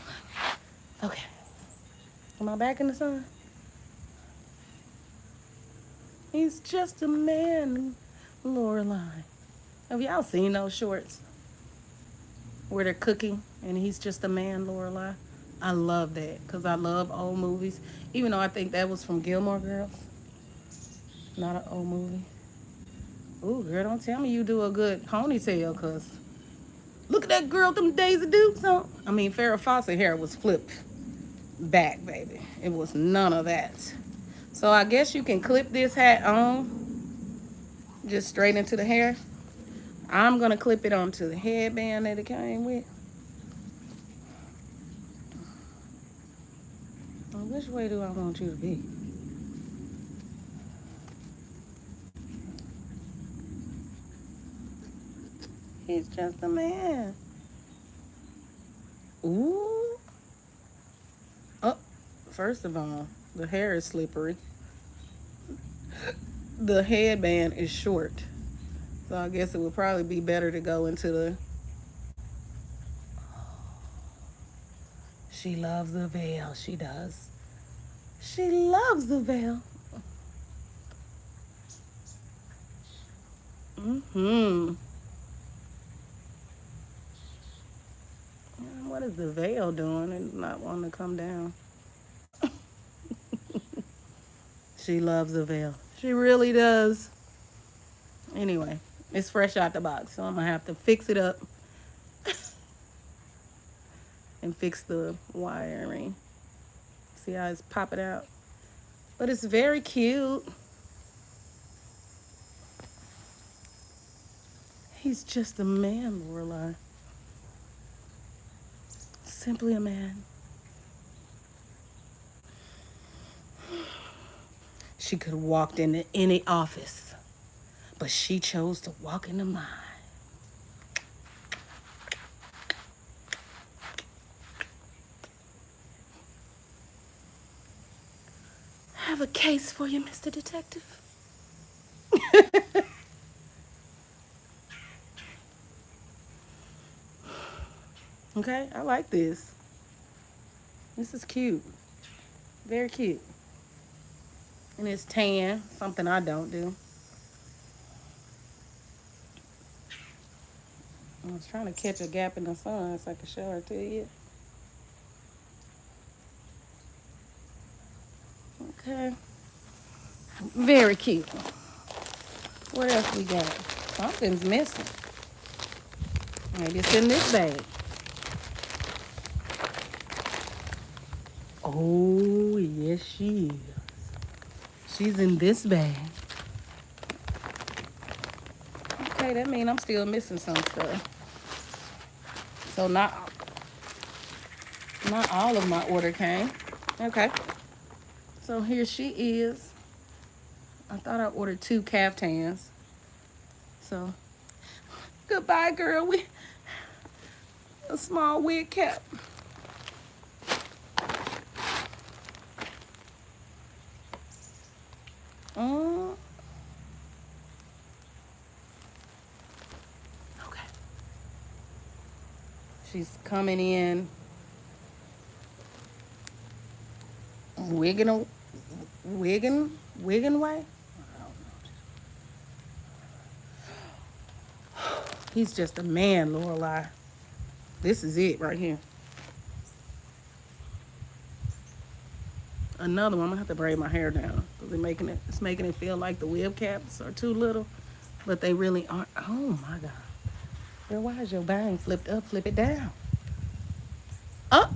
Okay. Am I back in the sun? He's just a man, Lorelai. Have y'all seen those shorts where they're cooking and he's just a man, Lorelai? I love that because I love old movies. Even though I think that was from Gilmore Girls. Not an old movie. Ooh, girl, don't tell me you do a good ponytail, cause look at that girl with them Daisy Dukes on. I mean, Farrah Fawcett hair was flipped back, baby. It was none of that. So I guess you can clip this hat on, just straight into the hair. I'm gonna clip it onto the headband that it came with. Well, which way do I want you to be? He's just a man. Ooh. Oh, first of all, the hair is slippery. The headband is short. So I guess it would probably be better to go into the... She loves the veil. She does. She loves the veil. Mm-hmm. What is the veil doing and not wanting to come down? She loves the veil. She really does. Anyway, it's fresh out the box, so I'm going to have to fix it up and fix the wiring. See how it's popping out? But it's very cute. He's just a man, Lorelai. Simply a man. She could have walked into any office, but she chose to walk into mine. I have a case for you, Mr. Detective. Okay, I like this. This is cute. Very cute. And it's tan, something I don't do. I was trying to catch a gap in the sun so I could show her to you. Okay. Very cute. What else we got? Something's missing. Maybe it's in this bag. Oh, yes, she is. She's in this bag. Okay, that means I'm still missing some stuff. So not all of my order came. Okay. So here she is. I thought I ordered 2 caftans. So goodbye, girl. We a small wig cap. Okay. She's coming in wigging way. He's just a man, Lorelai. This is it right here. Another one. I'm gonna have to braid my hair down because it's making it feel like the wig caps are too little, but they really aren't. Oh my God, girl, why is your bang flipped up? Flip it down. Up.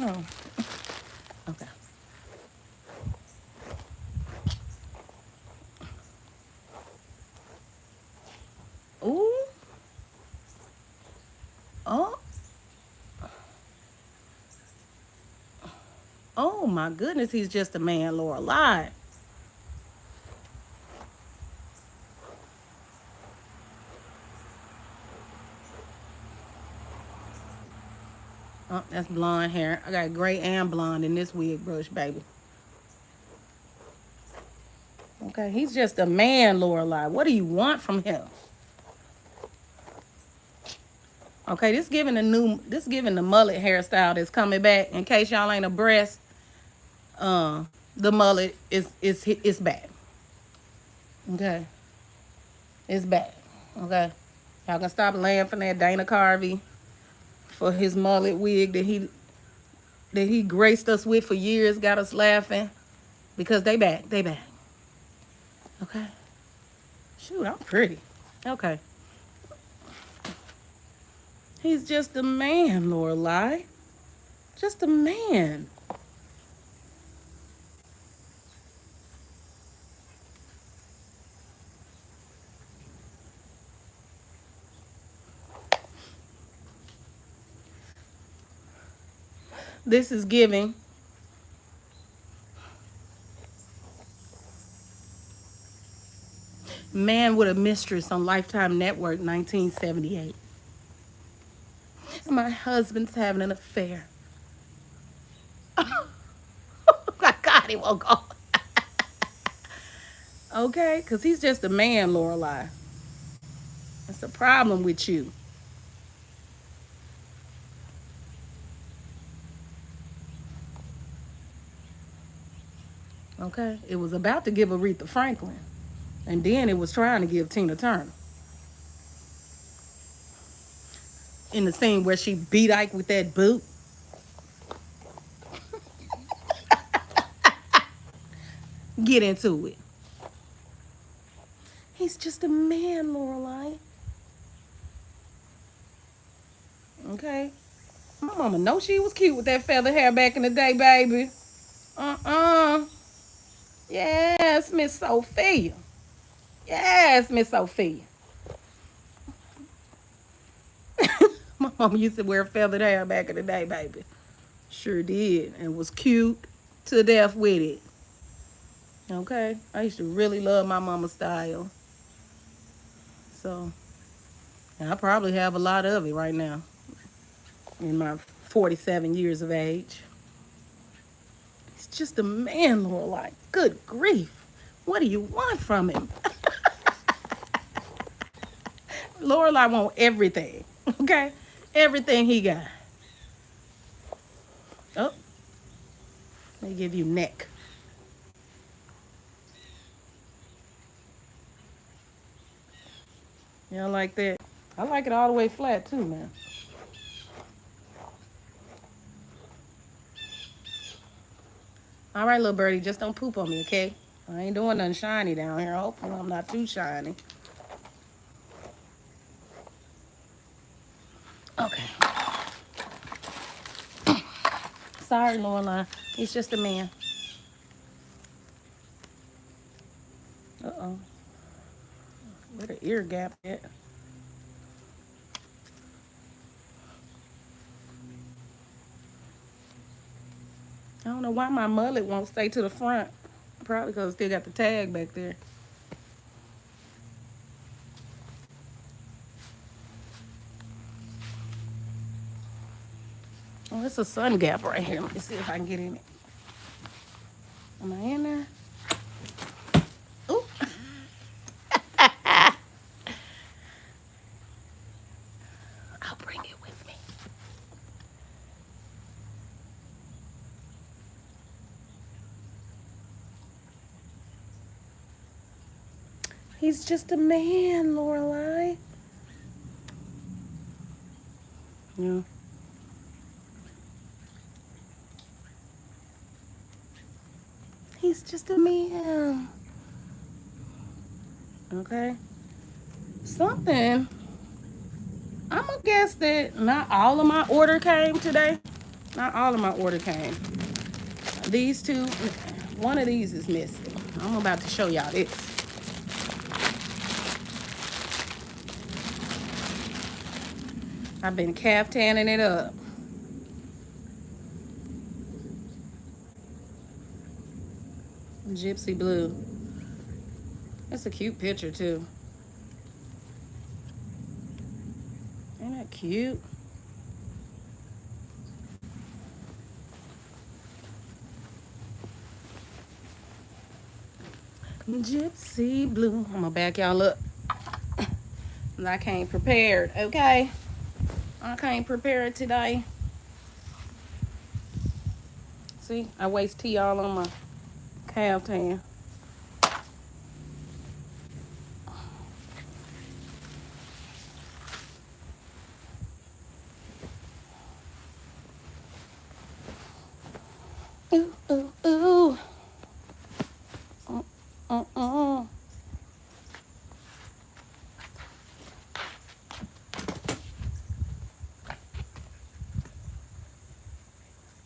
Oh, okay. Ooh. Oh. Oh my goodness, he's just a man, Lorelai. Oh, that's blonde hair. I got gray and blonde in this wig brush, baby. Okay, he's just a man, Lorelai. What do you want from him? Okay, this giving the mullet hairstyle that's coming back. In case y'all ain't abreast, the mullet is back. Okay, it's back. Okay, y'all can stop laughing at Dana Carvey for his mullet wig that he graced us with for years, got us laughing. Because they back. They back. Okay. Shoot, I'm pretty. Okay. He's just a man, Lorelai. Just a man. This is giving. Man with a Mistress on Lifetime Network, 1978. My husband's having an affair. Oh my God, he won't go. Okay, because he's just a man, Lorelai. That's the problem with you. Okay, it was about to give Aretha Franklin, and then it was trying to give Tina Turner. In the scene where she beat Ike with that boot. Get into it. He's just a man, Lorelai. Okay. My mama know she was cute with that feather hair back in the day, baby. Uh-uh. Yes, Miss Sophia. Yes, Miss Sophia. My mama used to wear feathered hair back in the day, baby. Sure did. And was cute to death with it. Okay. I used to really love my mama's style. So, and I probably have a lot of it right now in my 47 years of age. He's just a man, Lorelai. Good grief. What do you want from him? Lorelai want everything. Okay? Everything he got. Oh, let me give you neck. You don't like that? I like it all the way flat too, man. All right, little birdie, just don't poop on me, okay? I ain't doing nothing shiny down here. Hopefully I'm not too shiny. Okay. Sorry, Lorelai. He's just a man. Uh-oh. Where the ear gap at? I don't know why my mullet won't stay to the front. Probably because I still got the tag back there. Oh, it's a sun gap right here. Let me see if I can get in it. Am I in there? Ooh. I'll bring it with me. He's just a man, Lorelai. Yeah. He's just a man. Okay. Something. I'm gonna guess that not all of my order came today. Not all of my order came. These two, one of these is missing. I'm about to show y'all this. I've been caftaning it up. Gypsy blue. That's a cute picture too. Ain't that cute? Gypsy blue. I'm gonna back y'all up. I came prepared, okay? I came prepared today. See, I waste tea all on my caftan. Ooh, ooh, ooh. Mm-mm.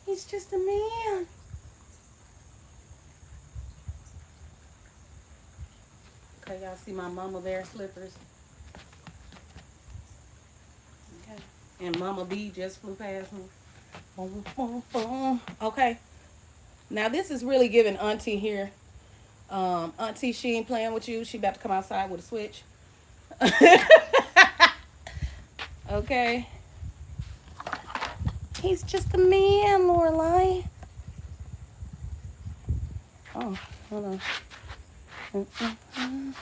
He's just a man. Okay, y'all see my mama bear slippers? Okay. And Mama B just flew past me. Boom, boom, boom. Okay. Now this is really giving Auntie here. Auntie, she ain't playing with you. She about to come outside with a switch. Okay. He's just a man, Lorelai. Oh, hold on. I'm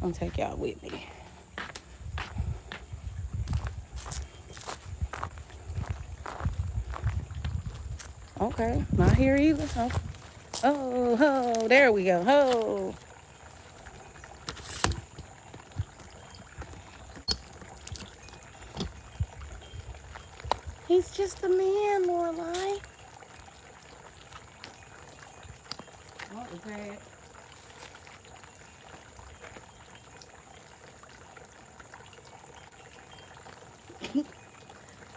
gonna take y'all with me. Okay, not here either. Okay. Oh, there we go. Oh. He's just a man, Lorelai. Oh, okay.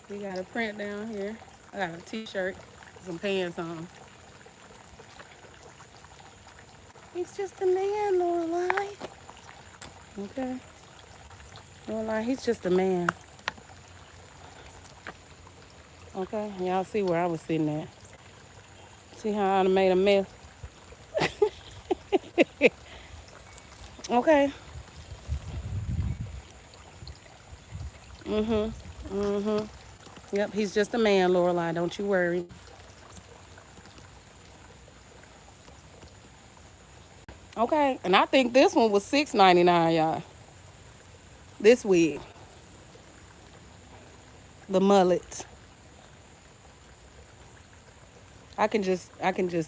We got a print down here. I got a t-shirt, some pants on. He's just a man, Lorelai. Okay. Lorelai, he's just a man. Okay, y'all see where I was sitting at. See how I made a mess? Okay. Mm-hmm. Mm-hmm. Yep, he's just a man, Lorelai. Don't you worry. Okay, and I think this one was $6.99, y'all. This wig, the mullet. I can just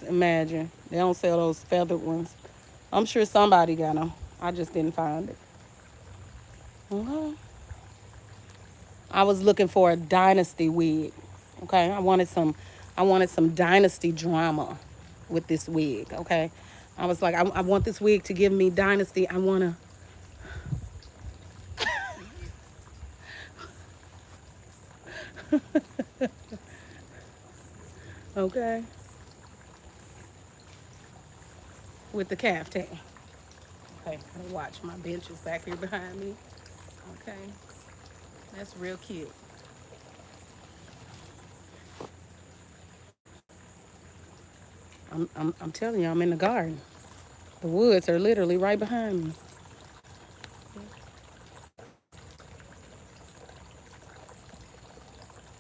imagine. They don't sell those feathered ones. I'm sure somebody got them. I just didn't find it. Okay. I was looking for a dynasty wig. Okay, I wanted some dynasty drama with this wig. Okay, I was like, I want this wig to give me dynasty. I wanna. Okay, with the caftan. Okay, gotta watch my bench is back here behind me. Okay, that's real cute. I'm telling you, I'm in the garden. The woods are literally right behind me.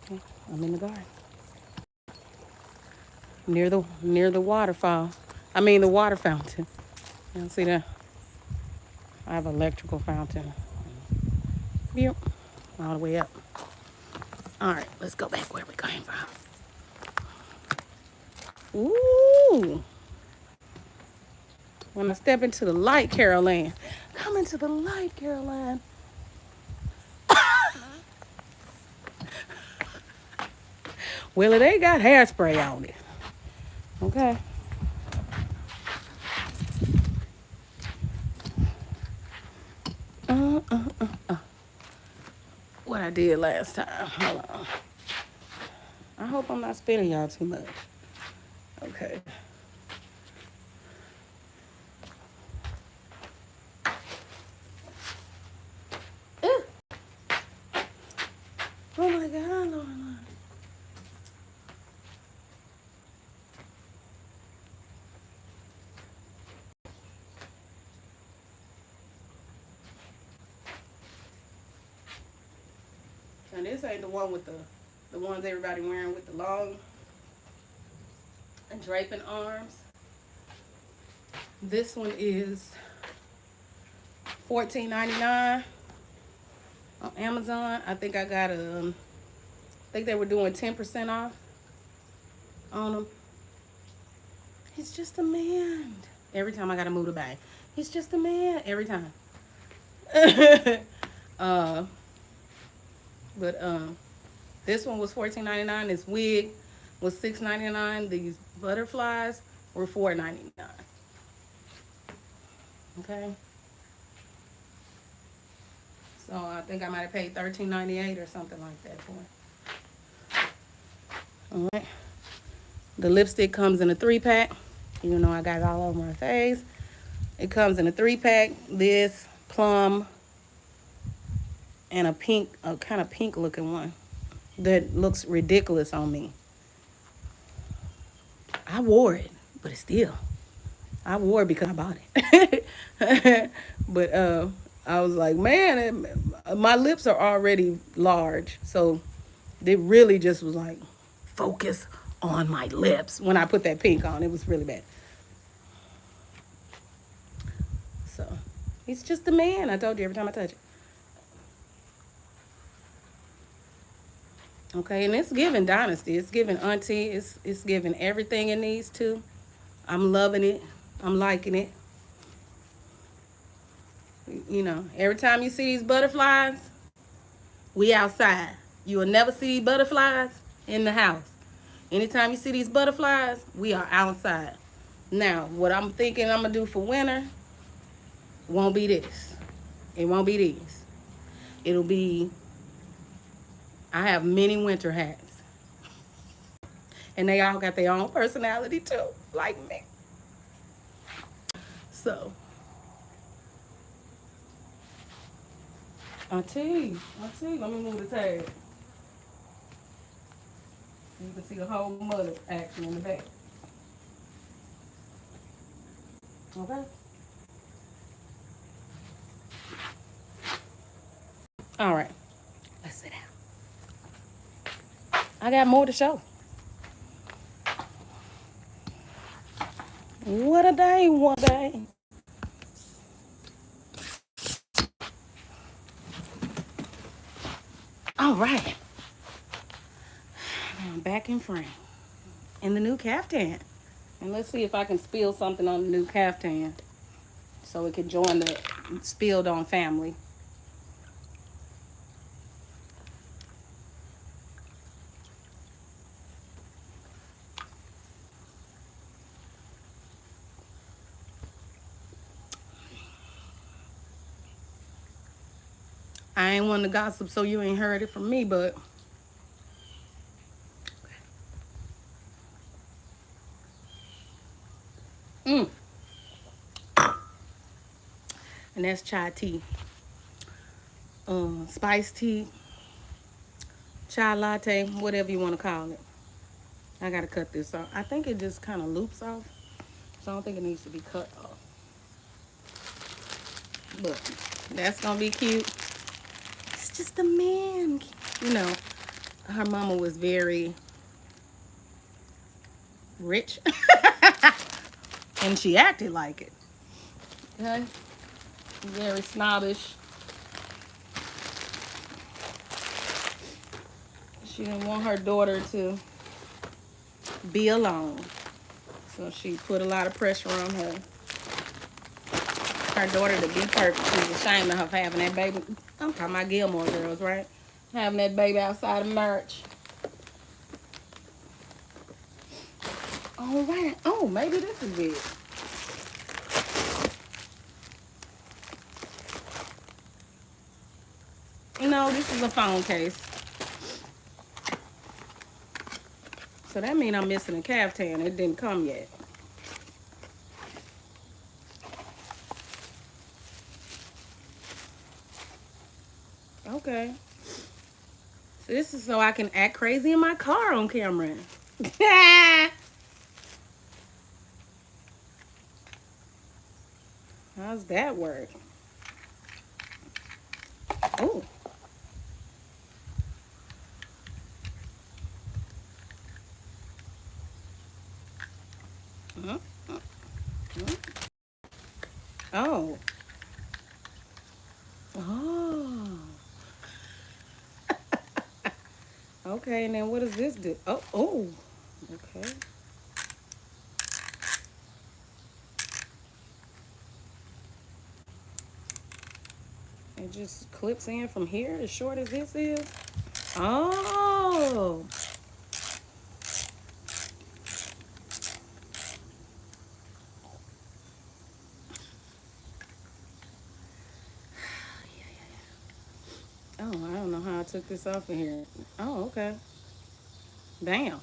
Okay, I'm in the garden. Near the waterfall. I mean the water fountain. You see that? I have an electrical fountain. Yep. All the way up. All right, let's go back where we came from. Ooh. When I step into the light, Caroline. Come into the light, Caroline. Well, it ain't got hairspray on it. Okay. What I did last time. Hold on. I hope I'm not spilling y'all too much. Okay. Ew. Oh my God, Lord. And this ain't the one with the ones everybody wearing with the long and draping arms. This one is $14.99 on Amazon. I think I got a. I think they were doing 10% off on them. He's just a man. Every time I gotta move the bag. He's just a man. Every time. uh, but this one was $14.99. This wig was $6.99. These Butterflies were $4.99. Okay. So I think I might have paid $13.98 or something like that for it. All right. The lipstick comes in a 3-pack. Even though I got it all over my face. It comes in a 3-pack. This, plum, and a pink, a kind of pink looking one that looks ridiculous on me. I wore it, but it's still. I wore it because I bought it. But I was like, man, my lips are already large. So it really just was like, focus on my lips. When I put that pink on, it was really bad. So he's just a man. I told you every time I touch it. Okay, and it's giving dynasty. It's giving auntie. It's giving everything it needs to. I'm loving it. I'm liking it. You know, every time you see these butterflies, we outside. You will never see butterflies in the house. Anytime you see these butterflies, we are outside. Now, what I'm thinking I'm going to do for winter won't be this. It won't be these. It'll be, I have many winter hats. And they all got their own personality too, like me. So, Auntie, let me move the tag. You can see the whole mother action in the back. Okay? All right. Let's sit down. I got more to show. What a day, one day. All right. I'm back in frame. In the new caftan. And let's see if I can spill something on the new caftan so it can join the spilled on family. I ain't one to gossip, so you ain't heard it from me, but and that's chai tea, spiced tea, chai latte, whatever you want to call it. I gotta cut this off. I think it just kind of loops off, so I don't think it needs to be cut off. But that's gonna be cute. It's just a man, you know. Her mama was very rich, and she acted like it. Okay, very snobbish. She didn't want her daughter to be alone, so she put a lot of pressure on her daughter to be perfect. She was ashamed of her for having that baby. I'm talking about Gilmore Girls, right? Having that baby outside of marriage. All right. Oh, maybe this is it. No, this is a phone case. So that means I'm missing a caftan. It didn't come yet. Okay. So this is so I can act crazy in my car on camera. How's that work? Oh. Oh. Oh. Okay, and then what does this do? Oh. Okay. It just clips in from here as short as this is. Oh. Oh, I don't know how I took this off in here. Oh, okay. Damn.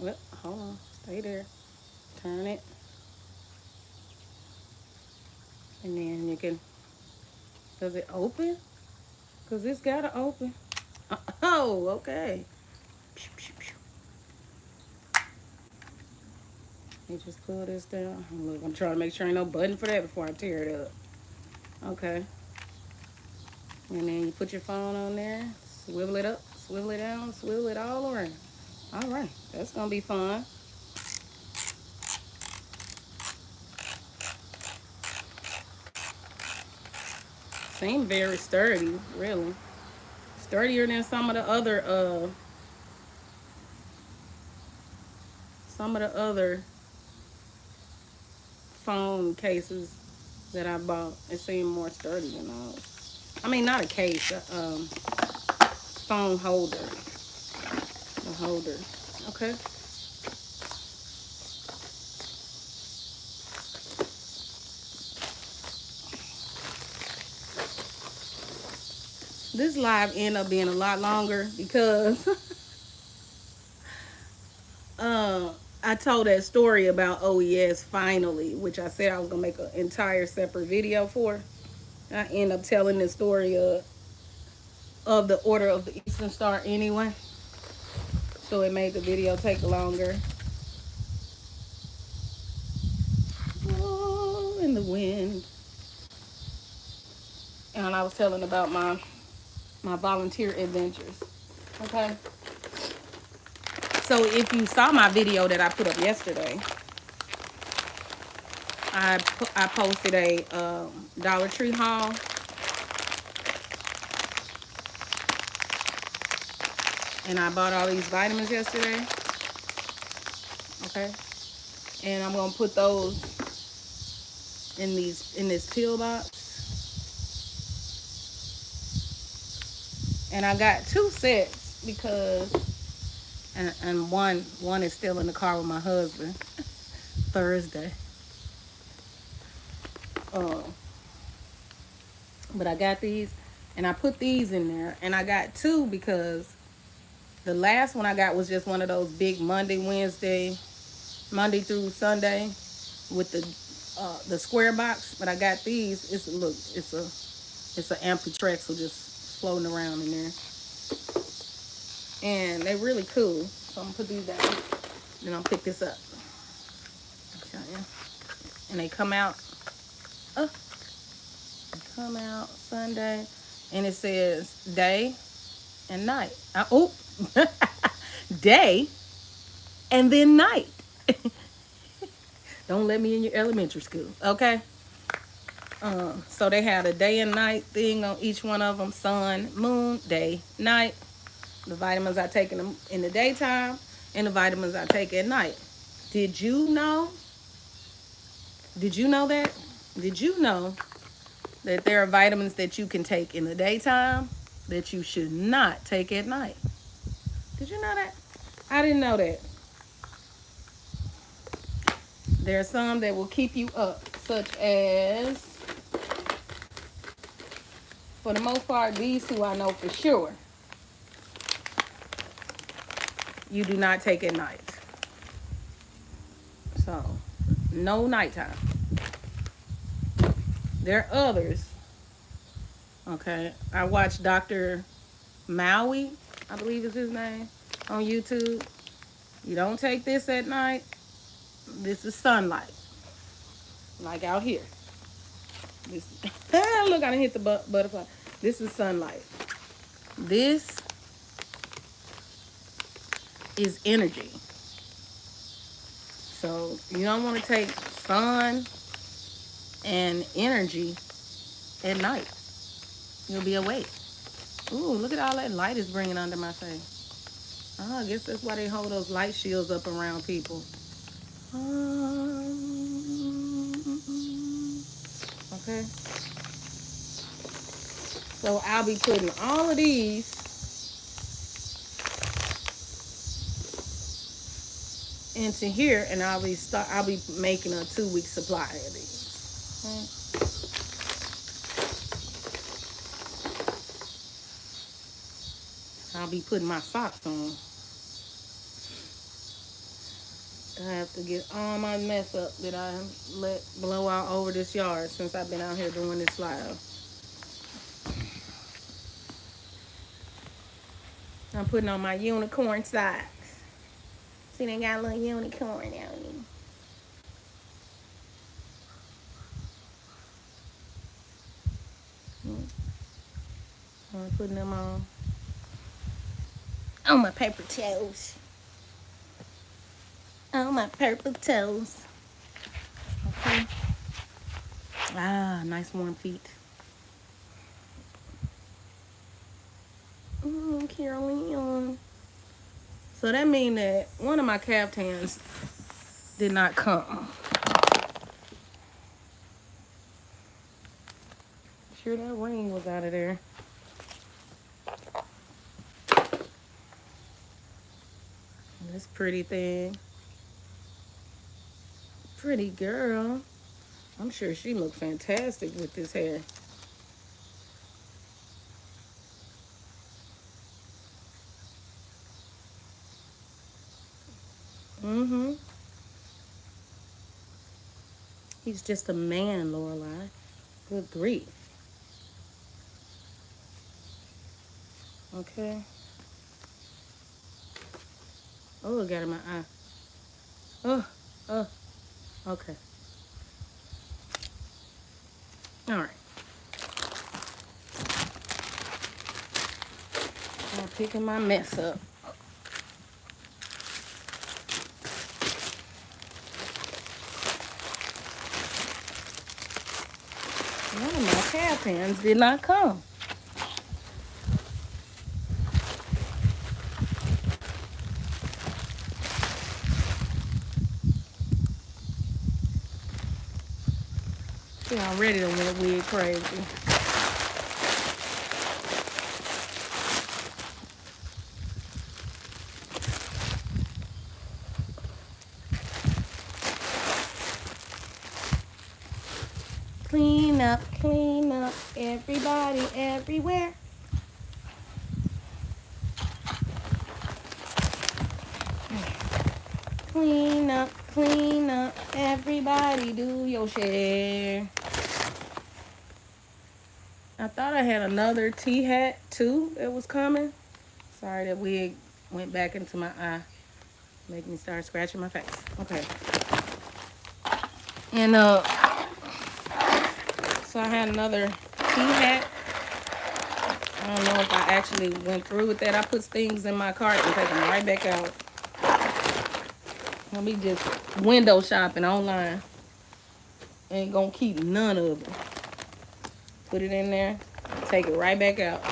Well, hold on. Stay there. Turn it. And then you can... Does it open? Because it's got to open. Oh, okay. You just pull this down. Look, I'm trying to make sure ain't no button for that before I tear it up. Okay. And then you put your phone on there. Swivel it up. Swivel it down. Swivel it all around. All right. That's going to be fun. Seem very sturdy, really. Sturdier than some of the other phone cases that I bought. It seemed more sturdy than those. I mean, not a case, phone holder. The holder. Okay. This live ended up being a lot longer because I told that story about OES finally, which I said I was going to make an entire separate video for. I end up telling the story of the Order of the Eastern Star anyway. So it made the video take longer. Oh, in the wind. And I was telling about my volunteer adventures. Okay. So if you saw my video that I put up yesterday, I posted a Dollar Tree haul. And I bought all these vitamins yesterday. Okay. And I'm gonna put those in this pill box. And I got 2 sets because and one is still in the car with my husband. Thursday. But I got these and I put these in there, and I got 2 because the last one I got was just one of those big Monday through Sunday with the square box. But I got these. It's an amphitrexel just floating around in there, and they're really cool. So I'm gonna put these down. Then I'll pick this up. And they come out. Sunday, and it says day and night. Day and then night. Don't let me in your elementary school, okay? So they had a day and night thing on each one of them. Sun, moon, day, night. The vitamins I take in the daytime, and the vitamins I take at night. Did you know that? Did you know that there are vitamins that you can take in the daytime that you should not take at night? Did you know that? I didn't know that. There are some that will keep you up, such as, for the most part, these 2 I know for sure you do not take at night. So, no nighttime. There are others. Okay, I watched Dr. Maui, I believe is his name, on YouTube. You don't take this at night. This is sunlight. Like out here. This look, I done hit the butterfly. This is sunlight. This is energy. So you don't want to take sun and energy at night. You'll be awake. Ooh, look at all that light is bringing under my face. Oh, I guess that's why they hold those light shields up around people. Okay. So I'll be putting all of these into here, and I'll be making a 2-week supply of these. Okay. be putting my socks on. I have to get all my mess up that I let blow out over this yard since I've been out here doing this live. I'm putting on my unicorn socks. See, they got a little unicorn on me. I'm putting them on my paper toes. On my purple toes. Okay. Ah, nice warm feet. Caroline. So that means that one of my caftans did not come. Sure, that ring was out of there. This pretty thing. Pretty girl. I'm sure she looked fantastic with this hair. Mm-hmm. He's just a man, Lorelai. Good grief. Okay. Oh, got in my eye. Oh. Okay. All right. I'm picking my mess up. One of my caftans did not come. See, already done went wig crazy. Clean up, everybody, everywhere. Clean up, everybody, do your share. I thought I had another tea hat too that was coming. Sorry, that wig went back into my eye. Make me start scratching my face. Okay. And so I had another tea hat. I don't know if I actually went through with that. I put things in my cart and take them right back out. I'll be just window shopping online. Ain't gonna keep none of them. Put it in there, take it right back out.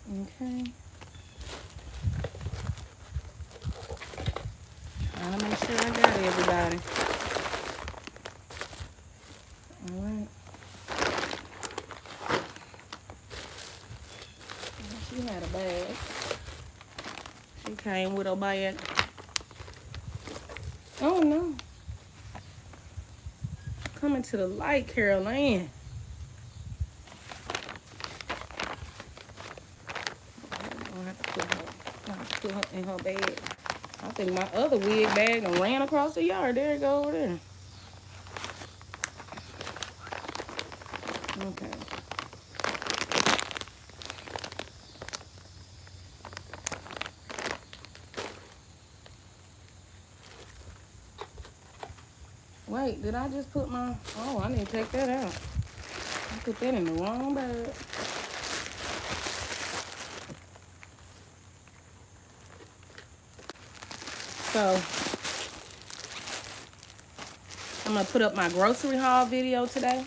Okay. Trying to make sure I got everybody. All right. She had a bag. She came with her bag. Oh no. Coming to the light, Caroline. I'm have to put her in her bag. I think my other wig bag and ran across the yard. There it go over there. Okay. Wait, did I just put my... Oh, I need to take that out. I put that in the wrong bag. So, I'm going to put up my grocery haul video today.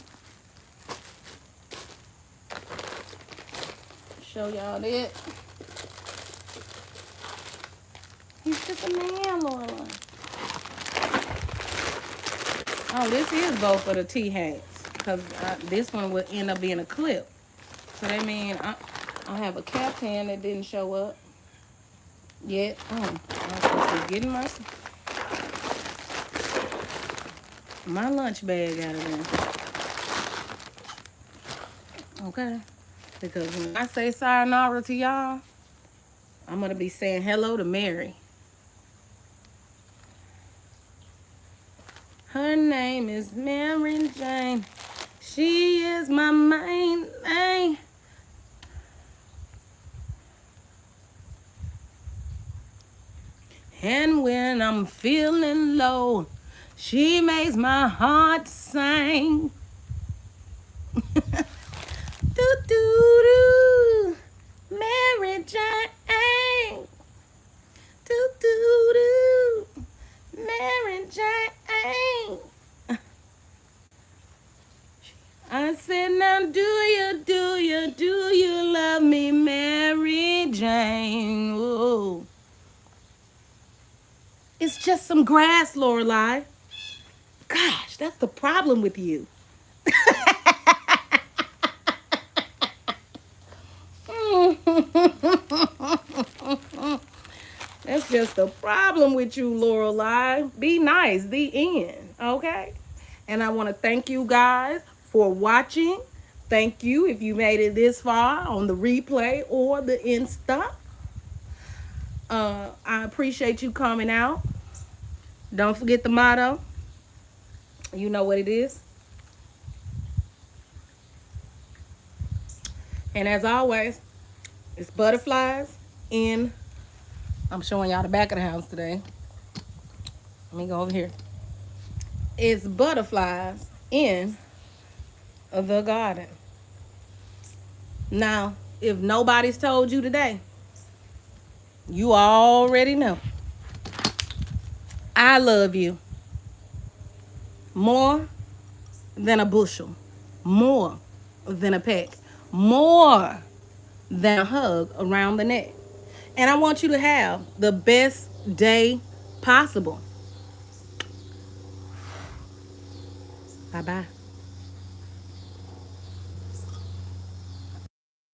Show y'all that. He's just a man, Laura. Oh, this is both of the tea hats. Because this one would end up being a clip. So that means I have a caftan that didn't show up yet. I'm supposed to be getting my lunch bag out of there. Okay? Because when I say sayonara to y'all, I'm going to be saying hello to Mary. Her name is Mary Jane. She is my main name. And when I'm feeling low, she makes my heart sing. Do do do, Mary Jane. Do do do, Mary Jane. I said, now do you love me, Mary Jane? Ooh. It's just some grass, Lorelai. Gosh, that's the problem with you. That's just the problem with you, Lorelai. Be nice. The end. Okay? And I want to thank you guys for watching. Thank you if you made it this far on the replay or the Insta. I appreciate you coming out. Don't forget the motto. You know what it is. And as always, it's butterflies in. I'm showing y'all the back of the house today. Let me go over here. It's butterflies in the garden. Now, if nobody's told you today, you already know. I love you more than a bushel, more than a peck, more than a hug around the neck. And I want you to have the best day possible. Bye-bye.